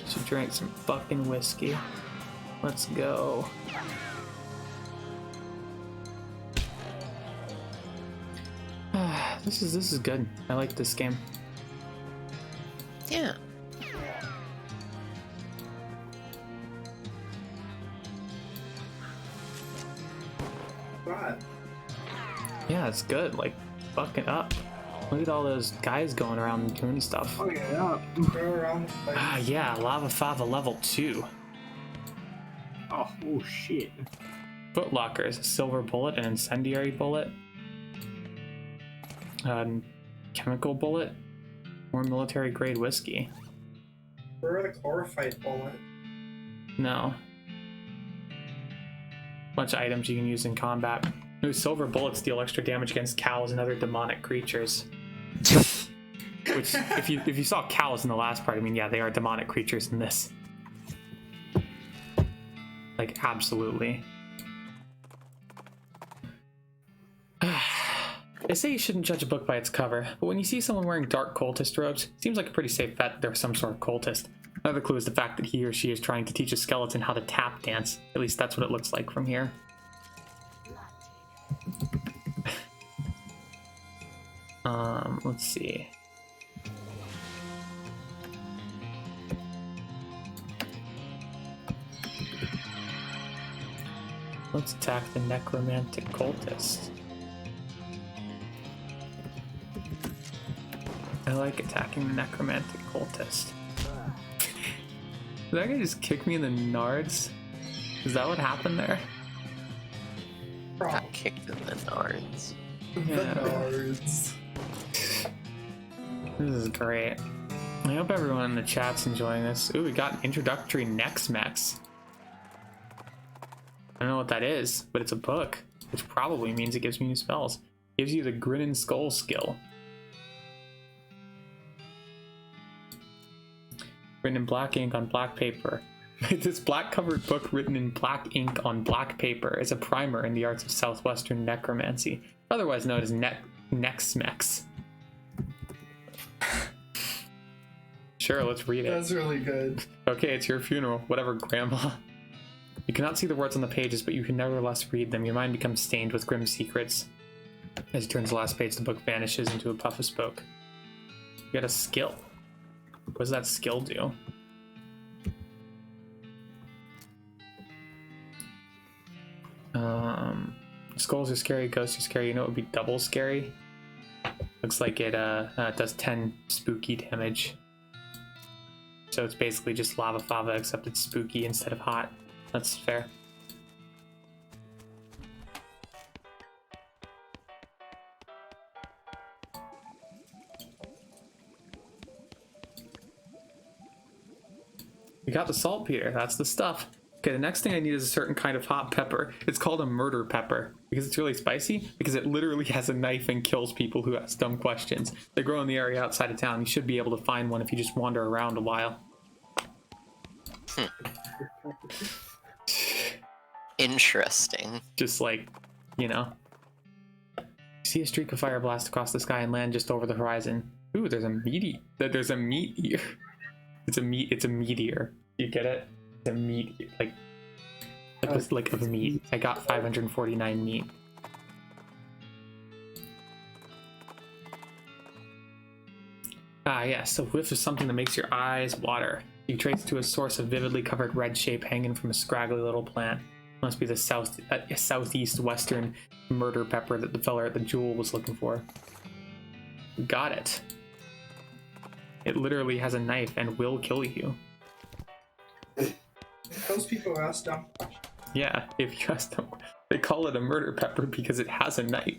Speaker 1: Should drink some fucking whiskey. Let's go. This is good. I like this game.
Speaker 3: Yeah.
Speaker 2: God.
Speaker 1: Yeah, it's good. Like, fuck it up. Look at all those guys going around and doing stuff.
Speaker 5: Oh yeah.
Speaker 2: Go around like
Speaker 1: Yeah, Lava Fava level 2.
Speaker 5: Oh shit.
Speaker 1: Footlockers, a silver bullet, an incendiary bullet, chemical bullet, more military grade whiskey.
Speaker 2: where the chlorophyte bullet.
Speaker 1: No. Bunch of items you can use in combat. Ooh, silver bullets deal extra damage against cows and other demonic creatures. Which, if you saw cows in the last part, I mean, yeah, they are demonic creatures in this. Like, absolutely. They say you shouldn't judge a book by its cover, but when you see someone wearing dark cultist robes, it seems like a pretty safe bet that they're some sort of cultist. Another clue is the fact that he or she is trying to teach a skeleton how to tap dance. At least that's what it looks like from here. Let's see. Let's attack the necromantic cultist. I like attacking the necromantic cultist. Did that guy just kick me in the nards? Is that what happened there?
Speaker 3: Got kicked in the nards.
Speaker 1: Yeah.
Speaker 2: The nards.
Speaker 1: This is great. I hope everyone in the chat's enjoying this. Ooh, we got an introductory Nex-Mex. I don't know what that is, but it's a book, which probably means it gives me new spells. Gives you the Grin and Skull skill. Written in black ink on black paper. This black covered book written in black ink on black paper is a primer in the arts of southwestern necromancy, otherwise known as Nex-Mex. Sure, let's read it.
Speaker 2: That's really good.
Speaker 1: Okay, it's your funeral. Whatever, Grandma. You cannot see the words on the pages, but you can nevertheless read them. Your mind becomes stained with grim secrets. As you turn to the last page, the book vanishes into a puff of smoke. You got a skill. What does that skill do? Skulls are scary, ghosts are scary. You know what would be double scary? Looks like it does 10 spooky damage. So it's basically just Lava Fava, except it's spooky instead of hot. That's fair. We got the saltpeter, that's the stuff. Okay, the next thing I need is a certain kind of hot pepper. It's called a murder pepper because it's really spicy, because it literally has a knife and kills people who ask dumb questions. They grow in the area outside of town. You should be able to find one if you just wander around a while.
Speaker 3: Interesting.
Speaker 1: Just like, you know. You see a streak of fire blast across the sky and land just over the horizon. Ooh, there's a meteor. There's a meteor. It's a meteor. You get it? It's a meat, like of meat. I got 549 meat. Ah, yes, a whiff of something that makes your eyes water. You trace to a source of vividly covered red shape hanging from a scraggly little plant. Must be the southeast western murder pepper that the fella at the Jewel was looking for. Got it. It literally has a knife and will kill you.
Speaker 2: Those people who ask dumb questions.
Speaker 1: Yeah, if you ask them, they call it a murder pepper because it has a knife.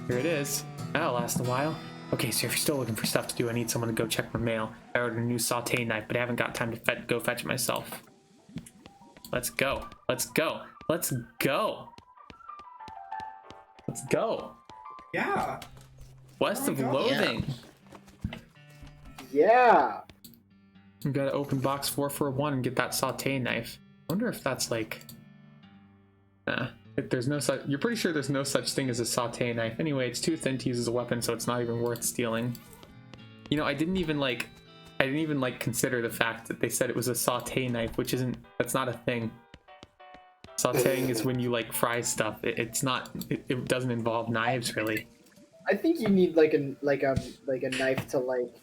Speaker 1: Here it is. That'll last a while. Okay, so if you're still looking for stuff to do, I need someone to go check my mail. I ordered a new saute knife, but I haven't got time to go fetch it myself. Let's go. Let's go. Let's go. Let's go.
Speaker 2: Yeah.
Speaker 1: West
Speaker 2: Oh
Speaker 1: of
Speaker 2: my God.
Speaker 1: Loathing.
Speaker 5: Yeah.
Speaker 1: We gotta open box 441 and get that saute knife. I wonder if that's like... if there's no such... You're pretty sure there's no such thing as a saute knife. Anyway, it's too thin to use as a weapon, so it's not even worth stealing. You know, I didn't even consider the fact that they said it was a saute knife, which isn't... That's not a thing. Sauteing is when you like fry stuff. It's not... It doesn't involve knives, really.
Speaker 5: I think you need like a knife to like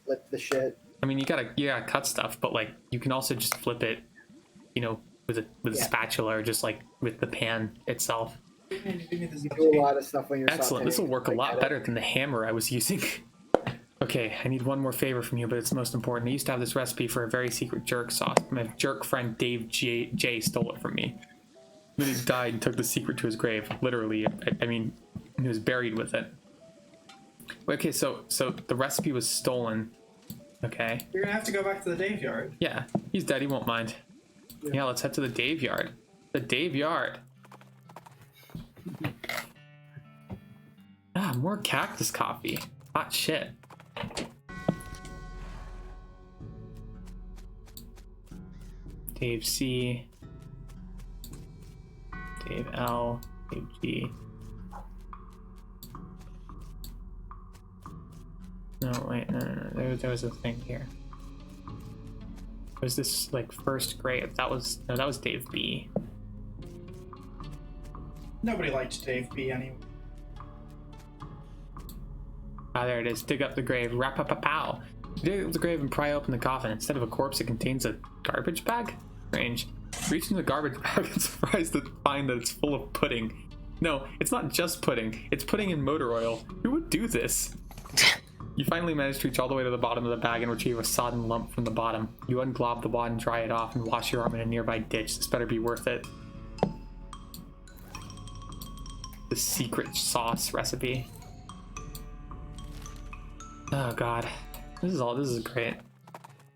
Speaker 5: flip the shit.
Speaker 1: I mean, you gotta cut stuff, but like you can also just flip it, you know, with a spatula or just like with the pan itself.
Speaker 5: You do a lot of stuff when you're
Speaker 1: Excellent. This will work a lot better than the hammer I was using. Okay, I need one more favor from you, but it's most important. I used to have this recipe for a very secret jerk sauce. My jerk friend Dave J stole it from me. Then he died and took the secret to his grave. Literally, I mean, he was buried with it. Okay, so the recipe was stolen. Okay.
Speaker 2: You're gonna have to go back to the Dave yard.
Speaker 1: Yeah, he's dead. He won't mind. Yeah, let's head to the Dave yard. The Dave yard. Ah, more cactus coffee. Hot shit. Dave C. Dave L. Dave G. No, wait, no. There was a thing here. Was this like first grave? That was Dave B.
Speaker 2: Nobody liked Dave B anyway.
Speaker 1: Ah, there it is. Dig up the grave. Rap-a-pa-pow. Dig up the grave and pry open the coffin. Instead of a corpse, it contains a garbage bag? Strange. Reach into the garbage bag and surprised to find that it's full of pudding. No, it's not just pudding. It's pudding in motor oil. Who would do this? You finally manage to reach all the way to the bottom of the bag and retrieve a sodden lump from the bottom. You unglob the wad and dry it off and wash your arm in a nearby ditch. This better be worth it. The secret sauce recipe. Oh god. This is great.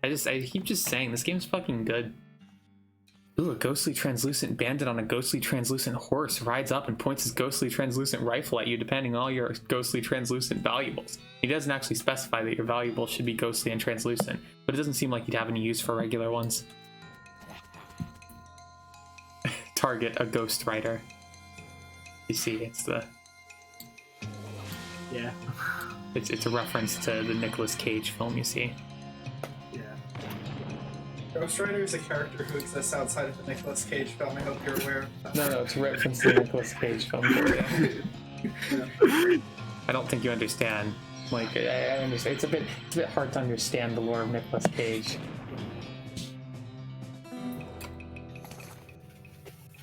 Speaker 1: I keep just saying, this game's fucking good. Ooh, a ghostly translucent bandit on a ghostly translucent horse rides up and points his ghostly translucent rifle at you, depending on all your ghostly translucent valuables. He doesn't actually specify that your valuables should be ghostly and translucent, but it doesn't seem like you'd have any use for regular ones. Target a ghost rider. You see, it's the...
Speaker 5: Yeah.
Speaker 1: It's a reference to the Nicolas Cage film, you see.
Speaker 5: Yeah.
Speaker 2: Ghost Rider is a character who exists outside of the Nicolas Cage film. I hope you're aware of that.
Speaker 1: No, it's a reference to the Nicolas Cage film. I don't think you understand. Like, I understand. It's a bit hard to understand the lore of Nicolas Cage.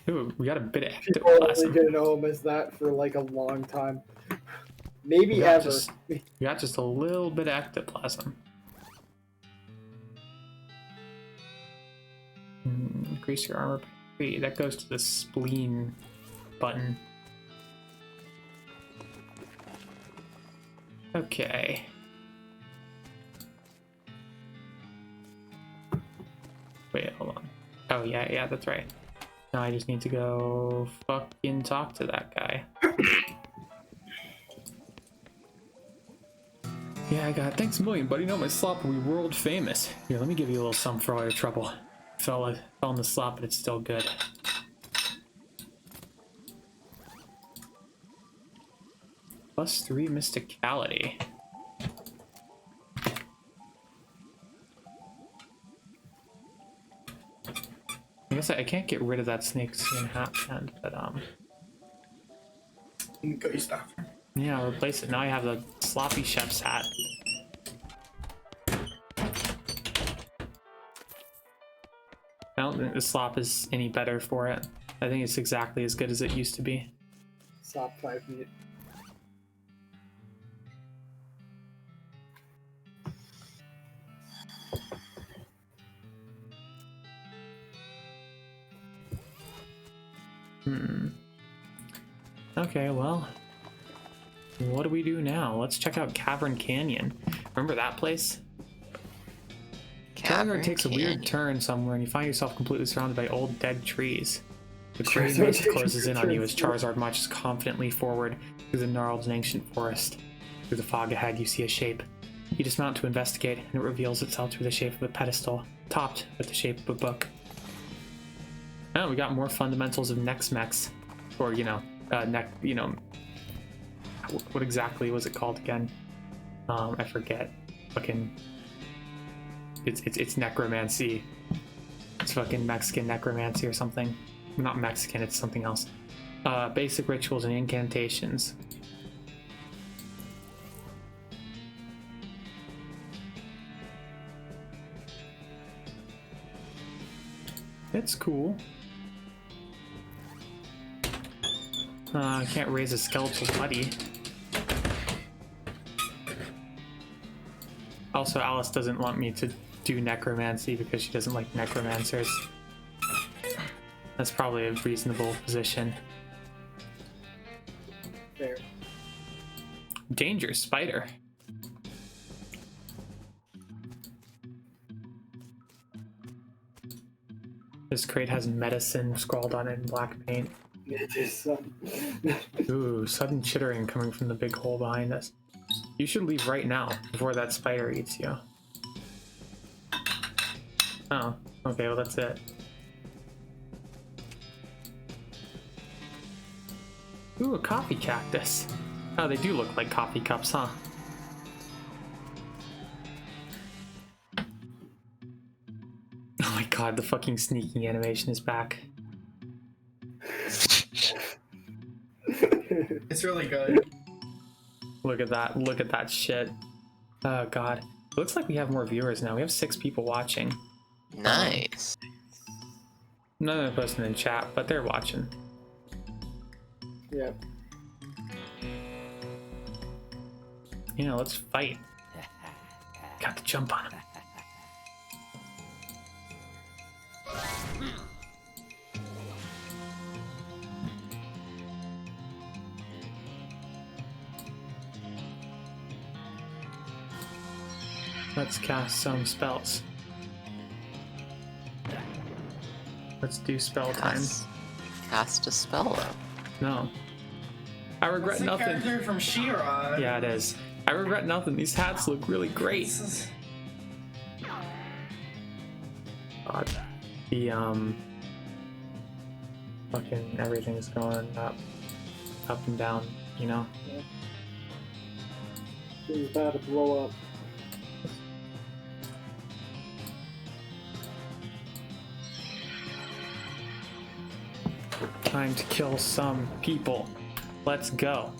Speaker 1: Ooh, we got a bit of
Speaker 5: People only
Speaker 1: ectoplasm.
Speaker 5: gonna know him as that for like a long time. Maybe
Speaker 1: We got
Speaker 5: ever.
Speaker 1: we got just a little bit of ectoplasm. Increase your armor by 3. That goes to the spleen button. Okay. Wait, hold on. Oh, yeah, that's right. Now I just need to go fucking talk to that guy. Yeah, I got it. Thanks a million, buddy. You know my slop will be world famous. Here, let me give you a little something for all your trouble. Fell in the slop, but it's still good. +3 mysticality. I guess I can't get rid of that snakeskin hat hand, but
Speaker 2: Go use that.
Speaker 1: yeah, I'll replace it. Now I have the sloppy chef's hat. I don't think the slop is any better for it. I think it's exactly as good as it used to be.
Speaker 5: Stop 5 minutes.
Speaker 1: Okay, well, What do we do now? Let's check out Cavern Canyon. Remember that place? Charizard takes a weird turn somewhere and you find yourself completely surrounded by old dead trees. The gray mist closes in on you as Charizard marches confidently forward through the gnarled and ancient forest. Through the fog ahead, you see a shape. You dismount to investigate, and it reveals itself through the shape of a pedestal, topped with the shape of a book. Oh, we got more fundamentals of Nex-Mex. Or, what exactly was it called again? I forget. Fucking... It's necromancy. It's fucking Mexican necromancy or something. Not Mexican, it's something else. Basic rituals and incantations. It's cool. I can't raise a skeletal buddy. Also, Alice doesn't want me to do necromancy because she doesn't like necromancers. That's probably a reasonable position.
Speaker 5: Fair.
Speaker 1: Danger, spider. This crate has medicine scrawled on it in black paint.
Speaker 5: It is.
Speaker 1: Ooh, sudden chittering coming from the big hole behind us. You should leave right now before that spider eats you. Oh, okay, well that's it. Ooh, a coffee cactus. Oh, they do look like coffee cups, huh? Oh my god, the fucking sneaking animation is back.
Speaker 2: It's really good.
Speaker 1: Look at that shit. Oh god. It looks like we have more viewers now. We have 6 people watching.
Speaker 3: Nice.
Speaker 1: None of them posting in chat, but they're watching.
Speaker 5: Yeah.
Speaker 1: Let's fight. Got to jump on him. Let's cast some spells. Let's do spell time.
Speaker 3: Cast a spell.
Speaker 1: No. I regret
Speaker 2: That's the
Speaker 1: nothing.
Speaker 2: character from She-Ra.
Speaker 1: Yeah, it is. I regret nothing. These hats look really great.
Speaker 2: This is-
Speaker 1: God. The fucking everything's going up and down,
Speaker 5: It's about to blow up.
Speaker 1: Time to kill some people. Let's go.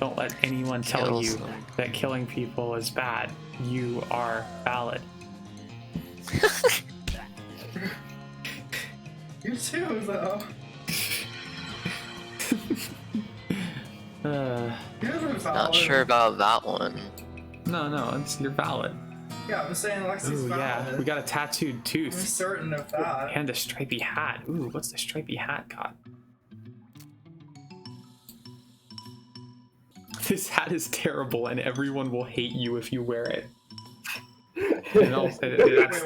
Speaker 1: Don't let anyone tell
Speaker 3: Kill
Speaker 1: you
Speaker 3: some.
Speaker 1: that killing people is bad. You are valid.
Speaker 2: You too, though. You're valid.
Speaker 3: Not sure about that one.
Speaker 1: No, you're valid.
Speaker 2: Yeah, I'm saying Lexi's
Speaker 1: Ooh,
Speaker 2: valid.
Speaker 1: yeah, we got a tattooed
Speaker 2: I'm
Speaker 1: tooth
Speaker 2: certain of that.
Speaker 1: and a stripy hat. Ooh, what's the stripy hat got? This hat is terrible, and everyone will hate you if you wear it.
Speaker 2: Wait,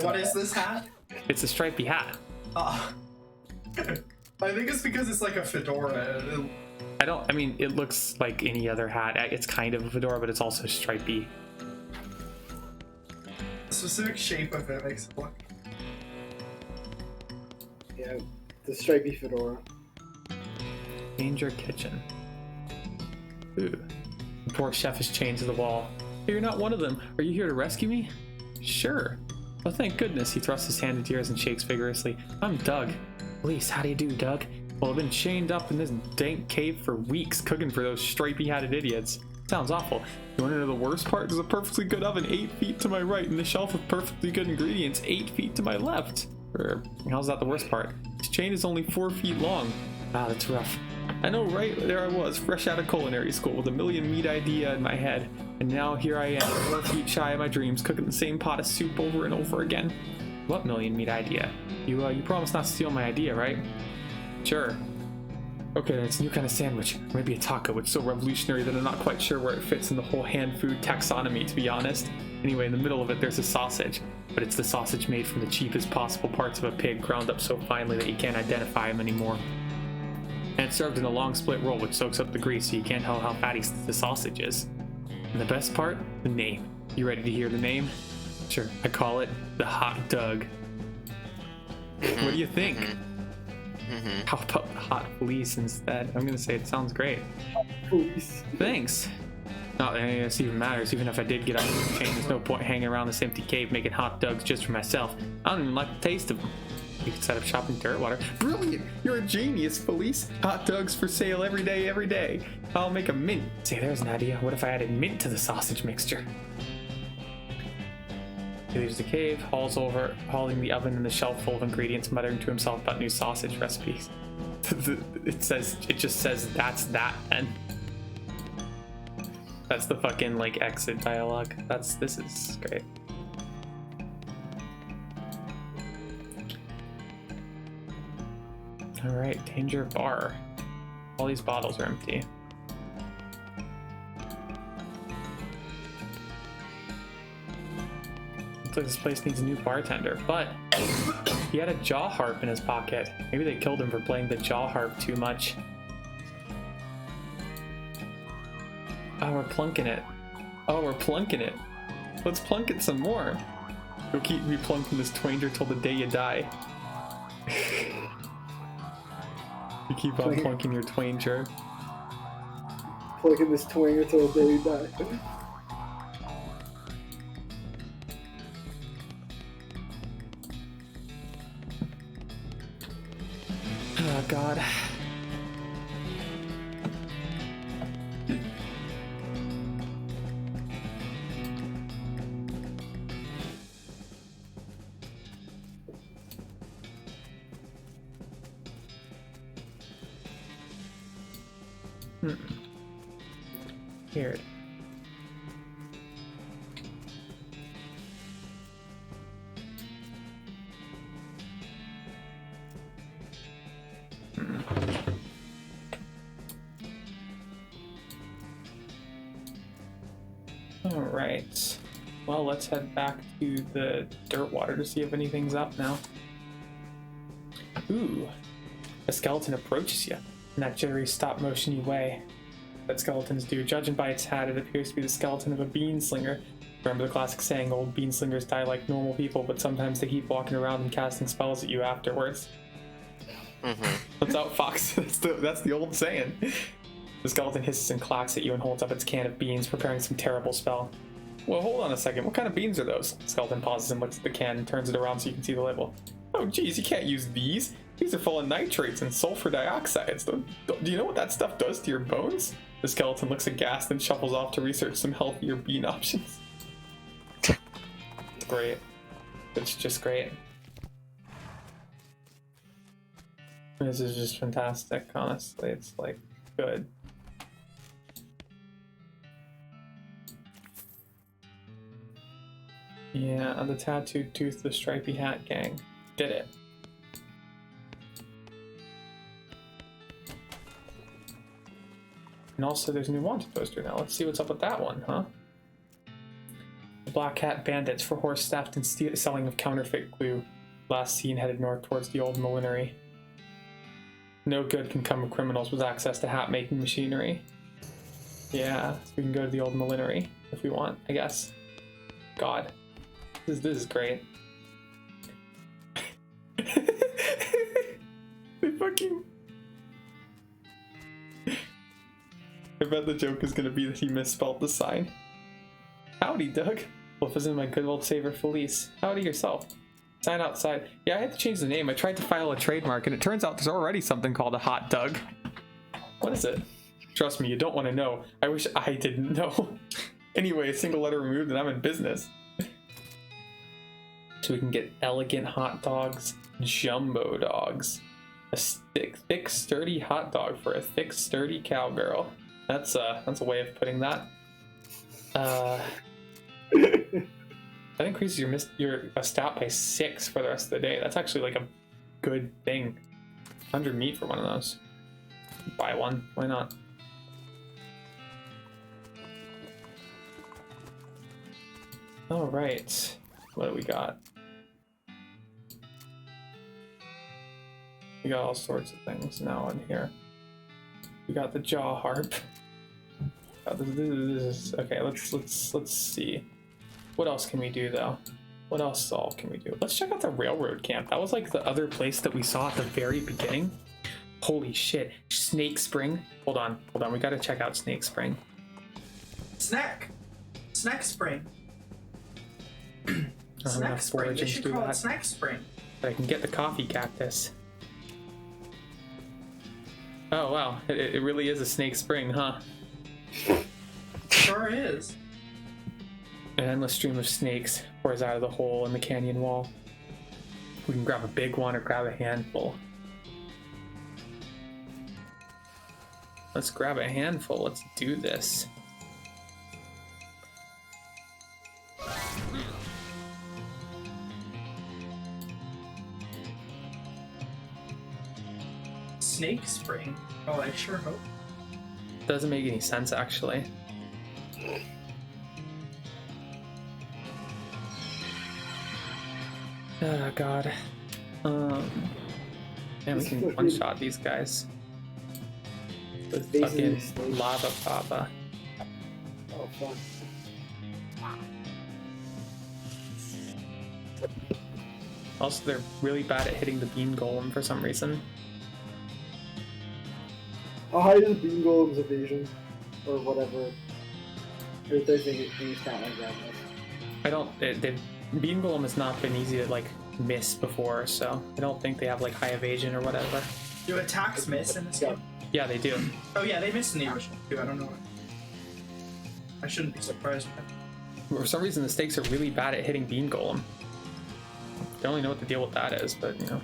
Speaker 2: what is this hat?
Speaker 1: It's a stripy hat.
Speaker 2: I think it's because it's like a fedora.
Speaker 1: It looks like any other hat. It's kind of a fedora, but it's also stripy.
Speaker 2: The specific shape of it makes it look.
Speaker 5: Yeah, the stripy fedora.
Speaker 1: Danger kitchen. Ooh. The poor chef is chained to the wall. Hey, you're not one of them. Are you here to rescue me? Sure. Oh, thank goodness. He thrusts his hand into yours and shakes vigorously. I'm Doug. Elise, how do you do, Doug? Well, I've been chained up in this dank cave for weeks, cooking for those stripy-hatted idiots. Sounds awful. You want to know the worst part? There's a perfectly good oven 8 feet to my right, and the shelf of perfectly good ingredients 8 feet to my left. How's that the worst part? This chain is only 4 feet long. Wow, that's rough. I know, right? There I was, fresh out of culinary school with a million meat idea in my head. And now here I am, 4 feet shy of my dreams, cooking the same pot of soup over and over again. What million meat idea? You promised not to steal my idea, right? Sure. Okay, then it's a new kind of sandwich. Or maybe a taco. It's so revolutionary that I'm not quite sure where it fits in the whole hand food taxonomy, to be honest. Anyway, in the middle of it, there's a sausage. But it's the sausage made from the cheapest possible parts of a pig, ground up so finely that you can't identify them anymore. And it's served in a long split roll, which soaks up the grease, so you can't tell how fatty the sausage is. And the best part? The name. You ready to hear the name? Sure. I call it the Hot Dog. What do you think? How about the Hot Police instead? I'm gonna say it sounds great.
Speaker 5: Police.
Speaker 1: Thanks. Not that any of this even matters. Even if I did get out of the chain, there's no point hanging around this empty cave making hot dogs just for myself. I don't even like the taste of them. You can set up shop in Dirtwater. Brilliant! You're a genius, Police. Hot dogs for sale every day, every day. I'll make a mint. Say, there's an idea. What if I added mint to the sausage mixture? He leaves the cave, hauling the oven and the shelf full of ingredients, muttering to himself about new sausage recipes. It just says that's that, and that's the fucking like exit dialogue. This is great. All right, danger bar. All these bottles are empty. Looks like this place needs a new bartender, but he had a jaw harp in his pocket. Maybe they killed him for playing the jaw harp too much. Oh, we're plunking it. Let's plunk it some more. You'll keep me plunking this twanger till the day you die. You keep on plunking your twanger.
Speaker 5: Plunking this twanger till the day you die.
Speaker 1: Oh god. Weird. Alright. Well, let's head back to the Dirtwater to see if anything's up now. Ooh. A skeleton approaches you in that jittery stop-motion-y way that skeletons do. Judging by its hat, it appears to be the skeleton of a beanslinger. Remember the classic saying, old beanslingers die like normal people, but sometimes they keep walking around and casting spells at you afterwards. What's up, Fox? That's the old saying. The skeleton hisses and clacks at you and holds up its can of beans, preparing some terrible spell. Well, hold on a second. What kind of beans are those? The skeleton pauses and looks at the can and turns it around so you can see the label. Oh, geez, you can't use these. These are full of nitrates and sulfur dioxides. Do you know what that stuff does to your bones? The skeleton looks aghast and shuffles off to research some healthier bean options. Great. It's just great. This is just fantastic, honestly. It's like good. Yeah, the tattooed tooth, the stripy hat gang. Did it. And also there's a new wanted poster now. Let's see what's up with that one, huh? The Black Hat Bandits for horse theft and selling of counterfeit glue. Last seen headed north towards the old millinery. No good can come of criminals with access to hat-making machinery. Yeah, so we can go to the old millinery if we want, I guess. God. This is great. They fucking... I bet the joke is gonna be that he misspelled the sign. Howdy, Doug. Well, if isn't my good old saver Felice. Howdy yourself. Sign outside. Yeah, I had to change the name. I tried to file a trademark, and it turns out there's already something called a Hot Doug. What is it? Trust me, you don't want to know. I wish I didn't know. Anyway, a single letter removed, and I'm in business. So we can get elegant hot dogs, jumbo dogs. A thick, sturdy hot dog for a thick, sturdy cowgirl. That's a way of putting that. That increases your stat by 6 for the rest of the day. That's actually like a good thing. 100 meat for one of those. Buy one. Why not? All right. What do we got? We got all sorts of things now in here. We got the jaw harp. Okay, let's see. What else can we do though? What else all can we do? Let's check out the railroad camp. That was like the other place that we saw at the very beginning. Holy shit. Snake Spring. Hold on. We gotta check out Snake Spring.
Speaker 2: Snack Spring.
Speaker 1: I'm gonna
Speaker 2: Snack Spring.
Speaker 1: forage
Speaker 2: They
Speaker 1: and
Speaker 2: should
Speaker 1: do
Speaker 2: call it
Speaker 1: that.
Speaker 2: Snack Spring.
Speaker 1: But I can get the coffee cactus. Oh wow, it really is a Snake Spring, huh?
Speaker 2: Sure is.
Speaker 1: An endless stream of snakes pours out of the hole in the canyon wall. We can grab a big one or grab a handful. Let's grab a handful. Let's do this.
Speaker 2: Snake Spring. Oh, I sure hope.
Speaker 1: Doesn't make any sense actually. Oh god. Man, we can one-shot these guys. With
Speaker 5: Basically,
Speaker 1: fucking lava papa.
Speaker 5: Oh fuck.
Speaker 1: Also, they're really bad at hitting the bean golem for some reason.
Speaker 5: How high is Bean Golem's evasion? Or whatever. Or if there's any stat like that.
Speaker 1: I don't. Bean golem has not been easy to like miss before, so I don't think they have like high evasion or whatever.
Speaker 2: Do attacks miss in this game?
Speaker 1: Yeah, they do.
Speaker 2: Oh yeah, they missed in the original too. I don't know. I shouldn't be surprised.
Speaker 1: For some reason, the stakes are really bad at hitting bean golem. Don't really know what the deal with that is, but you know.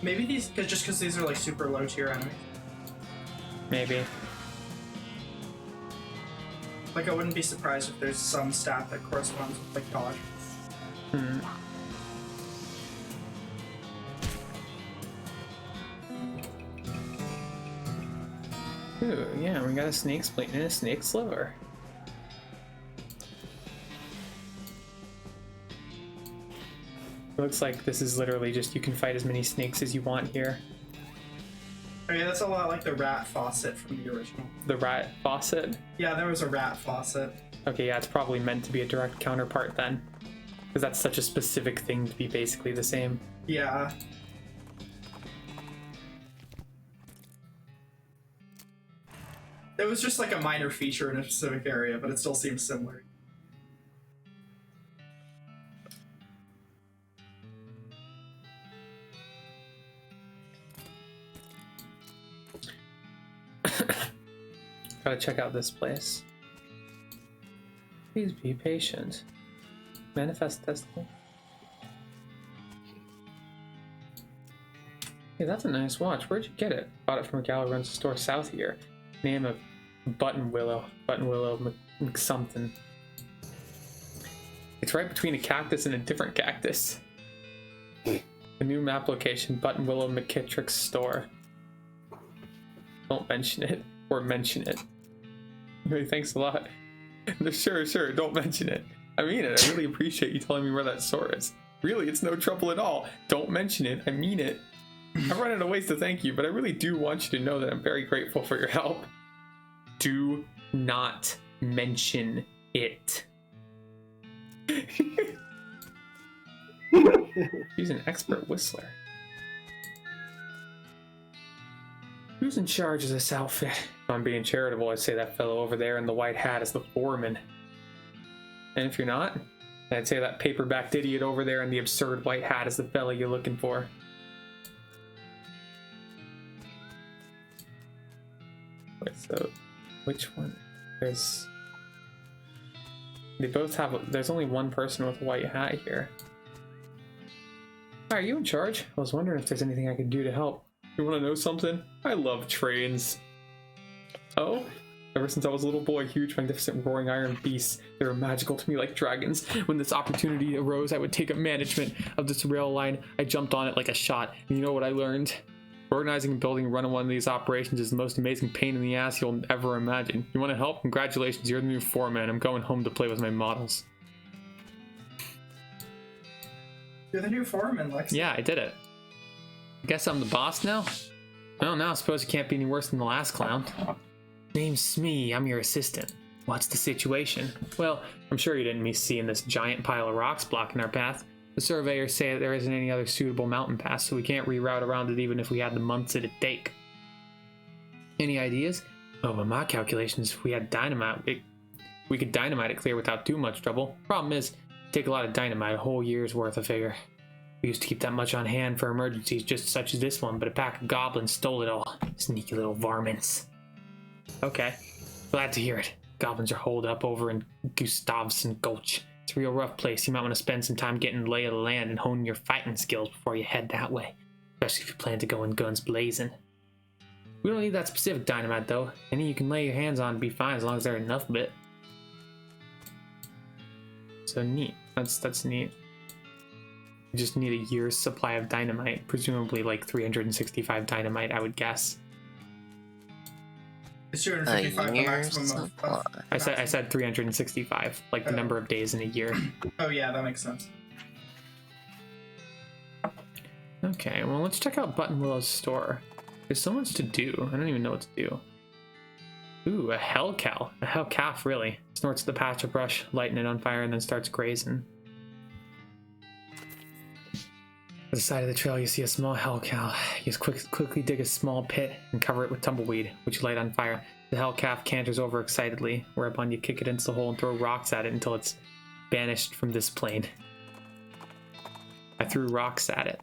Speaker 2: Maybe these, because these are like super low tier enemies.
Speaker 1: Maybe.
Speaker 2: Like I wouldn't be surprised if there's some stat that corresponds with like dodge.
Speaker 1: Ooh, yeah, we got a snake spleen and a snake sliver. It looks like this is literally just you can fight as many snakes as you want here.
Speaker 2: Oh yeah, that's a lot like the rat faucet from the original.
Speaker 1: The rat faucet?
Speaker 2: Yeah, there was a rat faucet.
Speaker 1: Okay, yeah, it's probably meant to be a direct counterpart then. Because that's such a specific thing to be basically the same.
Speaker 2: Yeah. It was just like a minor feature in a specific area, but it still seems similar.
Speaker 1: Gotta check out this place. Please be patient. Manifest destiny. Hey, that's a nice watch. Where'd you get it? Bought it from a gal who runs a store south here. Name of Button Willow McSomething. It's right between a cactus and a different cactus. A new map location, Button Willow McKittrick's store. Don't mention it, or mention it. Hey, thanks a lot. Sure, don't mention it. I mean it, I really appreciate you telling me where that store is. Really, it's no trouble at all. Don't mention it, I mean it. I'm running out of ways to thank you, but I really do want you to know that I'm very grateful for your help. Do not mention it. He's an expert whistler. Who's in charge of this outfit? If I'm being charitable, I'd say that fellow over there in the white hat is the foreman. And if you're not, I'd say that paperbacked idiot over there in the absurd white hat is the fella you're looking for. Wait, so which one? They both have, there's only one person with a white hat here. Hi, are you in charge? I was wondering if there's anything I could do to help. You want to know something? I love trains. Oh? Ever since I was a little boy, huge, magnificent, roaring iron beasts. They were magical to me like dragons. When this opportunity arose, I would take up management of this rail line. I jumped on it like a shot. And you know what I learned? Organizing and building and running one of these operations is the most amazing pain in the ass you'll ever imagine. You want to help? Congratulations, you're the new foreman. I'm going home to play with my models.
Speaker 2: You're the new foreman, Lexi.
Speaker 1: Yeah, I did it. I guess I'm the boss now? Well, now I suppose it can't be any worse than the last clown. Name's Smee, I'm your assistant. What's the situation? Well, I'm sure you didn't miss seeing this giant pile of rocks blocking our path. The surveyors say that there isn't any other suitable mountain pass, so we can't reroute around it even if we had the months it'd take. Any ideas? Oh, by my calculations, if we had dynamite, we could dynamite it clear without too much trouble. Problem is, it'd take a lot of dynamite, a whole year's worth, I figure. We used to keep that much on hand for emergencies just such as this one, but a pack of goblins stole it all. Sneaky little varmints. Okay, glad to hear it. Goblins are holed up over in Gustavson Gulch. It's a real rough place. You might want to spend some time getting the lay of the land and honing your fighting skills before you head that way. Especially if you plan to go in guns blazing. We don't need that specific dynamite though. Any you can lay your hands on would be fine as long as there's enough of it. So neat. That's neat. You just need a year's supply of dynamite. Presumably like 365 dynamite, I would guess.
Speaker 2: Is 255 the maximum of
Speaker 1: I said 365, like the number of days in a year.
Speaker 2: Oh yeah, that makes sense.
Speaker 1: Okay, well let's check out Button Willow's store. There's so much to do. I don't even know what to do. Ooh, a hell cow. A hell calf, really. Snorts the patch of brush, lighting it on fire, and then starts grazing. At the side of the trail, you see a small hell cow. You just quickly dig a small pit and cover it with tumbleweed, which you light on fire. The hell calf canters over excitedly, whereupon you kick it into the hole and throw rocks at it until it's banished from this plane. I threw rocks at it.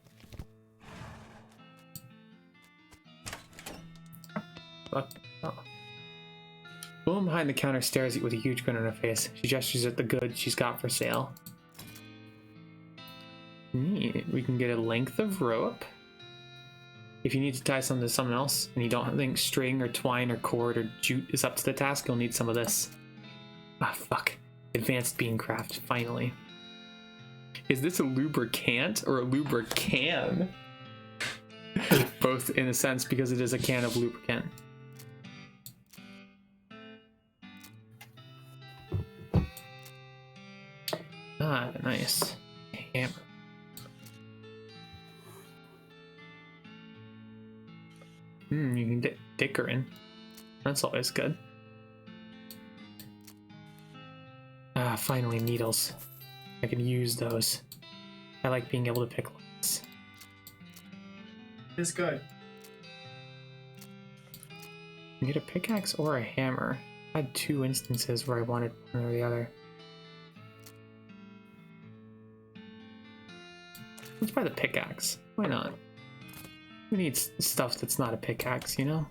Speaker 1: Fuck. Oh. The woman behind the counter stares at you with a huge grin on her face. She gestures at the goods she's got for sale. Neat. We can get a length of rope. If you need to tie something to something else, and you don't think string or twine or cord or jute is up to the task, you'll need some of this. Ah, fuck. Advanced beancraft, finally. Is this a lubricant or a lubricant? Both in a sense, because it is a can of lubricant. Ah, nice. Hammer. You can dip dicker in. That's always good. Ah, finally needles. I can use those. I like being able to pick locks.
Speaker 2: It's good.
Speaker 1: You get a pickaxe or a hammer. I had two instances where I wanted one or the other. Let's buy the pickaxe. Why not? We need stuff that's not a pickaxe, you know?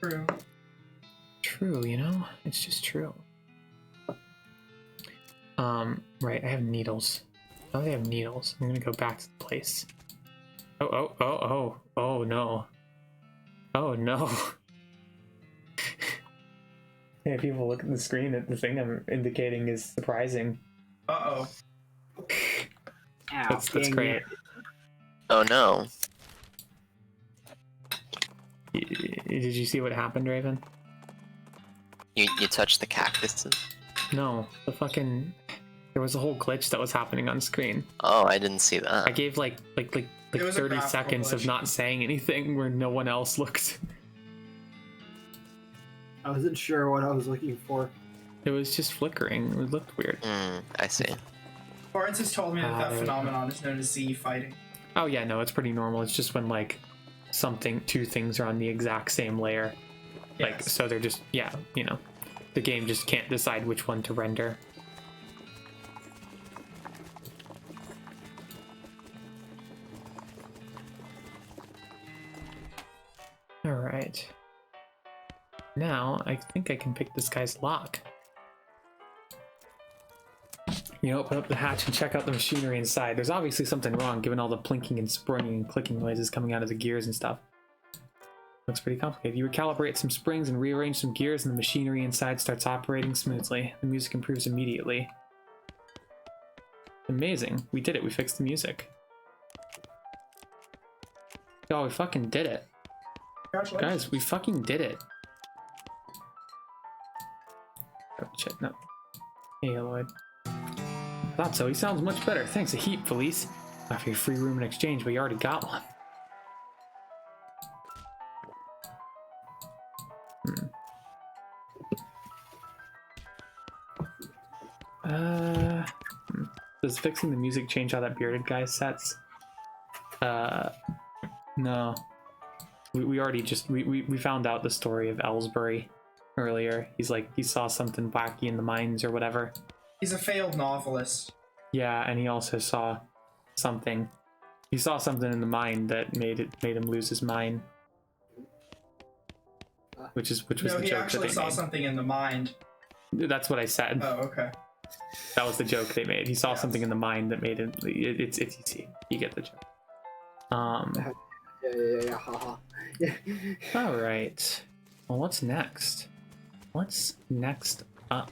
Speaker 2: True.
Speaker 1: True, you know? It's just true. Right, I have needles. Oh, they have needles. I'm gonna go back to the place. Oh no. Oh no. Yeah, people look at the screen, the thing I'm indicating is surprising.
Speaker 2: Uh-oh.
Speaker 1: That's great.
Speaker 3: Oh no.
Speaker 1: Did you see what happened, Raven?
Speaker 3: You touched the cactuses?
Speaker 1: No, there was a whole glitch that was happening on screen.
Speaker 3: Oh, I didn't see that.
Speaker 1: I gave like
Speaker 2: It was a
Speaker 1: 30
Speaker 2: graphical
Speaker 1: seconds
Speaker 2: glitch.
Speaker 1: of not saying anything where no one else looked.
Speaker 5: I wasn't sure what I was looking for.
Speaker 1: It was just flickering. It looked weird.
Speaker 3: I see.
Speaker 2: Florence has told me that
Speaker 1: there we go.
Speaker 2: phenomenon is known as Z fighting.
Speaker 1: Oh yeah, no, it's pretty normal. It's just when like two things are on the exact same layer. Like,
Speaker 2: Yes.
Speaker 1: so they're just, yeah, you know, the game just can't decide which one to render. Alright. Now, I think I can pick this guy's lock. You open up the hatch and check out the machinery inside. There's obviously something wrong given all the plinking and springing and clicking noises coming out of the gears and stuff. Looks pretty complicated. You recalibrate some springs and rearrange some gears and the machinery inside starts operating smoothly. The music improves immediately. Amazing. We did it. We fixed the music. Oh, we fucking did it.
Speaker 2: Congratulations.
Speaker 1: Guys, we fucking did it. Oh, shit, no. Hey, Lloyd. Thought so. He sounds much better. Thanks a heap, Felice. Offer you free room in exchange, but you already got one. Does fixing the music change how that bearded guy sets? No. We already just we found out the story of Ellsbury earlier. He's like, he saw something wacky in the mines or whatever.
Speaker 2: He's a failed novelist.
Speaker 1: Yeah, and he also saw something. He saw something in the mine that made him lose his mind. Which was
Speaker 2: No,
Speaker 1: the joke
Speaker 2: he
Speaker 1: that
Speaker 2: actually
Speaker 1: they
Speaker 2: saw
Speaker 1: made.
Speaker 2: something in the mind.
Speaker 1: That's what I said.
Speaker 2: Oh, okay.
Speaker 1: That was the joke they made. He saw
Speaker 2: Yes.
Speaker 1: something in the mind that made him. It's easy. You get the joke.
Speaker 5: Yeah, haha. Yeah.
Speaker 1: All right. Well, what's next? What's next up?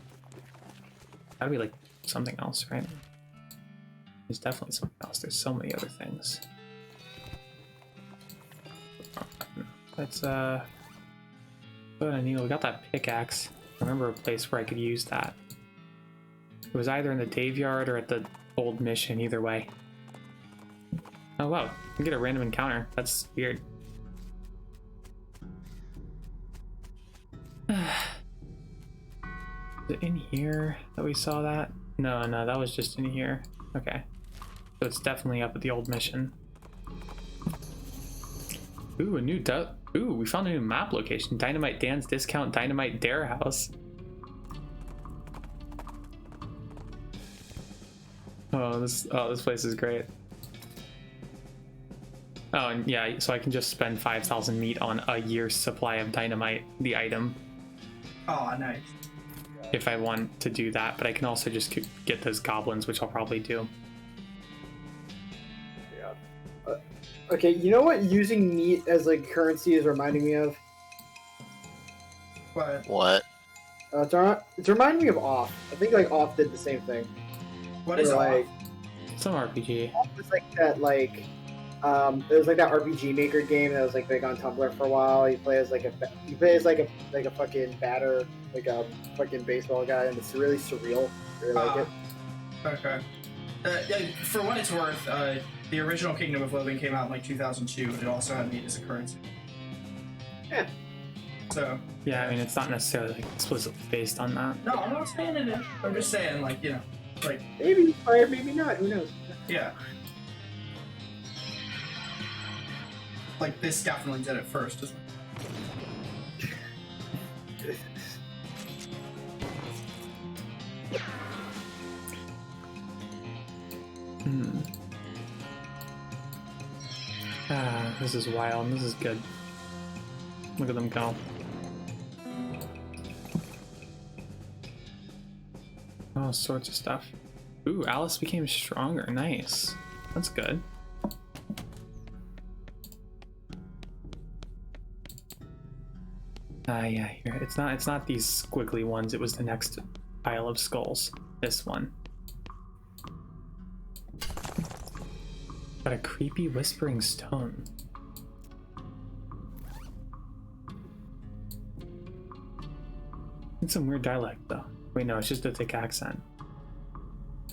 Speaker 1: Gotta be like something else, right? There's definitely something else. There's so many other things. Let's what I need. We got that pickaxe. I remember a place where I could use that. It was either in the Dave Yard or at the old mission. Either way. Oh wow! I can get a random encounter. That's weird. Is it in here that we saw that? No, that was just in here. Okay. So it's definitely up at the old mission. Ooh, Ooh, we found a new map location. Dynamite Dan's Discount Dynamite Dare House. This place is great. Oh, and yeah, so I can just spend 5,000 meat on a year's supply of dynamite, the item,
Speaker 2: Oh, nice.
Speaker 1: if I want to do that. But I can also just get those goblins, which I'll probably do.
Speaker 5: Okay, you know what using meat as like currency is reminding me of?
Speaker 2: But
Speaker 3: What?
Speaker 5: It's reminding me of Off. I think like Off did the same thing.
Speaker 2: what is
Speaker 5: Where,
Speaker 2: like?
Speaker 1: Some RPG.
Speaker 5: Off was like that there was like that RPG Maker game that was like big on Tumblr for a while. You play as like a fucking batter, like a fucking baseball guy, and it's really surreal. I really like it.
Speaker 2: Okay. Yeah, for what it's worth, the original Kingdom of Loathing came out in like 2002. It also had meat as a currency.
Speaker 5: Yeah.
Speaker 2: So.
Speaker 1: Yeah, I mean, it's not necessarily like explicitly based on that.
Speaker 2: No, I'm not saying it is. I'm just saying, like, you know, like,
Speaker 5: Maybe inspired, maybe not. Who knows?
Speaker 2: yeah. Like, this definitely did it first, isn't it?
Speaker 1: This is wild. This is good. Look at them go. All sorts of stuff. Ooh, Alice became stronger. Nice. That's good. Yeah, here. It's not these squiggly ones. It was the next pile of skulls. This one. Got a creepy whispering stone. It's some weird dialect though. Wait, no, it's just a thick accent.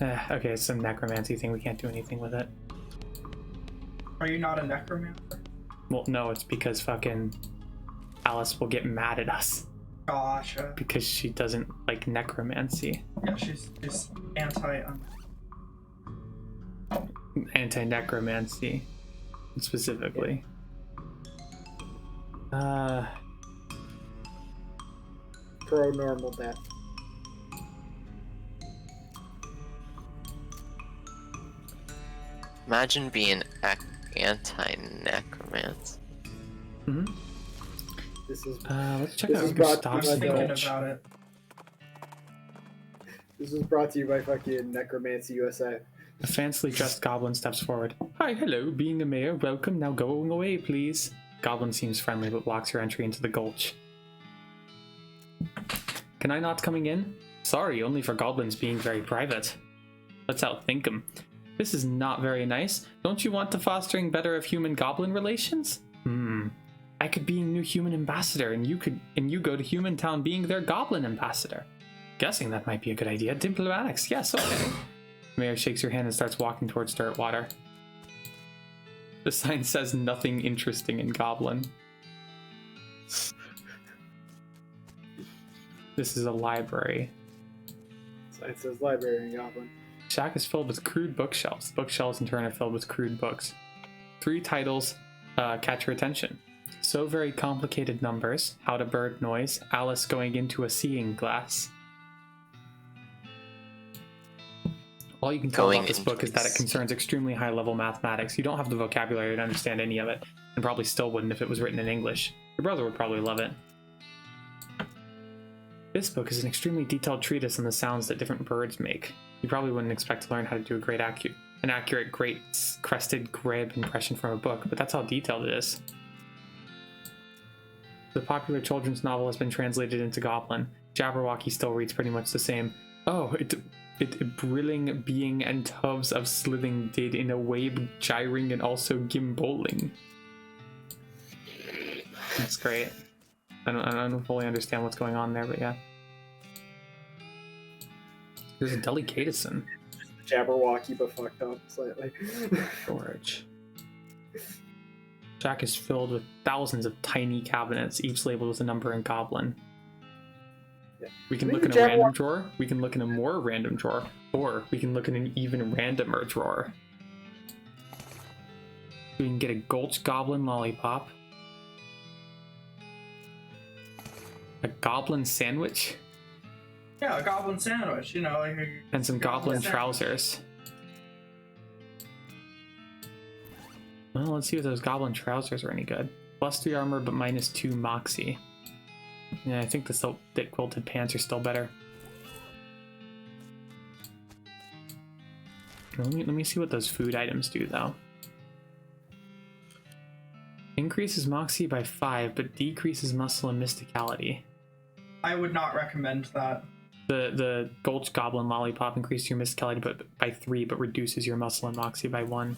Speaker 1: Okay, it's some necromancy thing. We can't do anything with it.
Speaker 2: Are you not a necromancer?
Speaker 1: Well, no, it's because fucking Alice will get mad at us
Speaker 2: Gotcha.
Speaker 1: because she doesn't like necromancy.
Speaker 2: Yeah, she's
Speaker 1: Anti-necromancy, specifically.
Speaker 5: Pro normal death.
Speaker 3: Imagine being anti-necromancy.
Speaker 5: This is
Speaker 1: Let's check
Speaker 5: This
Speaker 1: out
Speaker 5: is
Speaker 1: who
Speaker 5: brought to
Speaker 2: I
Speaker 1: stops
Speaker 2: was
Speaker 1: the
Speaker 2: thinking
Speaker 1: gulch.
Speaker 2: about it.
Speaker 5: this is brought to you by fucking Necromancy USA.
Speaker 1: A fancily dressed goblin steps forward. Hi, hello, being the mayor, welcome, now going away, please. Goblin seems friendly but blocks your entry into the gulch. Can I not coming in? Sorry, only for goblins being very private. Let's outthink 'em. This is not very nice. Don't you want to fostering better of human-goblin relations? I could be a new human ambassador, and you go to Human Town being their goblin ambassador. Guessing that might be a good idea. Diplomatics, yes, okay. Mayor shakes her hand and starts walking towards Dirtwater. The sign says nothing interesting in Goblin. This is a library.
Speaker 5: It says library in Goblin.
Speaker 1: Shack is filled with crude bookshelves. Bookshelves in turn are filled with crude books. 3 titles catch your attention. So Very Complicated Numbers, How to Bird Noise, Alice Going Into a Seeing Glass. All you can tell about this book is that it concerns extremely high-level mathematics. You don't have the vocabulary to understand any of it, and probably still wouldn't if it was written in English. Your brother would probably love it. This book is an extremely detailed treatise on the sounds that different birds make. You probably wouldn't expect to learn how to do an accurate, great crested grab impression from a book, but that's how detailed it is. The popular children's novel has been translated into Goblin. Jabberwocky still reads pretty much the same. Oh, it brilling being and tubs of slithing did in a wave gyring and also gimballing. That's great. I don't fully understand what's going on there, but yeah. There's a delicatessen.
Speaker 5: Jabberwocky, but fucked up slightly.
Speaker 1: Storage. Shack is filled with thousands of tiny cabinets, each labeled with a number in Goblin.
Speaker 5: Yeah.
Speaker 1: We can look in a random drawer, we can look in a more random drawer, or we can look in an even randomer drawer. We can get a Gulch Goblin lollipop. A Goblin sandwich.
Speaker 2: Yeah, a goblin sandwich, you know, like
Speaker 1: And some Goblin trousers. Well, let's see if those Goblin trousers are any good. +3 armor, but -2 moxie. Yeah, I think the thick quilted pants are still better. Let me see what those food items do, though. Increases moxie by 5, but decreases muscle and mysticality.
Speaker 2: I would not recommend that.
Speaker 1: The Gulch Goblin lollipop increases your mysticality by 3, but reduces your muscle and moxie by 1.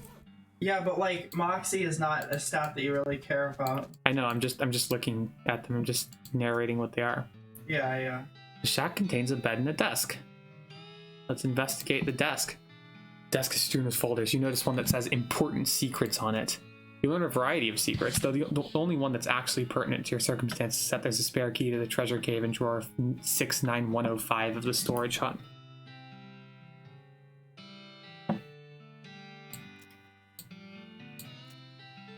Speaker 2: Yeah, but like moxie is not a stat that you really care about.
Speaker 1: I know. I'm just looking at them. I'm just narrating what they are.
Speaker 2: Yeah.
Speaker 1: The shack contains a bed and a desk. Let's investigate the desk. Desk is strewn with folders. You notice one that says important secrets on it. You learn a variety of secrets, though the only one that's actually pertinent to your circumstances is that there's a spare key to the treasure cave in drawer 69105 of the storage hut.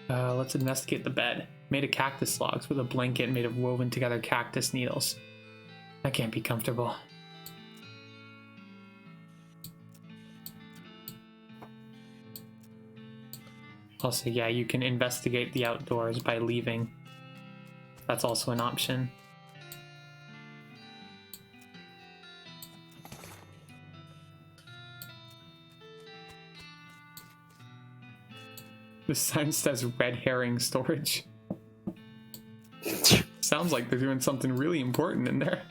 Speaker 1: Let's investigate the bed. Made of cactus logs with a blanket made of woven together cactus needles. That can't be comfortable. Also, yeah, you can investigate the outdoors by leaving. That's also an option. The sign says red herring storage. Sounds like they're doing something really important in there.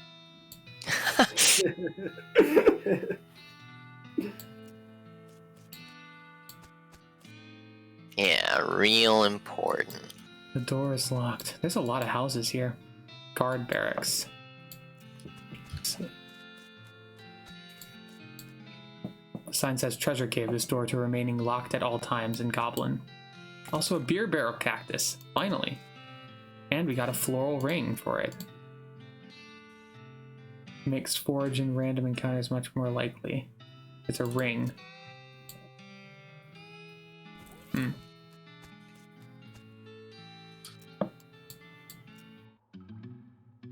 Speaker 3: Yeah, real important.
Speaker 1: The door is locked. There's a lot of houses here. Guard barracks. The sign says treasure cave, this door to remaining locked at all times in Goblin. Also a beer barrel cactus, finally. And we got a floral ring for it. Makes forage and random encounters much more likely. It's a ring.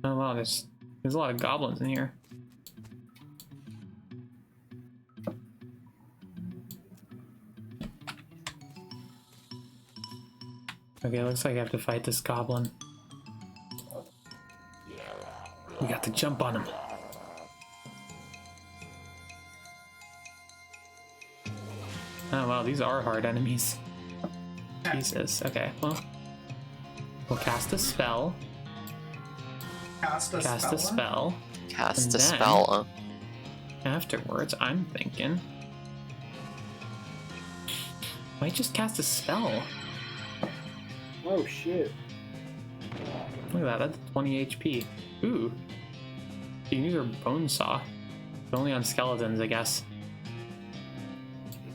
Speaker 1: Oh wow, there's a lot of goblins in here. Okay, looks like I have to fight this goblin. We got to jump on him. Oh wow, these are hard enemies. Jesus, okay, well. We'll cast a spell.
Speaker 2: Cast a spell.
Speaker 3: Cast
Speaker 1: And
Speaker 3: a
Speaker 1: then-
Speaker 3: spell.
Speaker 1: Afterwards, I'm thinking Might just cast a spell.
Speaker 5: Oh shit.
Speaker 1: Look at that, that's 20 HP. Ooh. You can use her bone saw. But only on skeletons, I guess.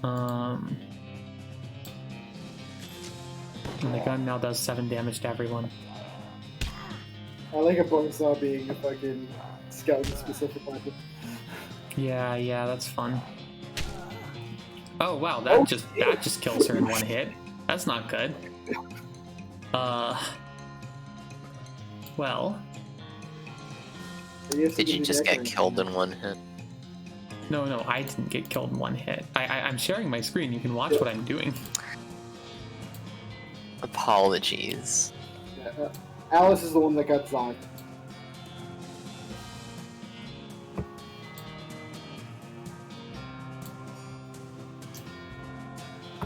Speaker 1: And the gun now does 7 damage to everyone.
Speaker 5: I like a bone saw being a fucking skeleton specific weapon.
Speaker 1: Yeah, that's fun. Oh wow, that just kills her in one hit. That's not good. Well.
Speaker 3: Did you just get killed in one hit?
Speaker 1: No, I didn't get killed in one hit. I'm sharing my screen. You can watch what I'm doing.
Speaker 3: Apologies.
Speaker 5: Yeah, Alice is the one that got zonked.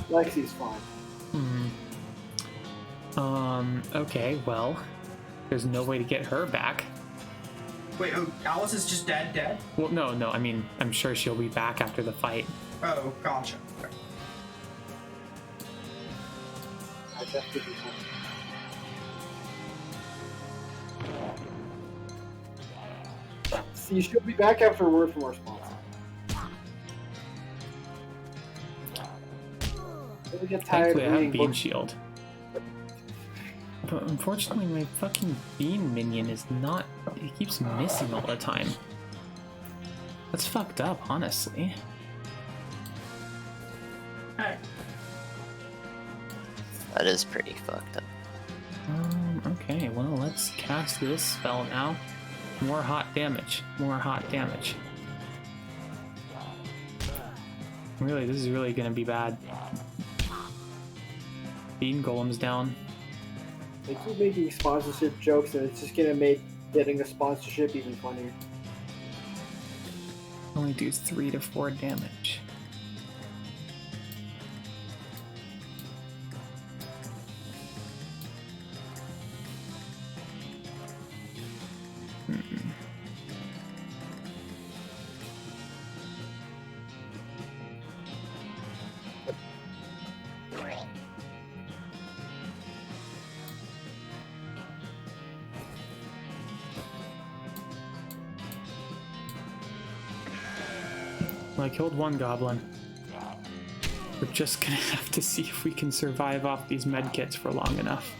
Speaker 5: Lexi's fine.
Speaker 1: Okay, well, there's no way to get her back.
Speaker 2: Wait, oh, Alice is just dead?
Speaker 1: Well, no, I mean, I'm sure she'll be back after the fight.
Speaker 2: Oh, gotcha. Okay.
Speaker 5: I definitely do that. See, she'll be back after a word from our sponsor. We get tired
Speaker 1: Thankfully, I
Speaker 5: of
Speaker 1: have
Speaker 5: reading
Speaker 1: Bean
Speaker 5: books.
Speaker 1: Shield. But unfortunately, my fucking Bean minion is not... It keeps missing all the time. That's fucked up, honestly.
Speaker 2: Hey.
Speaker 3: That is pretty fucked up.
Speaker 1: Okay, well, let's cast this spell now. More hot damage. Really, this is really gonna be bad. Bean Golem's down.
Speaker 5: They keep making sponsorship jokes, and it's just gonna make getting a sponsorship even funnier.
Speaker 1: Only do 3 to 4 damage. Well, I killed one goblin. We're just gonna have to see if we can survive off these medkits for long enough.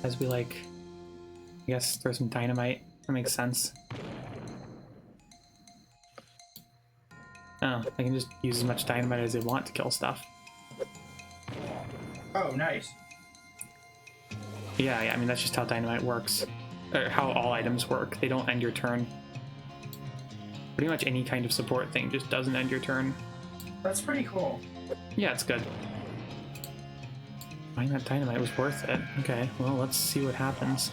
Speaker 1: As we I guess throw some dynamite. That makes sense. Oh, I can just use as much dynamite as I want to kill stuff.
Speaker 2: Oh, nice.
Speaker 1: Yeah, I mean, that's just how dynamite works. Or how all items work. They don't end your turn. Pretty much any kind of support thing just doesn't end your turn.
Speaker 2: That's pretty cool.
Speaker 1: Yeah, it's good. Buying that dynamite was worth it. Okay, well, let's see what happens.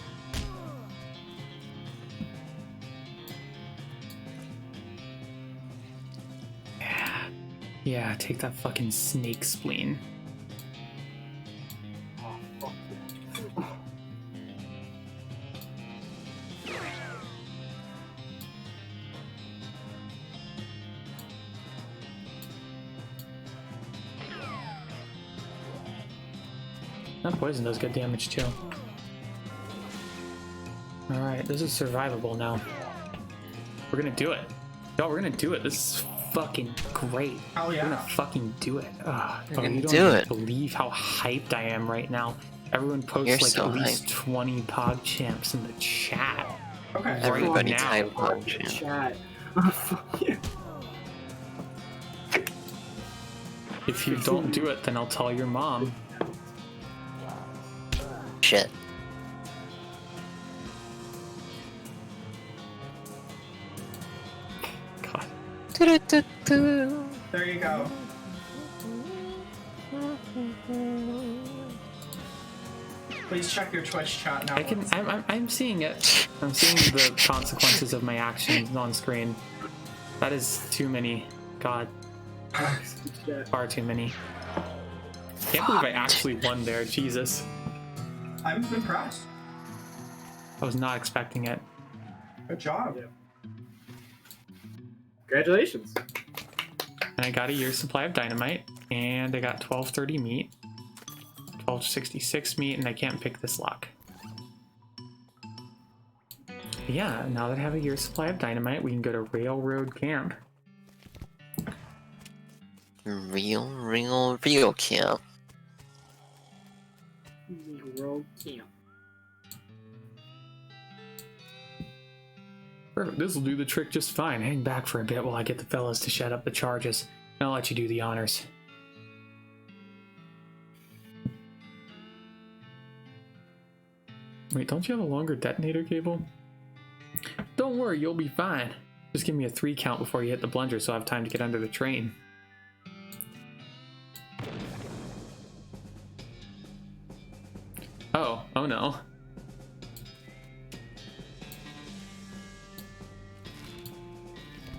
Speaker 1: Yeah, take that fucking snake spleen. That poison does good damage too. Alright, this is survivable now. We're gonna do it. Yo, we're gonna do it. This is fucking great.
Speaker 2: Oh yeah.
Speaker 1: We're gonna fucking do it.
Speaker 3: gonna
Speaker 1: You don't
Speaker 3: do
Speaker 1: even
Speaker 3: it.
Speaker 1: believe how hyped I am right now. Everyone posts
Speaker 3: You're
Speaker 1: like
Speaker 3: so
Speaker 1: at least
Speaker 3: hyped.
Speaker 1: 20 pog champs in the chat.
Speaker 2: Okay.
Speaker 1: Right
Speaker 3: Everybody
Speaker 1: now.
Speaker 3: type punch.
Speaker 5: Chat. Fuck you.
Speaker 1: If you don't do it, then I'll tell your mom.
Speaker 3: Shit.
Speaker 1: God.
Speaker 2: There you go. Please check your Twitch chat now.
Speaker 1: I'm seeing it. I'm seeing the consequences of my actions on screen. That is too many. God, far too many. Can't believe I actually won there. Jesus.
Speaker 2: I'm impressed.
Speaker 1: I was not expecting it.
Speaker 2: Good job.
Speaker 5: Yeah. Congratulations.
Speaker 1: And I got a year's supply of dynamite, and I got 1230 meat, 1266 meat, and I can't pick this lock. Yeah, now that I have a year's supply of dynamite, we can go to Railroad Camp.
Speaker 3: Real camp.
Speaker 5: World camp.
Speaker 1: Perfect, this'll do the trick just fine. Hang back for a bit while I get the fellas to shut up the charges. I'll let you do the honors. Wait, don't you have a longer detonator cable? Don't worry, you'll be fine. Just give me a 3 count before you hit the plunger so I have time to get under the train. Oh no.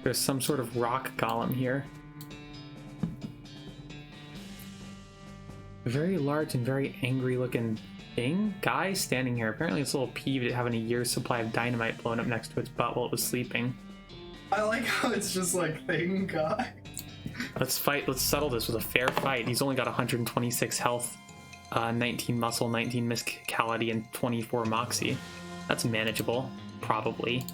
Speaker 1: There's some sort of rock golem here. A very large and very angry looking guy standing here. Apparently it's a little peeved at having a year's supply of dynamite blown up next to its butt while it was sleeping.
Speaker 2: I like how it's just like thing guy.
Speaker 1: Let's fight. Let's settle this with a fair fight. He's only got 126 health, 19 muscle, 19 mysticality, and 24 moxie. That's manageable, probably.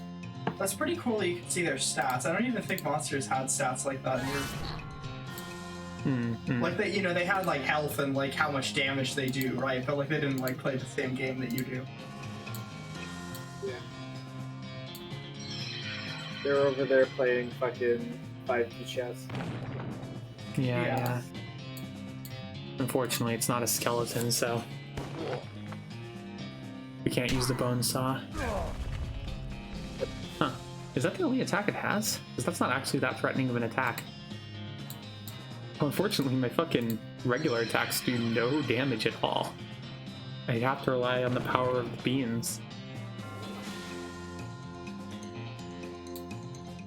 Speaker 2: That's pretty cool that you can see their stats. I don't even think monsters had stats like that here. Like they, they had like health and like how much damage they do, right? But like they didn't like play the same game that you do.
Speaker 5: Yeah. They're over there playing fucking 5D chess.
Speaker 1: Yeah. Unfortunately, it's not a skeleton, so we can't use the bone saw. Huh. Is that the only attack it has? Because that's not actually that threatening of an attack. Unfortunately, my fucking regular attacks do no damage at all. I have to rely on the power of the beans.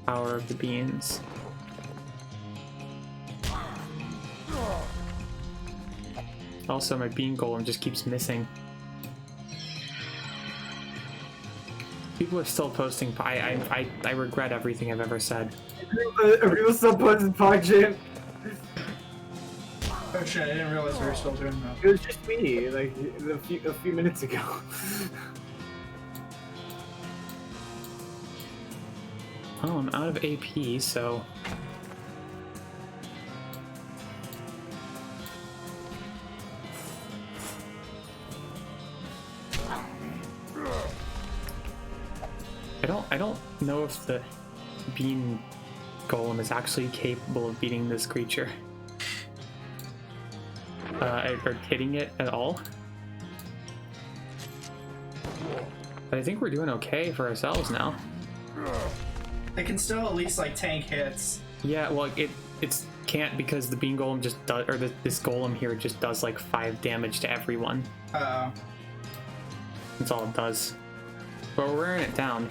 Speaker 1: Power of the beans. Also, my bean golem just keeps missing. People are still posting. I regret everything I've ever said.
Speaker 5: Are people still posting PogChamp?
Speaker 2: Oh shit, I didn't realize we were still doing that.
Speaker 5: It was just me, like a few minutes ago.
Speaker 1: Oh, I'm out of AP, so I don't know if the bean golem is actually capable of beating this creature. Or hitting it at all. But I think we're doing okay for ourselves now.
Speaker 2: They can still at least like tank hits.
Speaker 1: Yeah, well, it can't because the bean golem just does, or this golem here just does like 5 damage to everyone. That's all it does. But we're wearing it down.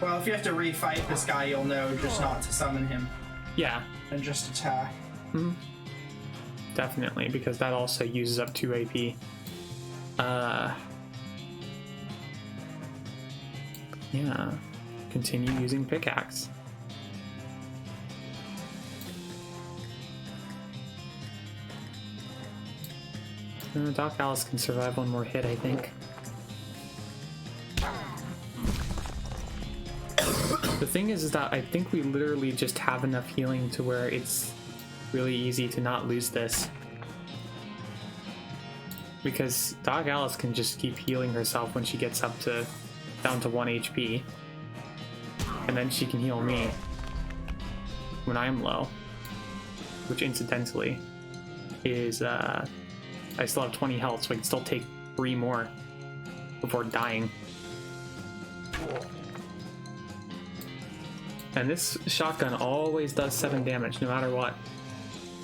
Speaker 2: Well, if you have to refight this guy, you'll know just not to summon him.
Speaker 1: Yeah.
Speaker 2: And just attack.
Speaker 1: Definitely, because that also uses up 2 AP. Yeah. Continue using pickaxe. Doc Alice can survive one more hit, I think. The thing is that I think we literally just have enough healing to where it's really easy to not lose this. Because Doc Alice can just keep healing herself when she gets up to down to 1 HP. And then she can heal me when I'm low. Which incidentally is I still have 20 health, so I can still take 3 more before dying. And this shotgun always does 7 damage, no matter what.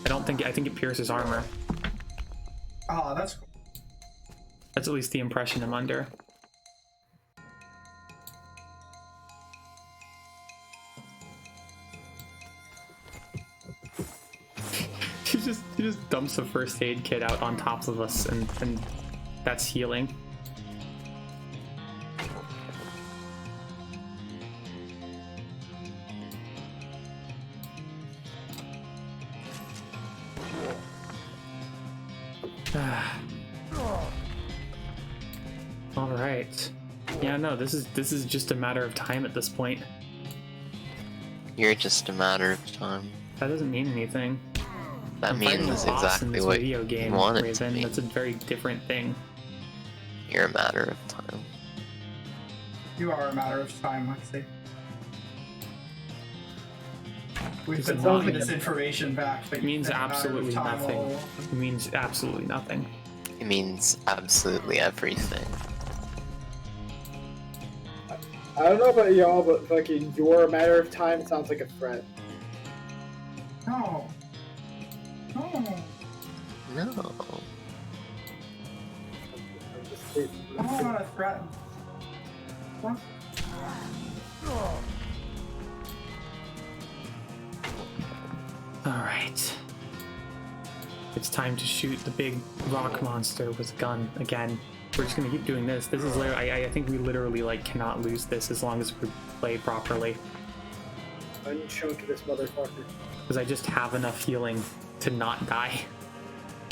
Speaker 1: I think it pierces armor.
Speaker 2: Oh, that's cool.
Speaker 1: That's at least the impression I'm under. He just dumps a first aid kit out on top of us and That's healing. All right. Yeah, no, this is just a matter of time at this point.
Speaker 3: You're just a matter of time.
Speaker 1: That doesn't mean anything.
Speaker 3: That
Speaker 1: I'm fighting
Speaker 3: means
Speaker 1: a boss in
Speaker 3: exactly
Speaker 1: this
Speaker 3: what
Speaker 1: video
Speaker 3: you
Speaker 1: game,
Speaker 3: want it to
Speaker 1: Raven.
Speaker 3: mean.
Speaker 1: That's a very different thing.
Speaker 3: You're a matter of time.
Speaker 2: You are a matter of time, Lexi. We've
Speaker 1: It's
Speaker 2: been
Speaker 1: not
Speaker 2: telling
Speaker 1: like
Speaker 2: this
Speaker 1: a-
Speaker 2: information back, but
Speaker 1: It means absolutely nothing.
Speaker 2: All...
Speaker 1: It means absolutely nothing.
Speaker 3: It means absolutely everything.
Speaker 5: I don't know about y'all, but fucking you're a matter of time sounds like a threat.
Speaker 2: No. No.
Speaker 3: No.
Speaker 5: I'm just stating.
Speaker 2: I don't want to threaten. What?
Speaker 1: All right. It's time to shoot the big rock monster with a gun again. We're just gonna keep doing this. This is literally, I think we literally like cannot lose this as long as we play properly.
Speaker 5: Unchunk this motherfucker.
Speaker 1: Because I just have enough healing to not die.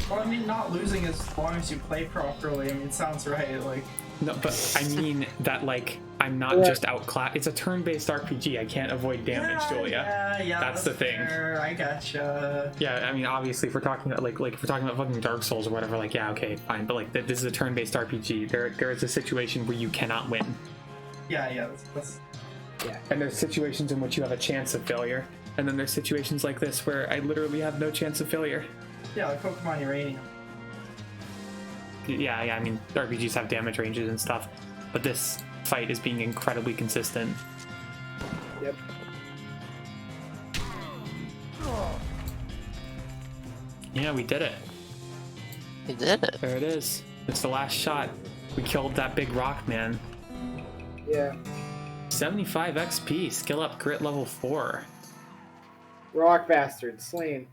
Speaker 2: Well, I mean, not losing as long as you play properly. I mean, it sounds right. Like,
Speaker 1: No, but I mean that like I'm not
Speaker 5: Yeah.
Speaker 1: just outclassed. It's a turn-based RPG. I can't avoid damage, Julia.
Speaker 2: Yeah,
Speaker 1: That's the thing.
Speaker 2: fair. I gotcha.
Speaker 1: Yeah, I mean, obviously, if we're talking about like if we're talking about fucking Dark Souls or whatever, like yeah, okay, fine. But like this is a turn-based RPG. There is a situation where you cannot win,
Speaker 2: Yeah, that's
Speaker 1: and there's situations in which you have a chance of failure, and then there's situations like this where I literally have no chance of failure.
Speaker 2: yeah, like Pokemon Uranium.
Speaker 1: Yeah. I mean, RPGs have damage ranges and stuff, but this fight is being incredibly consistent.
Speaker 5: Yep.
Speaker 1: Yeah, we did it.
Speaker 3: You did it.
Speaker 1: There it is. It's the last shot. We killed that big rock man.
Speaker 5: Yeah.
Speaker 1: 75 XP, skill up, grit level 4.
Speaker 5: Rock bastard, slain.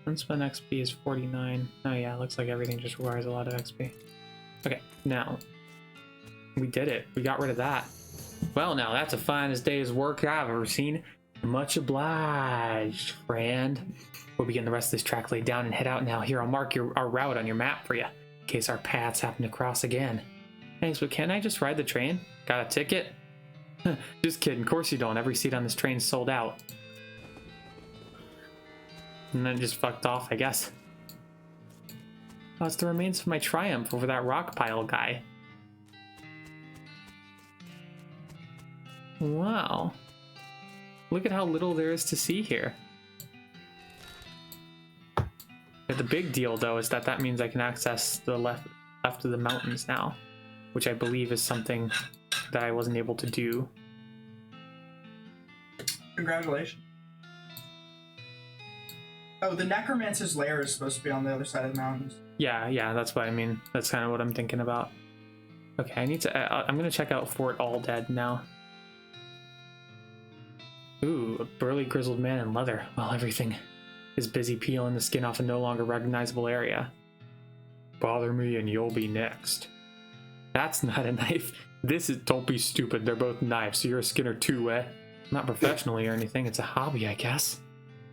Speaker 1: Unspent XP is 49. Oh yeah, looks like everything just requires a lot of XP. Okay, now. We did it. We got rid of that. Well, now that's the finest day's work I've ever seen. Much obliged, friend. We'll begin the rest of this track laid down and head out now. Here, I'll mark our route on your map for you, in case our paths happen to cross again. Thanks, but can't I just ride the train? Got a ticket? Just kidding, of course you don't. Every seat on this train's sold out. And then it just fucked off, I guess. Oh, it's the remains of my triumph over that rock pile guy. Wow. Look at how little there is to see here. But the big deal, though, is that means I can access the left of the mountains now, which I believe is something that I wasn't able to do.
Speaker 2: Congratulations. Oh, the Necromancer's lair is supposed to be on the other side of the mountains.
Speaker 1: Yeah, that's what I mean. That's kind of what I'm thinking about. Okay, I need to. I'm gonna check out Fort All Dead now. Ooh, a burly grizzled man in leather. Well, everything is busy peeling the skin off a no longer recognizable area. Bother me and you'll be next. That's not a knife. This is. Don't be stupid. They're both knives, so you're a skinner too, eh? Not professionally or anything. It's a hobby, I guess.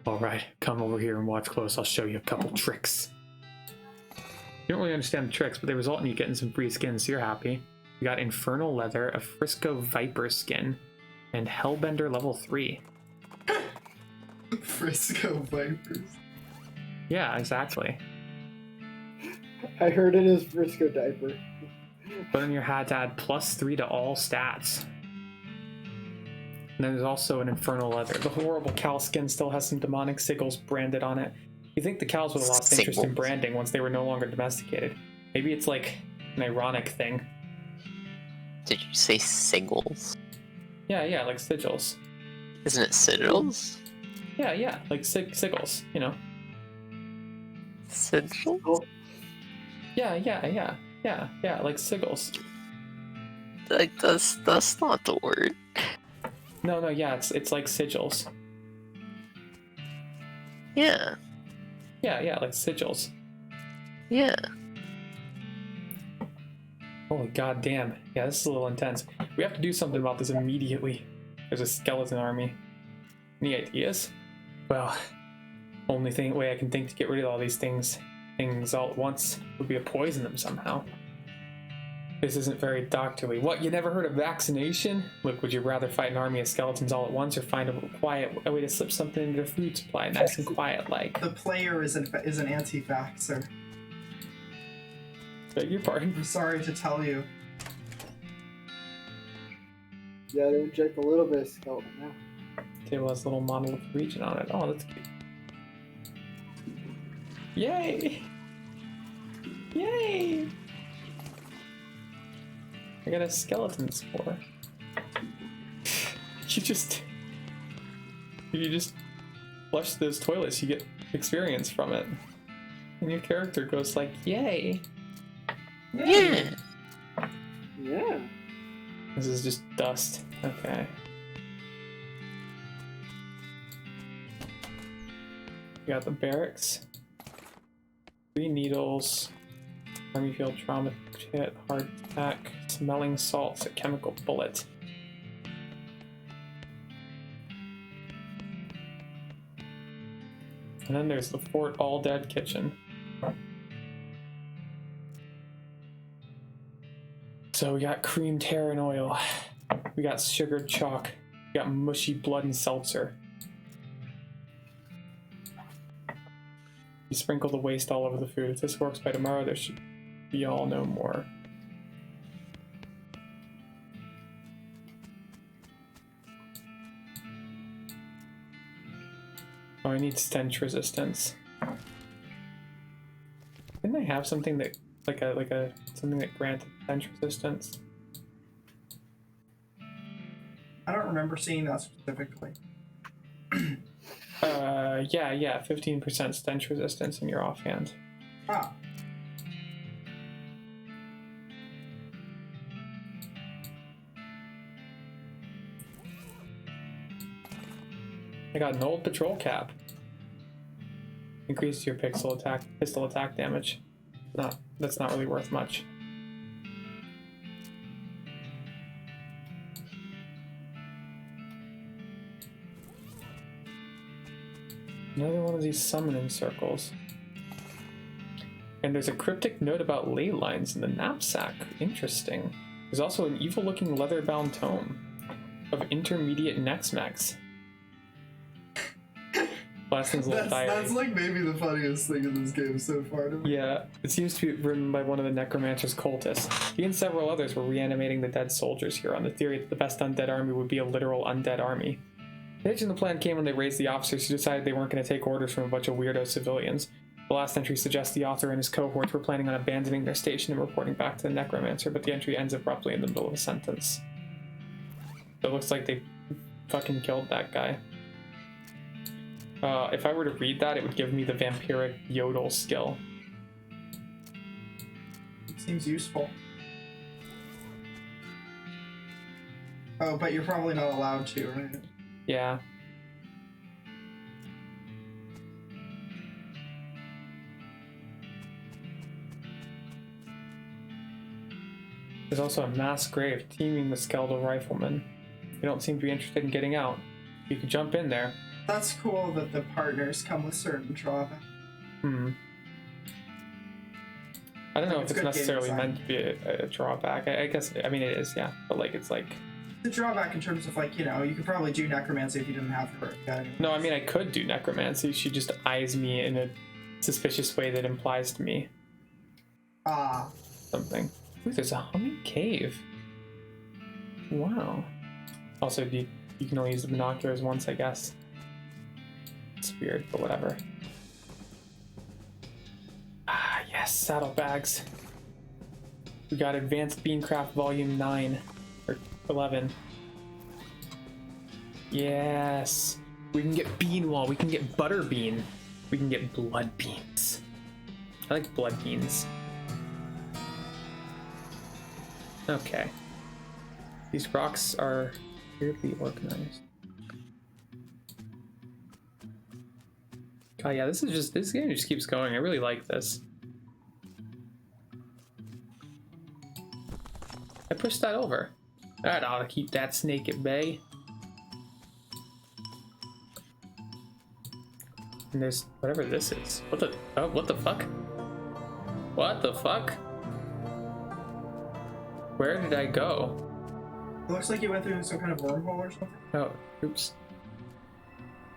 Speaker 1: Alright, come over here and watch close. I'll show you a couple tricks. You don't really understand the tricks, but they result in you getting some free skins, so you're happy. We got Infernal Leather, a Frisco Viper skin, and Hellbender level 3.
Speaker 2: Frisco Vipers.
Speaker 1: Yeah, exactly.
Speaker 5: I heard it is Frisco diaper.
Speaker 1: Put on your hat to add +3 to all stats. And then there's also an Infernal Leather. The horrible cow skin still has some demonic sigils branded on it. You think the cows would have lost interest in
Speaker 3: Sigils.
Speaker 1: branding once they were no longer domesticated. Maybe it's like an ironic thing.
Speaker 3: Did you say sigils?
Speaker 1: Yeah, like sigils.
Speaker 3: Isn't it sigils?
Speaker 1: Yeah, like sigils, you know.
Speaker 3: Sigils?
Speaker 1: Yeah, like sigils.
Speaker 3: Like that's not the word.
Speaker 1: No, yeah, it's like sigils.
Speaker 3: Yeah.
Speaker 1: Yeah, like sigils.
Speaker 3: Yeah.
Speaker 1: Holy goddamn. Yeah, this is a little intense. We have to do something about this immediately. There's a skeleton army. Any ideas? Well, only way I can think to get rid of all these things all at once would be to poison them somehow. This isn't very doctorly. What, you never heard of vaccination? Look, would you rather fight an army of skeletons all at once or find a way to slip something into their food supply, nice and quiet like?
Speaker 2: The player is an anti-vaxxer.
Speaker 1: Beg your pardon?
Speaker 2: I'm sorry to tell you.
Speaker 5: Yeah, they inject a little bit of skeleton now.
Speaker 1: Table has a little monolith region on it. Oh, that's cute. Yay! Yay! I got a skeleton spore. You just flush those toilets, you get experience from it. And your character goes like, yay!
Speaker 3: Yeah.
Speaker 5: Yeah.
Speaker 1: This is just dust. Okay. We got the barracks. 3 needles. Army field trauma kit, hard attack, smelling salts, a chemical bullet. And then there's the Fort All Dead kitchen. So we got creamed hair and oil. We got sugared chalk. We got mushy blood and seltzer. You sprinkle the waste all over the food. If this works by tomorrow, there should be all no more. Oh, I need stench resistance. Didn't I have something that something that granted stench resistance?
Speaker 2: I don't remember seeing that specifically.
Speaker 1: Yeah, 15% stench resistance in your offhand.
Speaker 2: Ah.
Speaker 1: I got an old patrol cap. Increases your pistol attack damage. That's not really worth much. Another one of these summoning circles. And there's a cryptic note about ley lines in the knapsack. Interesting. There's also an evil-looking leather-bound tome of intermediate Nexmex. Last thing's a little diary.
Speaker 4: That's like maybe the funniest thing in this game so far to me.
Speaker 1: Yeah, it seems to be written by one of the Necromancer's cultists. He and several others were reanimating the dead soldiers here on the theory that the best undead army would be a literal undead army. The hitch in the plan came when they raised the officers who decided they weren't going to take orders from a bunch of weirdo civilians. The last entry suggests the author and his cohorts were planning on abandoning their station and reporting back to the Necromancer, but the entry ends abruptly in the middle of a sentence. So it looks like they fucking killed that guy. If I were to read that, it would give me the vampiric yodel skill.
Speaker 2: It seems useful. Oh, but you're probably not allowed to, right?
Speaker 1: Yeah. There's also a mass grave teeming with skeletal riflemen. They don't seem to be interested in getting out. You could jump in there.
Speaker 2: That's cool that the partners come with certain drawbacks.
Speaker 1: I don't know
Speaker 2: Like,
Speaker 1: if
Speaker 2: it's
Speaker 1: it's
Speaker 2: good game
Speaker 1: necessarily
Speaker 2: design.
Speaker 1: meant to be a drawback. I guess, I mean, it is, yeah. But, like, it's like...
Speaker 2: The drawback in terms of, like, you know, you could probably do necromancy if you didn't have her.
Speaker 1: No, I mean, I could do necromancy. She just eyes me in a suspicious way that implies to me
Speaker 2: Ah.
Speaker 1: something. Ooh, there's a humming cave. Wow. Also, you can only use the binoculars once, I guess. It's weird, but whatever. Ah, yes, saddlebags. We got Advanced Beancraft Volume 9, or 11. Yes. We can get bean wall, we can get butter bean. We can get blood beans. I like blood beans. Okay. These rocks are weirdly organized. Yeah, this game just keeps going. I really like this. I pushed that over. That ought to keep that snake at bay. And there's whatever this is. What the? Oh, what the fuck? What the fuck? Where did I go?
Speaker 2: It looks like you went through some kind of wormhole or something.
Speaker 1: Oh, oops.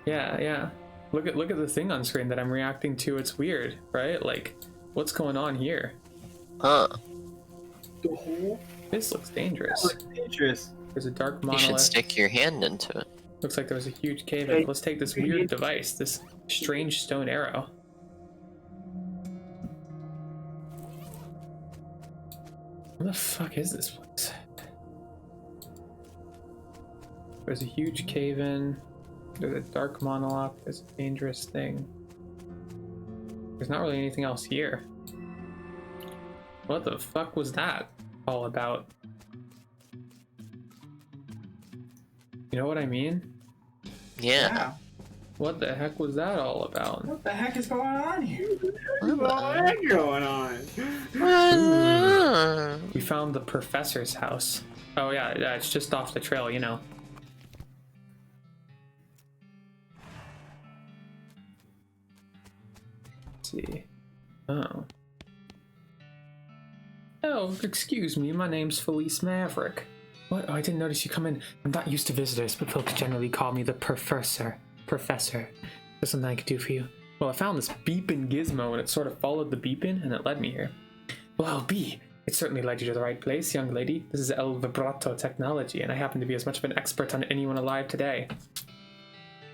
Speaker 1: Yeah. Look at the thing on screen that I'm reacting to. It's weird, right? Like, what's going on here?
Speaker 3: Huh.
Speaker 5: The hole?
Speaker 1: This looks dangerous.
Speaker 5: That looks dangerous.
Speaker 1: There's a dark
Speaker 3: You
Speaker 1: monolith.
Speaker 3: should stick your hand into it.
Speaker 1: Looks like there was a huge cave in. Let's take this weird device, this strange stone arrow. What the fuck is this place? There's a huge cave in. There's a dark monolith. There's a dangerous thing. There's not really anything else here. What the fuck was that all about? You know what I mean?
Speaker 3: Yeah.
Speaker 1: What the heck was that all about?
Speaker 2: What the heck is going on here?
Speaker 5: What's going on?
Speaker 1: We found the professor's house. Oh yeah, it's just off the trail, you know. Let's see. Oh. Oh, excuse me, my name's Felice Maverick. What? Oh, I didn't notice you come in. I'm not used to visitors, but folks generally call me the Professor. There's something I could do for you. Well, I found this beeping gizmo, and it sort of followed the beeping, and it led me here. Well, I'll be. It certainly led you to the right place, young lady. This is El Vibrato technology, and I happen to be as much of an expert on anyone alive today.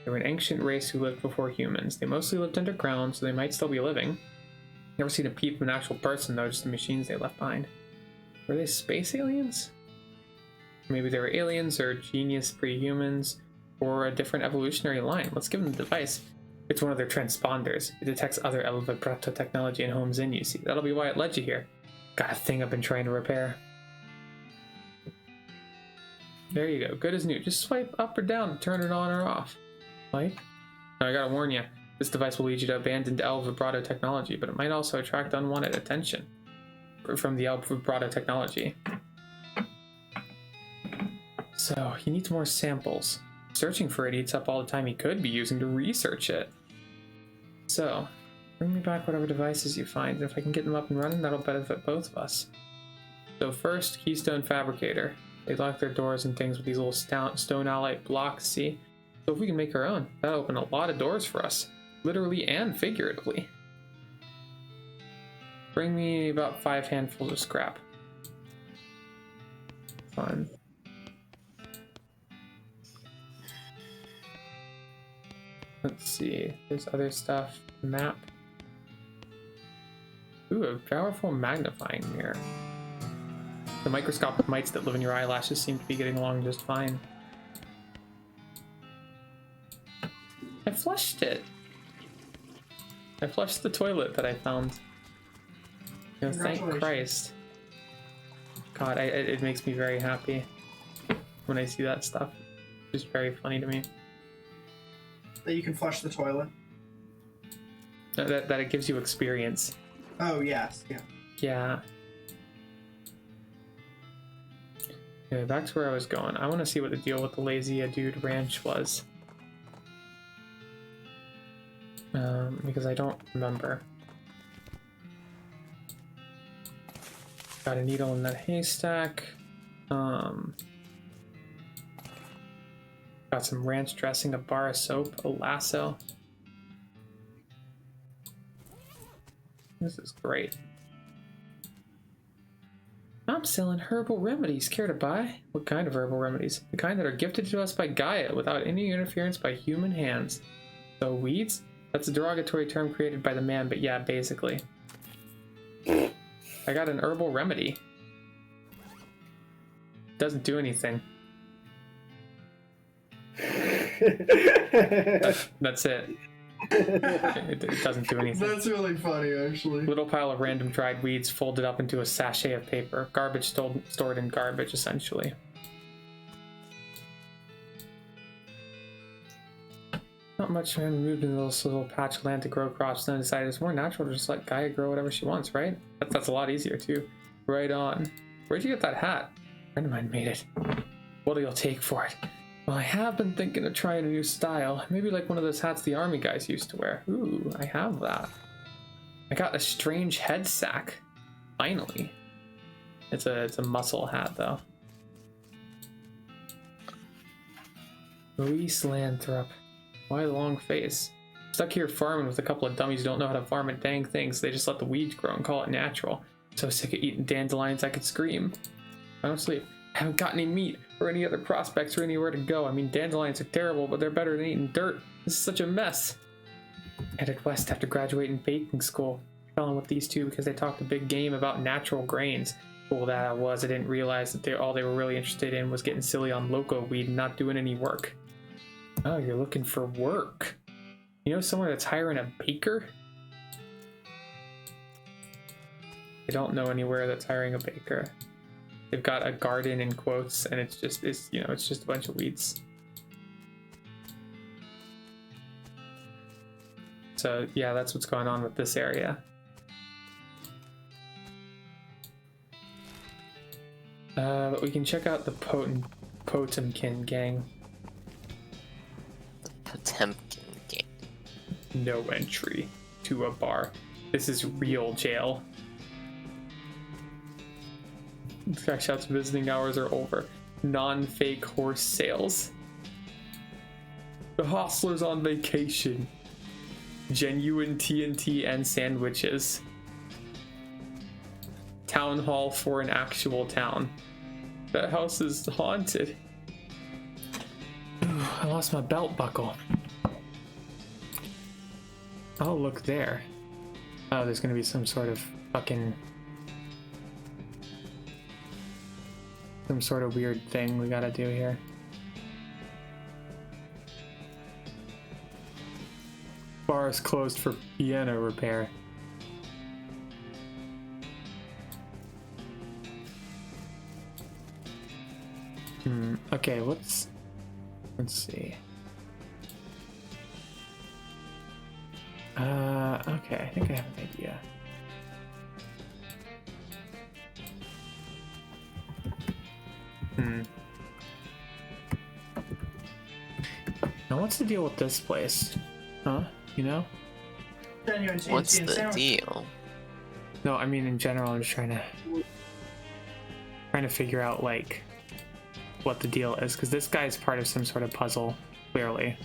Speaker 1: They were an ancient race who lived before humans. They mostly lived underground, so they might still be living. Never seen a peep of an actual person, though, just the machines they left behind. Were they space aliens? Maybe they were aliens or genius pre-humans or a different evolutionary line. Let's give them the device. It's one of their transponders. It detects other El Vibrato technology and homes in, you see. That'll be why it led you here. Got a thing I've been trying to repair. There you go. Good as new. Just swipe up or down to turn it on or off. Swipe? Now, I gotta warn you. This device will lead you to abandoned El Vibrato technology, but it might also attract unwanted attention from the El Vibrato technology. So, he needs more samples. Searching for it eats up all the time he could be using to research it. So, bring me back whatever devices you find, and if I can get them up and running, that'll benefit both of us. So first, Keystone Fabricator. They lock their doors and things with these little stone alloy blocks, see? So if we can make our own, that'll open a lot of doors for us, literally and figuratively. Bring me about 5 handfuls of scrap. Fun. Let's see, there's other stuff. Map. Ooh, a powerful magnifying mirror. The microscopic mites that live in your eyelashes seem to be getting along just fine. I flushed it. I flushed the toilet that I found. You know, thank Christ. God, it makes me very happy when I see that stuff. It's just very funny to me.
Speaker 2: That you can flush the toilet.
Speaker 1: That it gives you experience.
Speaker 2: Oh, yes. Yeah.
Speaker 1: Yeah. Okay, back to where I was going. I want to see what the deal with the Lazy Dude Ranch was. Because I don't remember. Got a needle in that haystack. Got some ranch dressing, a bar of soap, a lasso. This is great. I'm selling herbal remedies. Care to buy? What kind of herbal remedies? The kind that are gifted to us by Gaia without any interference by human hands. So weeds? That's a derogatory term created by the man, but yeah, basically. I got an herbal remedy. Doesn't do anything. That's it. It doesn't do anything.
Speaker 4: That's really funny, actually.
Speaker 1: Little pile of random dried weeds folded up into a sachet of paper. Garbage stored in garbage, essentially. Not much man moved into this little patch of land to grow crops, then decided it's more natural to just let Gaia grow whatever she wants, right? That's a lot easier too. Right on. Where'd you get that hat? A friend of mine made it. What'll you take for it? Well, I have been thinking of trying a new style. Maybe like one of those hats the army guys used to wear. Ooh, I have that. I got a strange head sack. Finally. It's a muscle hat though. Luis Lanthrop. Why the long face? Stuck here farming with a couple of dummies who don't know how to farm a dang thing, so they just let the weeds grow and call it natural. So sick of eating dandelions I could scream. I don't sleep. I haven't got any meat or any other prospects or anywhere to go. I mean, dandelions are terrible, but they're better than eating dirt. This is such a mess. Headed west after graduating baking school. Fell in with these two because they talked a big game about natural grains. Cool that I was, I didn't realize that all they were really interested in was getting silly on loco weed and not doing any work. Oh, you're looking for work. You know somewhere that's hiring a baker? I don't know anywhere that's hiring a baker. They've got a garden in quotes, and it's just a bunch of weeds. So yeah, that's what's going on with this area. But we can check out the Potemkin gang.
Speaker 3: Potemkin gang.
Speaker 1: No entry to a bar. This is real jail. This guy shouts visiting hours are over. Non-fake horse sales. The hostler's on vacation. Genuine TNT and sandwiches. Town hall for an actual town. That house is haunted. Ooh, I lost my belt buckle. Oh, look there. Oh, there's gonna be some sort of fucking... some sort of weird thing we gotta do here. Bar is closed for piano repair. Okay, let's see. Okay, I think I have an idea. Now what's the deal with this place? Huh? You know?
Speaker 2: Genuine TNT
Speaker 3: What's
Speaker 2: and
Speaker 3: the
Speaker 2: sandwich.
Speaker 3: deal?
Speaker 1: No, I mean in general, I'm just trying to figure out like what the deal is, because this guy is part of some sort of puzzle, clearly.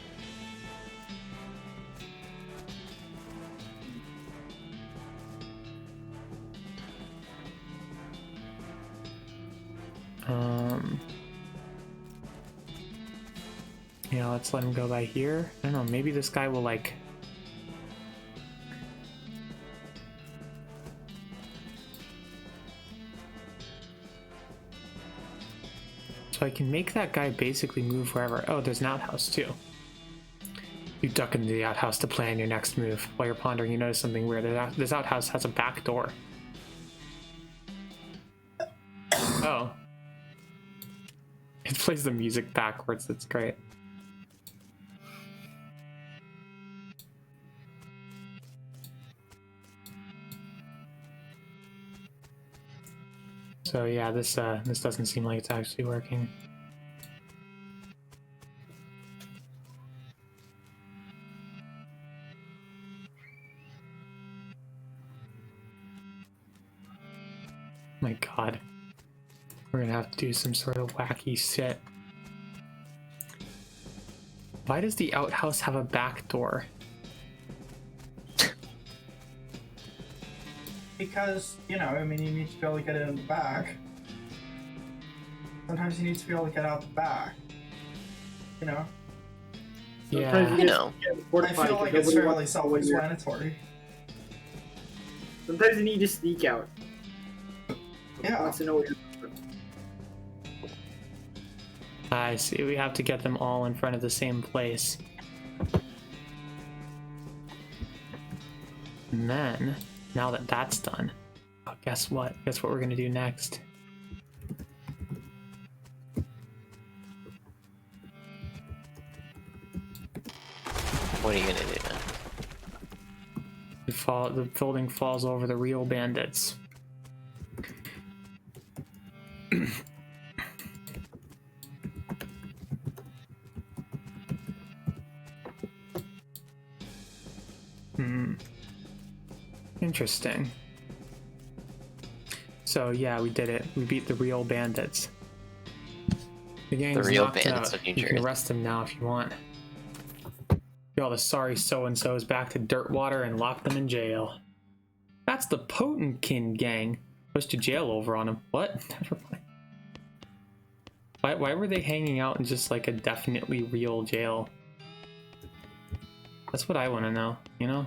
Speaker 1: Yeah, let's let him go by here. I don't know, maybe this guy will like... So I can make that guy basically move wherever. Oh, there's an outhouse too. You duck into the outhouse to plan your next move. While you're pondering, you notice something weird. This outhouse has a back door. Oh. It plays the music backwards, that's great. So yeah, this doesn't seem like it's actually working. My God, we're gonna have to do some sort of wacky shit. Why does the outhouse have a back door?
Speaker 2: Because, you know, I mean, you need to be able to get it in the back. Sometimes you need to be able to get out the back. You know?
Speaker 1: Yeah,
Speaker 3: I know.
Speaker 2: I feel like it's fairly self-explanatory.
Speaker 5: Sometimes you need to sneak out.
Speaker 2: Yeah.
Speaker 5: Wants to know what you're doing.
Speaker 1: I see. We have to get them all in front of the same place. And then, now that that's done, oh, guess what? Guess what we're gonna do next? the building falls over the real bandits. Interesting. So yeah, we did it. We beat the real bandits. The gang's
Speaker 3: real
Speaker 1: knocked
Speaker 3: bandits
Speaker 1: out.
Speaker 3: of New
Speaker 1: You can
Speaker 3: Jersey.
Speaker 1: arrest them now if you want. Get all the sorry so-and-sos back to Dirtwater and lock them in jail. That's the Potenkin gang. Pushed to jail over on him. What? Never mind. Why were they hanging out in just like a definitely real jail? That's what I want to know, you know?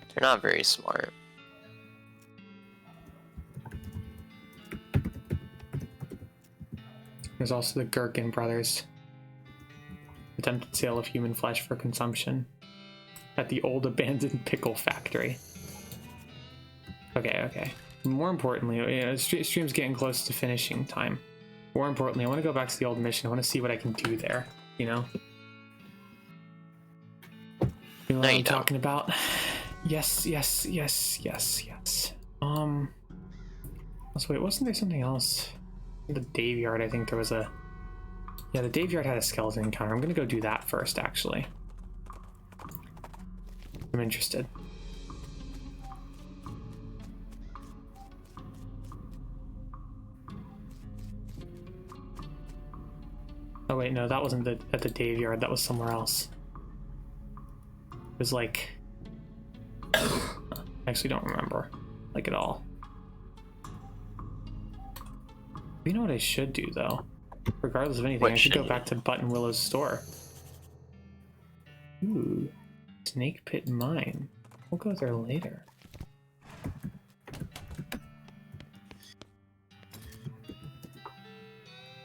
Speaker 3: They're not very smart.
Speaker 1: There's also the Gherkin brothers. Attempted sale of human flesh for consumption at the old abandoned pickle factory. Okay. More importantly, you know, stream's getting close to finishing time. More importantly, I want to go back to the old mission. I want to see what I can do there, you know? You know what I'm talking about? Yes. So wait, wasn't there something else? The Dave Yard, I think there was a... Yeah, the Dave Yard had a skeleton encounter. I'm gonna go do that first, actually. I'm interested. Oh wait, no, that wasn't at the Dave Yard. That was somewhere else. It was like... I actually don't remember, like, at all. You know what I should do, though? Regardless of anything, I should go back to Button Willow's store. Ooh, Snake Pit Mine. We'll go there later.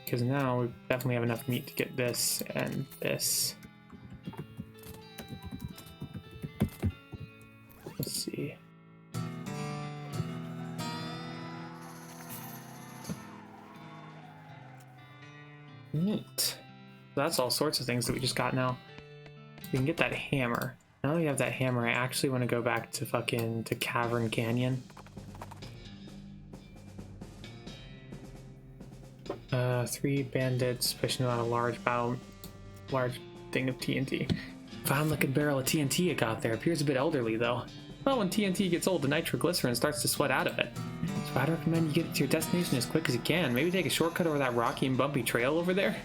Speaker 1: Because now we definitely have enough meat to get this and this. Let's see. Neat. That's all sorts of things that we just got now. We can get that hammer. Now that we have that hammer, I actually want to go back to to Cavern Canyon. 3 bandits pushing out a large thing of TNT. Found like a barrel of TNT it got there. Appears a bit elderly though. Well, when TNT gets old, the nitroglycerin starts to sweat out of it. So I'd recommend you get to your destination as quick as you can. Maybe take a shortcut over that rocky and bumpy trail over there.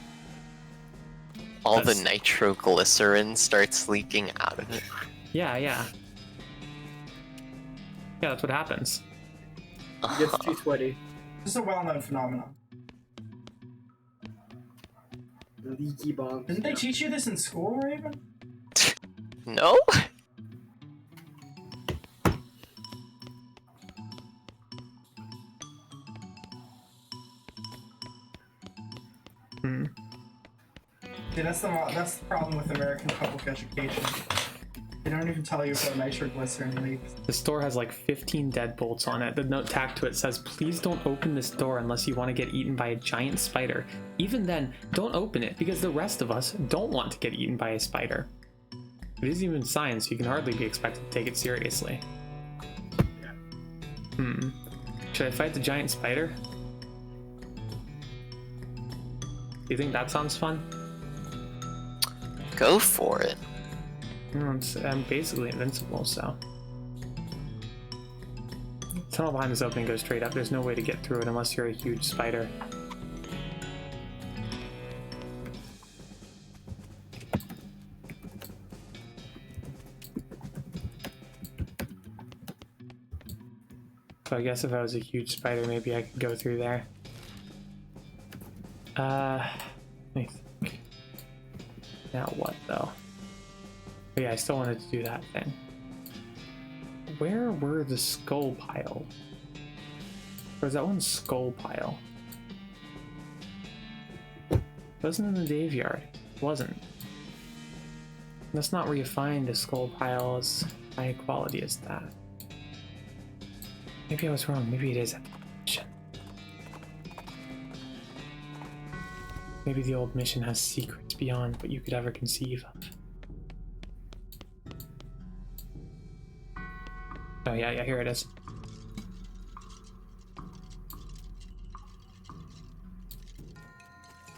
Speaker 3: All the nitroglycerin starts leaking out of it.
Speaker 1: Yeah. Yeah, that's what happens.
Speaker 5: It gets too sweaty.
Speaker 2: This is a well-known phenomenon.
Speaker 5: Leaky bombs.
Speaker 2: Didn't they teach you this in school, Raven?
Speaker 3: No?
Speaker 2: See, that's the problem with American public education. They don't even tell you about nitroglycerin leaks.
Speaker 1: The store has like 15 deadbolts on it. The note tacked to it says, "Please don't open this door unless you want to get eaten by a giant spider. Even then, don't open it because the rest of us don't want to get eaten by a spider." It isn't even science, so you can hardly be expected to take it seriously. Should I fight the giant spider? Do you think that sounds fun?
Speaker 3: Go for it.
Speaker 1: I'm basically invincible, so. The tunnel behind this opening goes straight up. There's no way to get through it unless you're a huge spider. So I guess if I was a huge spider, maybe I could go through there. Let me think. Now what, though? But yeah, I still wanted to do that thing. Where were the skull pile? Or was that one skull pile? It wasn't in the Dave Yard. It wasn't. That's not where you find a skull pile as high quality as that. Maybe I was wrong. Maybe it is at the mission. Maybe the old mission has secrets beyond what you could ever conceive of. Oh yeah, here it is.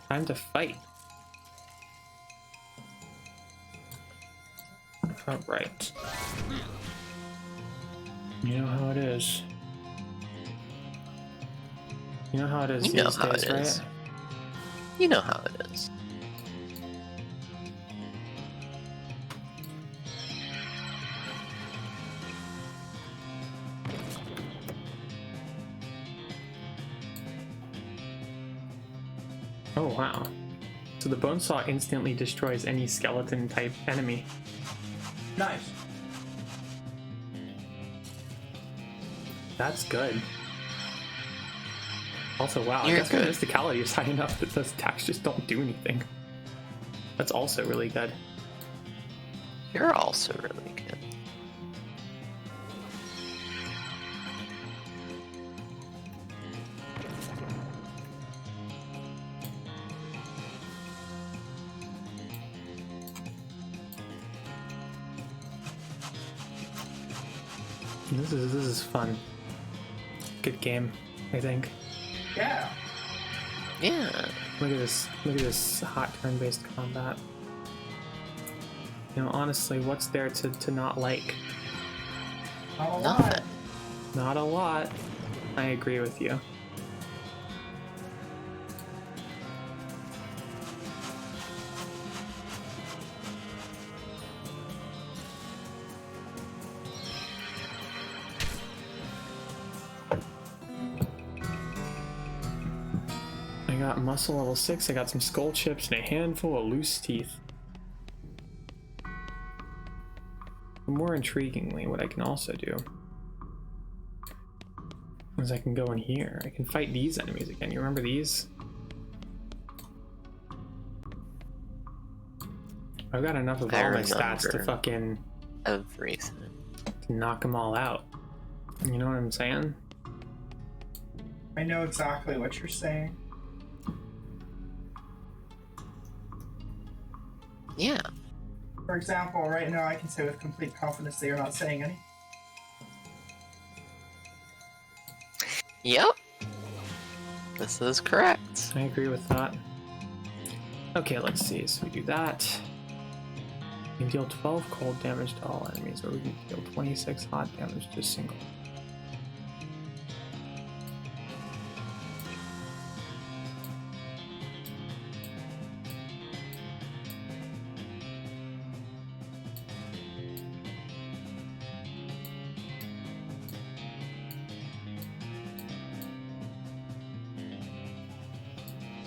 Speaker 1: Time to fight. Alright. You know how it is. You know how it is
Speaker 3: You know
Speaker 1: these
Speaker 3: how
Speaker 1: days,
Speaker 3: it
Speaker 1: right?
Speaker 3: is. You know how it is.
Speaker 1: Oh wow. So the bone saw instantly destroys any skeleton type enemy.
Speaker 2: Nice.
Speaker 1: That's good. Also, wow, I
Speaker 3: You're
Speaker 1: guess my
Speaker 3: good.
Speaker 1: mysticality is high enough that those attacks just don't do anything. That's also really good.
Speaker 3: You're also really good.
Speaker 1: This is fun. Good game, I think.
Speaker 2: Yeah.
Speaker 3: Yeah.
Speaker 1: Look at this hot turn-based combat. You know, honestly, what's there to not like?
Speaker 2: Not a lot.
Speaker 3: Nothing.
Speaker 1: Not a lot. I agree with you. I got muscle level 6, I got some skull chips, and a handful of loose teeth. More intriguingly, what I can also do is I can go in here. I can fight these enemies again. You remember these? I've got enough of
Speaker 3: I
Speaker 1: all my stats to
Speaker 3: remember.
Speaker 1: fucking
Speaker 3: Everything.
Speaker 1: knock them all out. You know what I'm saying?
Speaker 2: I know exactly what you're saying.
Speaker 3: Yeah.
Speaker 2: For example, right now I can say with complete confidence that you're not saying any.
Speaker 3: Yep. This is correct.
Speaker 1: I agree with that. Okay, let's see. So we do that. We can deal 12 cold damage to all enemies, or we can deal 26 hot damage to a single.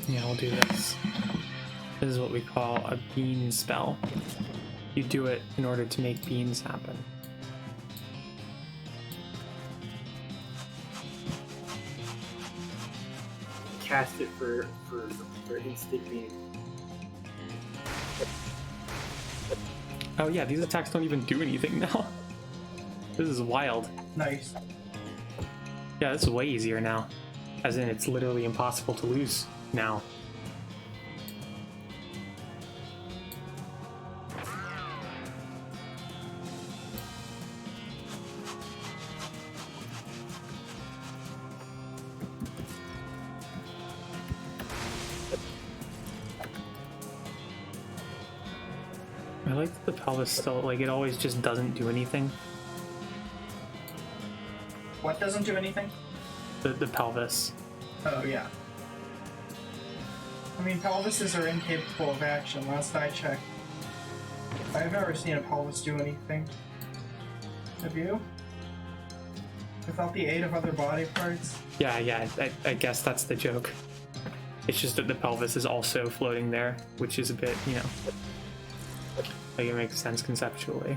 Speaker 1: Yeah, we'll do this. This is what we call a bean spell. You do it in order to make beans happen.
Speaker 5: Cast it for instant beam.
Speaker 1: Oh yeah, these attacks don't even do anything now. This is wild.
Speaker 2: Nice.
Speaker 1: Yeah, this is way easier now. As in, it's literally impossible to lose now. I like that the pelvis still, like, it always just doesn't do anything.
Speaker 2: What doesn't do anything?
Speaker 1: The pelvis.
Speaker 2: Oh, yeah. I mean, pelvises are incapable of action, last I checked. I've never seen a pelvis do anything. Have you? Without the aid of other body parts?
Speaker 1: Yeah, I guess that's the joke. It's just that the pelvis is also floating there, which is a bit, you know, like it makes sense conceptually.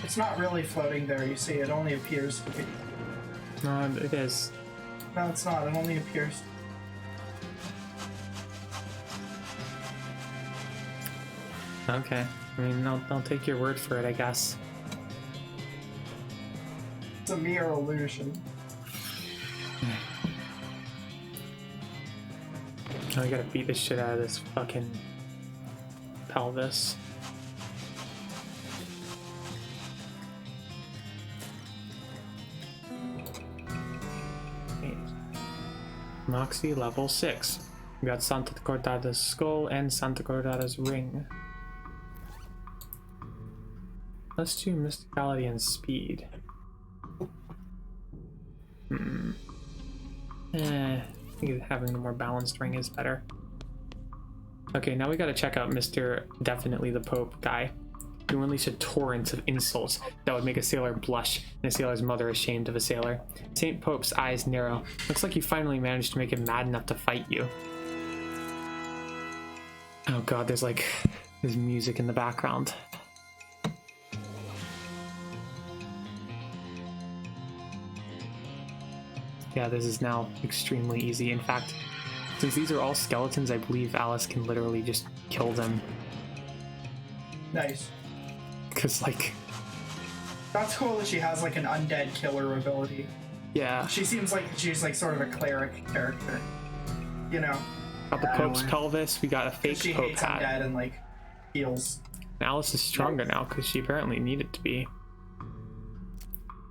Speaker 2: It's not really floating there, you see, it only appears to be.
Speaker 1: No, it is.
Speaker 2: No, it's not, it only appears.
Speaker 1: Okay. I mean, I'll take your word for it, I guess.
Speaker 2: It's a mere illusion.
Speaker 1: I gotta beat the shit out of this fucking pelvis. Moxie level 6. We got Santa Cordada's skull and Santa Cordada's ring. +2 mysticality and speed. I think having the more balanced ring is better. Okay, now we gotta check out Mr. Definitely the Pope guy. You unleash a torrent of insults that would make a sailor blush and a sailor's mother ashamed of a sailor. Saint Pope's eyes narrow. Looks like you finally managed to make him mad enough to fight you. Oh god, there's music in the background. Yeah, this is now extremely easy. In fact, since these are all skeletons, I believe Alice can literally just kill them.
Speaker 2: Nice.
Speaker 1: Because, like...
Speaker 2: That's cool that she has, like, an undead killer ability.
Speaker 1: Yeah.
Speaker 2: She seems like she's, like, sort of a cleric character. You know?
Speaker 1: Got the Pope's pelvis, we got a fake
Speaker 2: she
Speaker 1: Pope
Speaker 2: hates
Speaker 1: hat.
Speaker 2: undead and, like, heals.
Speaker 1: And Alice is stronger now, because she apparently needed to be.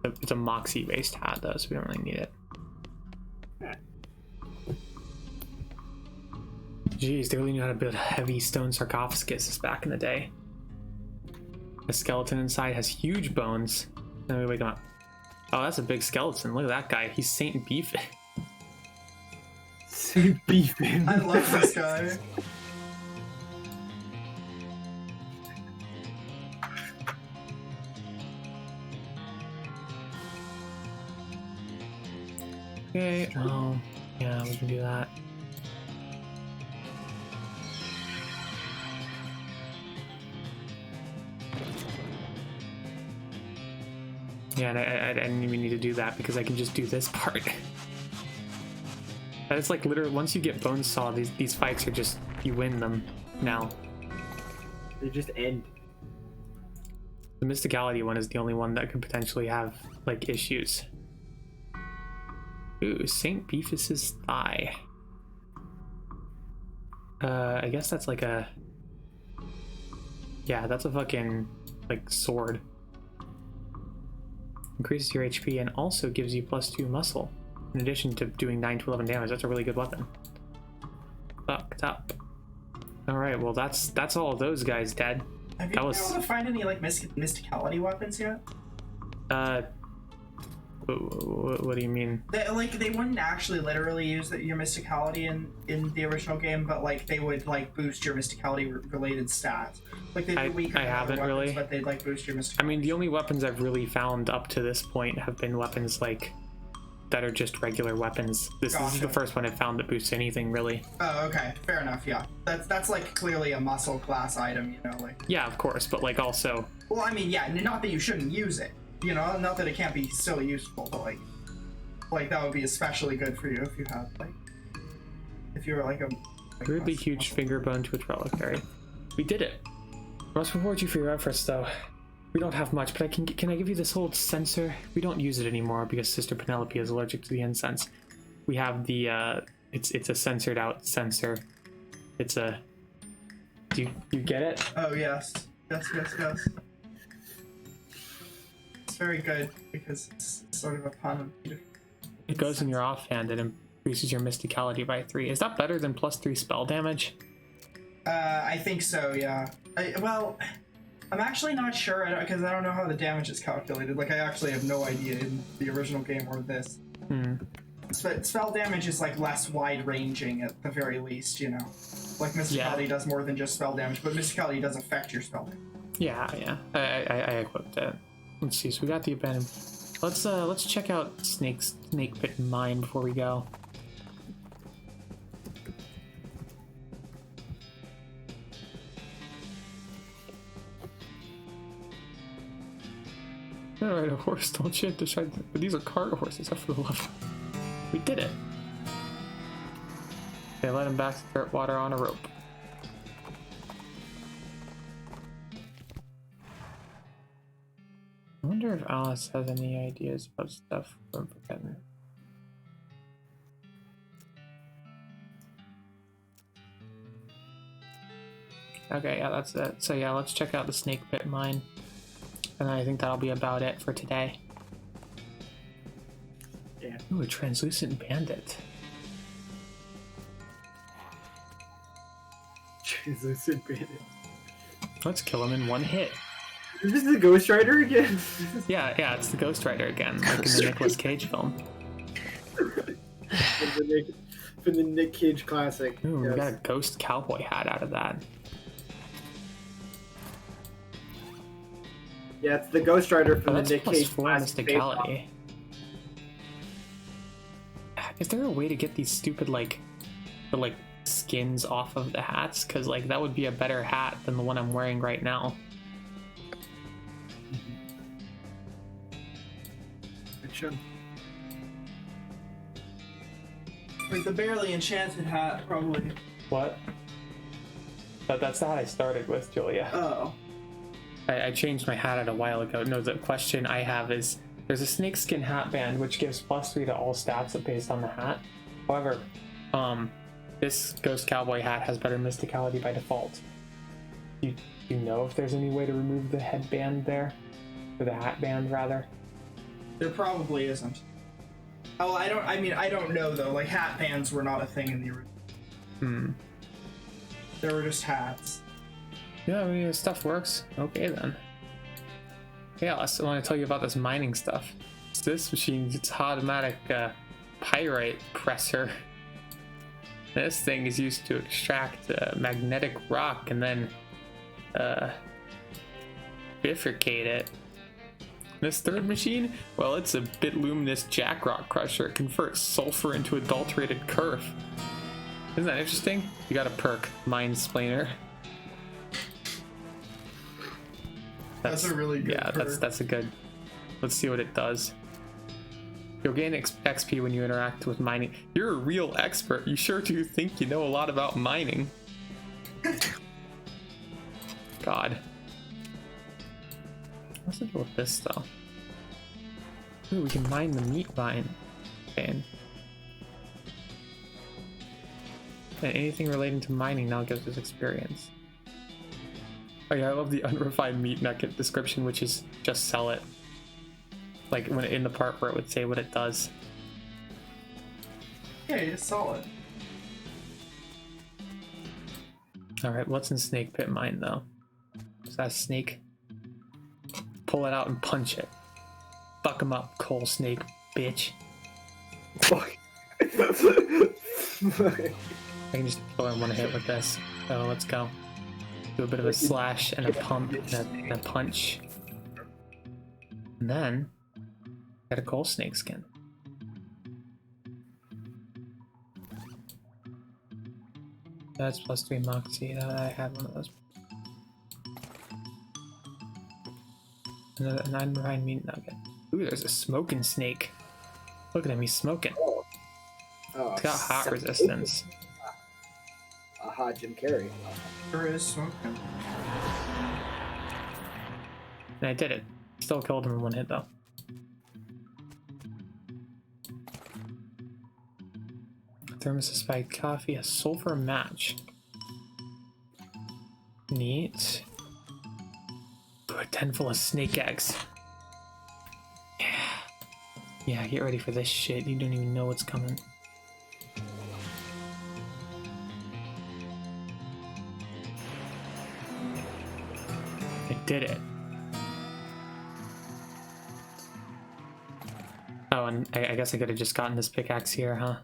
Speaker 1: It's a Moxie-based hat, though, so we don't really need it. Jeez, they really knew how to build heavy stone sarcophaguses back in the day. The skeleton inside has huge bones. And we wake him up. Oh, that's a big skeleton. Look at that guy. He's Saint Beefin.
Speaker 5: Saint Beefin.
Speaker 2: I love this guy.
Speaker 1: Okay, oh, yeah, we can do that. Yeah, and I didn't even need to do that because I can just do this part. But it's like literally, once you get Bonesaw, these fights are just, you win them now.
Speaker 5: They just end.
Speaker 1: The Mysticality one is the only one that could potentially have, like, issues. Ooh, St. Beefus's thigh. I guess that's like a... Yeah, that's a fucking, like, sword. Increases your HP and also gives you +2 muscle. In addition to doing 9 to 11 damage, that's a really good weapon. Fucked up. Alright, well that's all of those guys dead.
Speaker 2: Have you been able to find any, like, mysticality weapons yet?
Speaker 1: What do you mean?
Speaker 2: They wouldn't actually literally use your mysticality in the original game, but like they would like boost your mysticality related stats. Like they'd be weaker than other weapons, really, but they'd like boost your mysticality.
Speaker 1: I mean, the only weapons I've really found up to this point have been weapons like that are just regular weapons. This is the first one I've found that boosts anything really.
Speaker 2: Oh, okay, fair enough. Yeah, that's like clearly a muscle class item, you know, like. Yeah,
Speaker 1: of course, but like also.
Speaker 2: Well, I mean, yeah, not that you shouldn't use it. You know, not that it can't be still useful, but like that would be especially good for you if you had if you were like a
Speaker 1: really huge finger bone to its reliquary. We did it. I must reward you for your efforts, though. We don't have much, but can I give you this old censer? We don't use it anymore because Sister Penelope is allergic to the incense. We have the it's a censored out censer. It's a. Do you get it?
Speaker 2: Oh yes. It's very good because it's sort of a pun.
Speaker 1: It goes in your offhand and increases your mysticality by 3. Is that better than +3 spell damage?
Speaker 2: I think so, yeah. Well, I'm actually not sure because I don't know how the damage is calculated. Like, I actually have no idea in the original game or this. Spell damage is like less wide-ranging at the very least, you know. Like mysticality does more than just spell damage, but mysticality does affect your spell damage.
Speaker 1: Yeah. I equipped it. Let's see. So we got the abandoned. Let's check out Snake Pit Mine before we go. You ride a horse, don't you? But these are cart horses. I for the love. We did it. They led him back to dirt water on a rope. I wonder if Alice has any ideas about stuff from forgetting. Okay, yeah, that's it. So yeah, let's check out the Snake Pit Mine. And I think that'll be about it for today. Yeah. Ooh, a translucent bandit.
Speaker 5: He's a Sid Bandit.
Speaker 1: Let's kill him in one hit.
Speaker 5: Is this the Ghost Rider again?
Speaker 1: Yeah, it's the Ghost Rider again, like in the Nicolas Cage film.
Speaker 5: From the Nick Cage classic.
Speaker 1: Ooh,
Speaker 5: yes.
Speaker 1: we got a ghost cowboy hat out of that.
Speaker 5: Yeah, it's the Ghost Rider from
Speaker 1: That's
Speaker 5: the Nick
Speaker 1: plus
Speaker 5: Cage
Speaker 1: 4
Speaker 5: classic.
Speaker 1: mysticality. Is there a way to get these stupid the skins off of the hats? Because that would be a better hat than the one I'm wearing right now.
Speaker 2: Like the barely enchanted hat, probably.
Speaker 1: What? But that's the hat I started with, Julia.
Speaker 2: Oh.
Speaker 1: I changed my hat out a while ago. No, the question I have is, there's a snakeskin hat band which gives +3 to all stats based on the hat. However, this Ghost Cowboy hat has better mysticality by default. You know if there's any way to remove the headband there? Or the hat band, rather?
Speaker 2: There probably isn't. Oh, I don't know though. Like hat bands were not a thing in the original. They were just hats.
Speaker 1: Yeah, I mean, stuff works. Okay then. Yeah, I want to tell you about this mining stuff. This machine, it's automatic pyrite presser. This thing is used to extract magnetic rock and then bifurcate it. This third machine, well, it's a bitluminous jackrock crusher. It converts sulfur into adulterated kerf. Isn't that interesting? You got a perk, Mindsplainer.
Speaker 4: That's a really good perk.
Speaker 1: That's a good. Let's see what it does. You'll gain XP when you interact with mining. You're a real expert. You sure do think you know a lot about mining. God. What's the deal with this though? Ooh, we can mine the meat vine. And anything relating to mining now gives us experience. Oh yeah, I love the unrefined meat nugget description, which is just sell it. Like when in the part where it would say what it does.
Speaker 2: Yeah, you just saw it.
Speaker 1: Alright, what's in Snake Pit Mine though? Is that a snake? Pull it out and punch it. Fuck him up, coal snake, bitch.
Speaker 5: Fuck.
Speaker 1: I can just kill him one hit with this. So let's go. Do a bit of a slash and a pump and a punch. And then get a coal snake skin. That's +3 moxie. I had one of those. Another 9 refined meat nugget. Ooh, there's a smoking snake. Look at him, he's smoking.
Speaker 5: Oh,
Speaker 1: It's got hot resistance.
Speaker 5: Aha, Jim Carrey.
Speaker 2: There is smoking.
Speaker 1: And I did it. Still killed him in one hit though. Thermos of spiked coffee, a sulfur match. Neat. Ooh, a 10 full of snake eggs. Yeah. Yeah, get ready for this shit. You don't even know what's coming. I did it. Oh, and I guess I could have just gotten this pickaxe here, huh?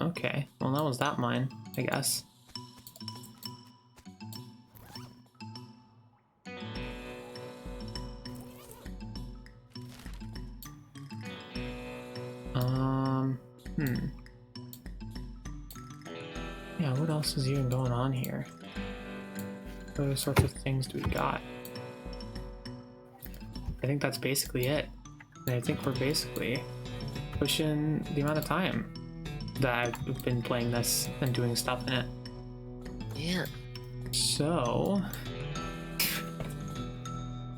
Speaker 1: Okay. Well, that was that mine, I guess. Yeah, what else is even going on here? What other sorts of things do we got? I think that's basically it. And I think we're basically pushing the amount of time that I've been playing this and doing stuff in it.
Speaker 3: Yeah.
Speaker 1: So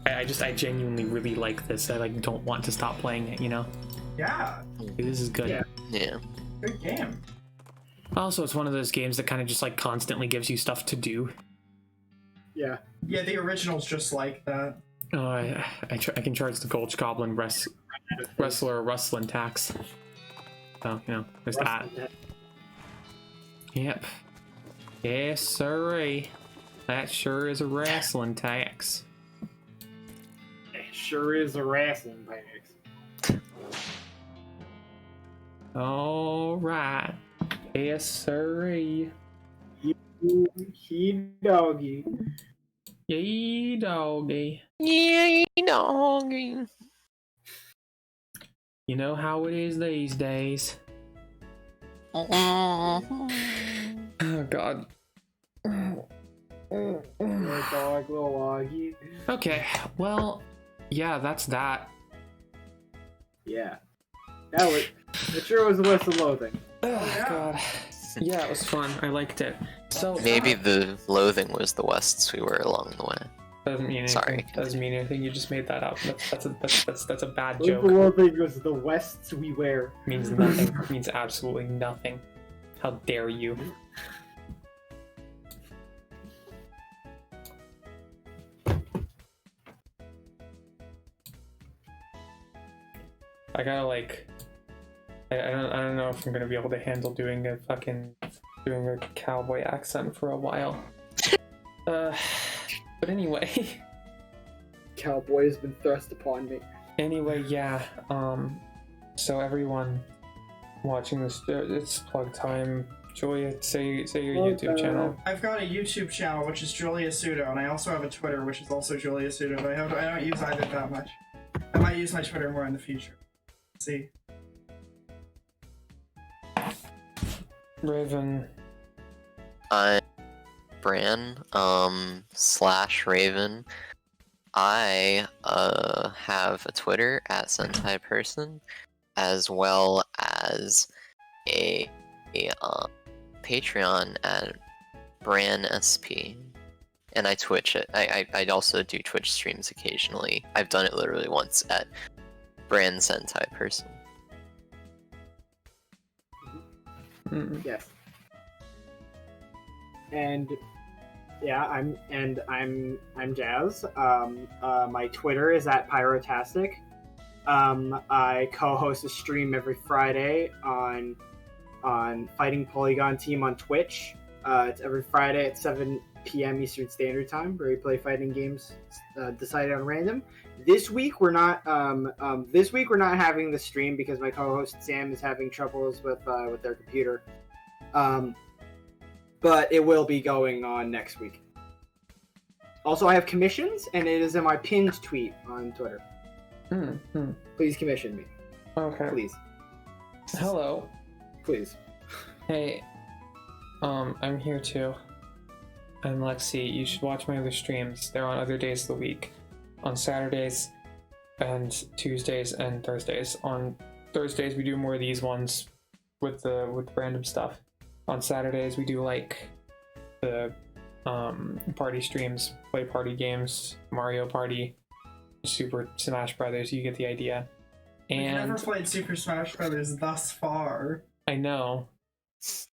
Speaker 1: I genuinely really like this. I don't want to stop playing it, you know?
Speaker 2: Yeah,
Speaker 1: This is good.
Speaker 5: Yeah.
Speaker 3: Yeah.
Speaker 2: good game.
Speaker 1: Also, it's one of those games that kind of just constantly gives you stuff to do.
Speaker 5: Yeah.
Speaker 2: Yeah, the original's just like that.
Speaker 1: Oh, I can charge the Gulch Goblin wrestler a rustling tax. So, there's that. Yep. Yes, sirree. That sure is a wrestling tax.
Speaker 5: It sure is a wrestling tax.
Speaker 1: All right. Yes, sirree.
Speaker 5: He doggy.
Speaker 1: Yee doggy.
Speaker 3: Yay, doggy.
Speaker 1: You know how it is these days. Oh, God.
Speaker 5: Little dog, little doggy.
Speaker 1: Okay, well, yeah, that's that.
Speaker 5: Yeah. It sure was a list of loathing.
Speaker 1: Oh, God. Yeah, it was fun. I liked it. So
Speaker 3: Maybe the loathing was the wests we were along the way.
Speaker 1: Doesn't mean anything.
Speaker 3: Sorry.
Speaker 1: Doesn't mean anything. You just made that up. That's a bad
Speaker 5: The
Speaker 1: joke.
Speaker 5: loathing was the wests we wear.
Speaker 1: Means nothing. Means absolutely nothing. How dare you? I gotta I don't know if I'm gonna be able to handle doing a cowboy accent for a while. But anyway.
Speaker 5: Cowboy has been thrust upon me.
Speaker 1: Anyway, yeah. So everyone watching this, it's plug time. Julia, say your YouTube channel.
Speaker 2: I've got a YouTube channel which is Julia Sudo, and I also have a Twitter which is also Julia Sudo. But I don't use either that much. I might use my Twitter more in the future. Let's see.
Speaker 1: Raven.
Speaker 3: I'm Bran, /Raven. I have a Twitter at Sentai Person, as well as a Patreon at Bran SP, and I Twitch it. I also do Twitch streams occasionally. I've done it literally once at Bran Sentai Person.
Speaker 5: Yes. And yeah, I'm Jazz. My Twitter is at Pyrotastic. I co-host a stream every Friday on Fighting Polygon Team on Twitch. It's every Friday at 7 p.m. Eastern Standard Time, where we play fighting games decided on random. This week we're not having the stream because my co-host Sam is having troubles with their computer. But it will be going on next week. Also, I have commissions, and it is in my pinned tweet on Twitter. Please commission me.
Speaker 1: Okay.
Speaker 5: Please.
Speaker 1: Hello.
Speaker 5: Please.
Speaker 1: Hey. I'm here too. I'm Lexi. You should watch my other streams. They're on other days of the week. On Saturdays and Tuesdays and Thursdays. On Thursdays we do more of these ones with random stuff. On Saturdays we do the party streams, play party games, Mario Party, Super Smash Brothers. You get the idea.
Speaker 2: We've never played Super Smash Brothers thus far.
Speaker 1: I know.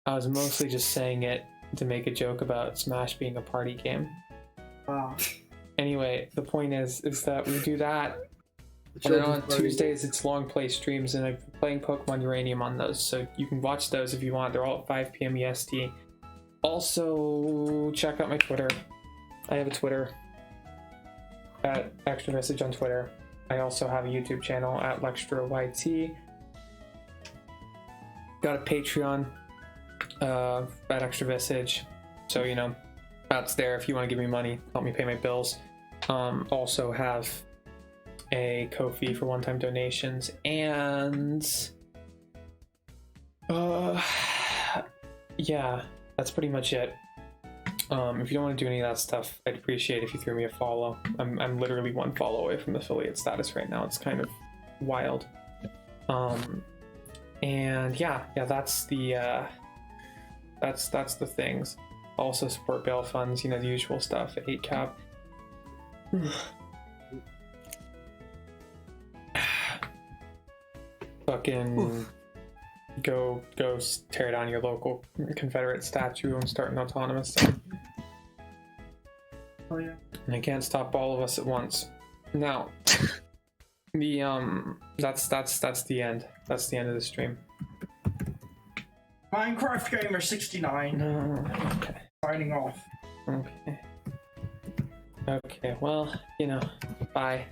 Speaker 1: I was mostly just saying it to make a joke about Smash being a party game.
Speaker 2: Wow.
Speaker 1: Anyway, the point is that we do that. And then on Tuesdays, it's long play streams, and I'm playing Pokemon Uranium on those, so you can watch those if you want. They're all at 5 p.m. EST. Also, check out my Twitter. I have a Twitter at Extra Message on Twitter. I also have a YouTube channel at LextraYT. Got a Patreon at Extra Message, so that's there if you want to give me money, help me pay my bills. Also have a Ko-fi for one-time donations, and yeah, that's pretty much it. If you don't want to do any of that stuff, I'd appreciate if you threw me a follow. I'm literally one follow away from affiliate status right now. It's kind of wild. And yeah, that's the things. Also support bail funds, the usual stuff at 8cap. Fucking go tear down your local Confederate statue and start an autonomous zone.
Speaker 2: Oh yeah.
Speaker 1: And I can't stop all of us at once. Now, the that's the end. That's the end of the stream.
Speaker 2: Minecraft Gamer 69.
Speaker 1: Okay.
Speaker 2: Signing off.
Speaker 1: Okay. Okay. Well, bye.